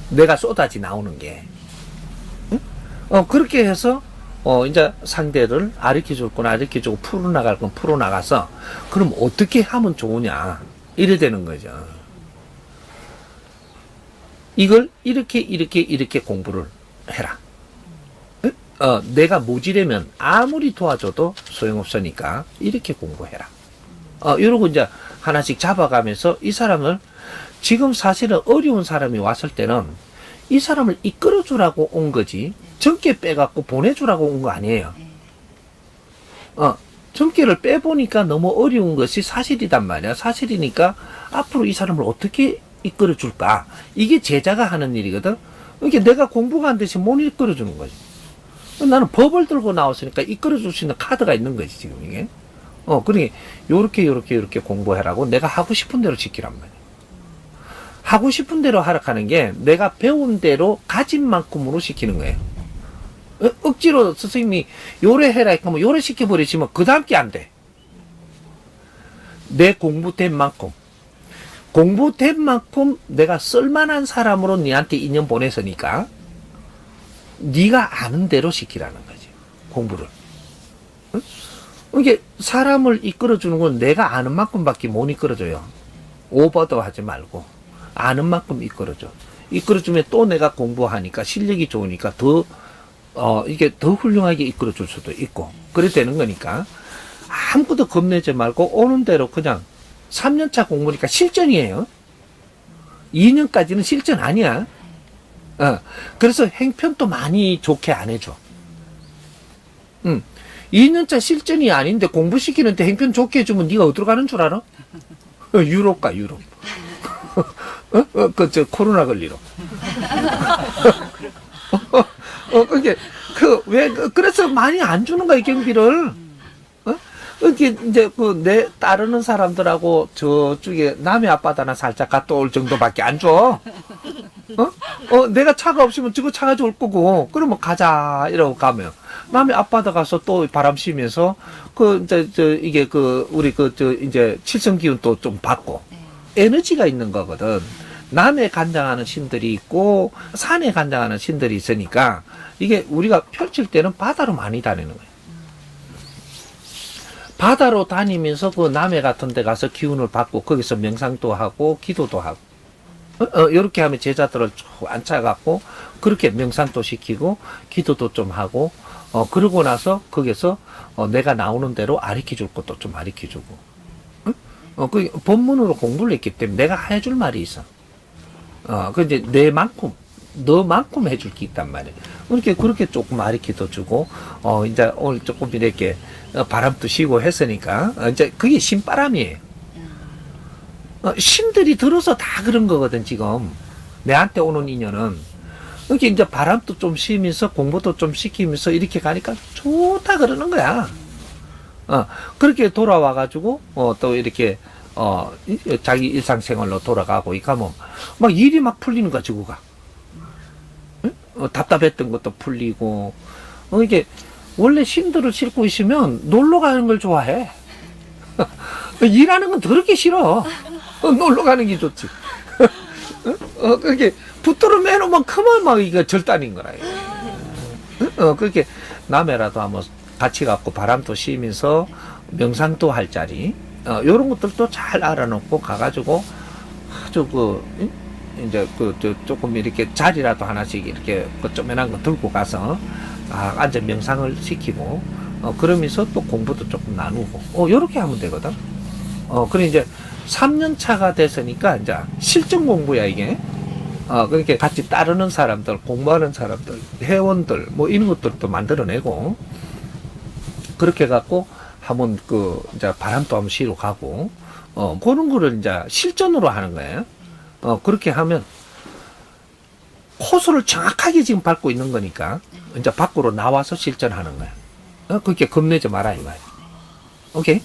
[SPEAKER 2] 내가 쏟아지 나오는 게. 그렇게 해서 이제 상대를 아르켜줄 건 아르켜주고 풀어나갈 건 풀어나가서, 그럼 어떻게 하면 좋으냐. 이래 되는 거죠. 이걸 이렇게 공부를 해라. 내가 모지려면 아무리 도와줘도 소용없으니까 이렇게 공부해라. 이러고 이제 하나씩 잡아가면서 이 사람을, 지금 사실은 어려운 사람이 왔을 때는 이 사람을 이끌어주라고 온 거지, 정계 빼갖고 보내주라고 온 거 아니에요. 정계를 빼보니까 너무 어려운 것이 사실이단 말이야. 사실이니까 앞으로 이 사람을 어떻게 이끌어줄까. 이게 제자가 하는 일이거든. 이게 내가 공부가 안 되시 못 이끌어주는 거지. 나는 법을 들고 나왔으니까 이끌어줄 수 있는 카드가 있는 거지, 지금 이게. 그러니, 요렇게 공부해라고 내가 하고 싶은 대로 지키란 말이야. 하고 싶은 대로 하라는 게 내가 배운 대로 가진 만큼으로 시키는 거예요. 억지로 선생님이 요래 해라 하면 요래 시켜버리시면 그 다음 게 안 돼. 내 공부된 만큼 내가 쓸만한 사람으로 니한테 인연 보냈으니까 네가 아는 대로 시키라는 거지, 공부를. 이게 사람을 이끌어주는 건 내가 아는 만큼밖에 못 이끌어줘요. 오버도 하지 말고 아는 만큼 이끌어줘. 이끌어주면 또 내가 공부하니까 실력이 좋으니까 이게 더 훌륭하게 이끌어줄 수도 있고, 그래 되는 거니까 아무것도 겁내지 말고 오는 대로 그냥 3년차 공부니까 실전이에요. 2년까지는 실전 아니야. 그래서 행편도 많이 좋게 안 해줘. 2년차 실전이 아닌데 공부시키는데 행편 좋게 해주면 네가 어디로 가는 줄 알아? 유럽 가, 유럽. 코로나 걸리러. 그래서 많이 안 주는 거야, 경비를. 이렇게 이제 내 따르는 사람들하고 저쪽에 남해 앞바다나 살짝 갔다 올 정도밖에 안 줘. 내가 차가 없으면 저거 차가 좋을 거고, 그러면 가자 이러고 가면 남해 앞바다 가서 또 바람 쐬면서 이게 우리 이제 칠성 기운 또 좀 받고 에너지가 있는 거거든. 남해 간장하는 신들이 있고 산에 간장하는 신들이 있으니까 이게 우리가 펼칠 때는 바다로 많이 다니는 거예요. 바다로 다니면서 그 남해 같은 데 가서 기운을 받고 거기서 명상도 하고 기도도 하고 이렇게 하면 제자들을 쭉 앉혀갖고 그렇게 명상도 시키고 기도도 좀 하고 그러고 나서 거기서 내가 나오는 대로 가르쳐줄 것도 좀 가르쳐주고 그 본문으로 공부를 했기 때문에 내가 해줄 말이 있어. 그 이제 너만큼 해줄 게 있단 말이야. 그렇게 조금 가르쳐도 주고 이제 오늘 조금 이렇게 바람도 쉬고 했으니까 이제 그게 신바람이에요. 신들이 들어서 다 그런 거거든 지금 내한테 오는 인연은. 이렇게 이제 바람도 좀 쉬면서 공부도 좀 시키면서 이렇게 가니까 좋다 그러는 거야. 그렇게 돌아와가지고 또 이렇게 자기 일상생활로 돌아가고 이까 뭐 막 일이 막 풀리는 거야 지구가. 답답했던 것도 풀리고 이게 원래 신들을 싣고 있으면 놀러 가는 걸 좋아해. 일하는 건 더럽게 싫어. 놀러 가는 게 좋지. 그렇게 붙들어 매놓으면 그만 막 이거 절단인 거라. 그렇게 남해라도 한번 같이 갖고 바람도 쉬면서 명상도 할 자리, 요런 것들도 잘 알아놓고 가가지고 아주 이제 조금 이렇게 자리라도 하나씩 이렇게 쪼매난 거 들고 가서 앉아 명상을 시키고 그러면서 또 공부도 조금 나누고 요렇게 하면 되거든. 그래 이제 3년 차가 됐으니까 이제 실전 공부야 이게. 그렇게 같이 따르는 사람들, 공부하는 사람들, 회원들 뭐 이런 것들도 만들어내고 그렇게 갖고 한번 이제 바람도 한번 쉬러 가고 그런 거를 이제 실전으로 하는 거예요. 그렇게 하면 호수를 정확하게 지금 밟고 있는 거니까 이제 밖으로 나와서 실전하는 거야. 그렇게 겁내지 마라 이 말이야. 오케이?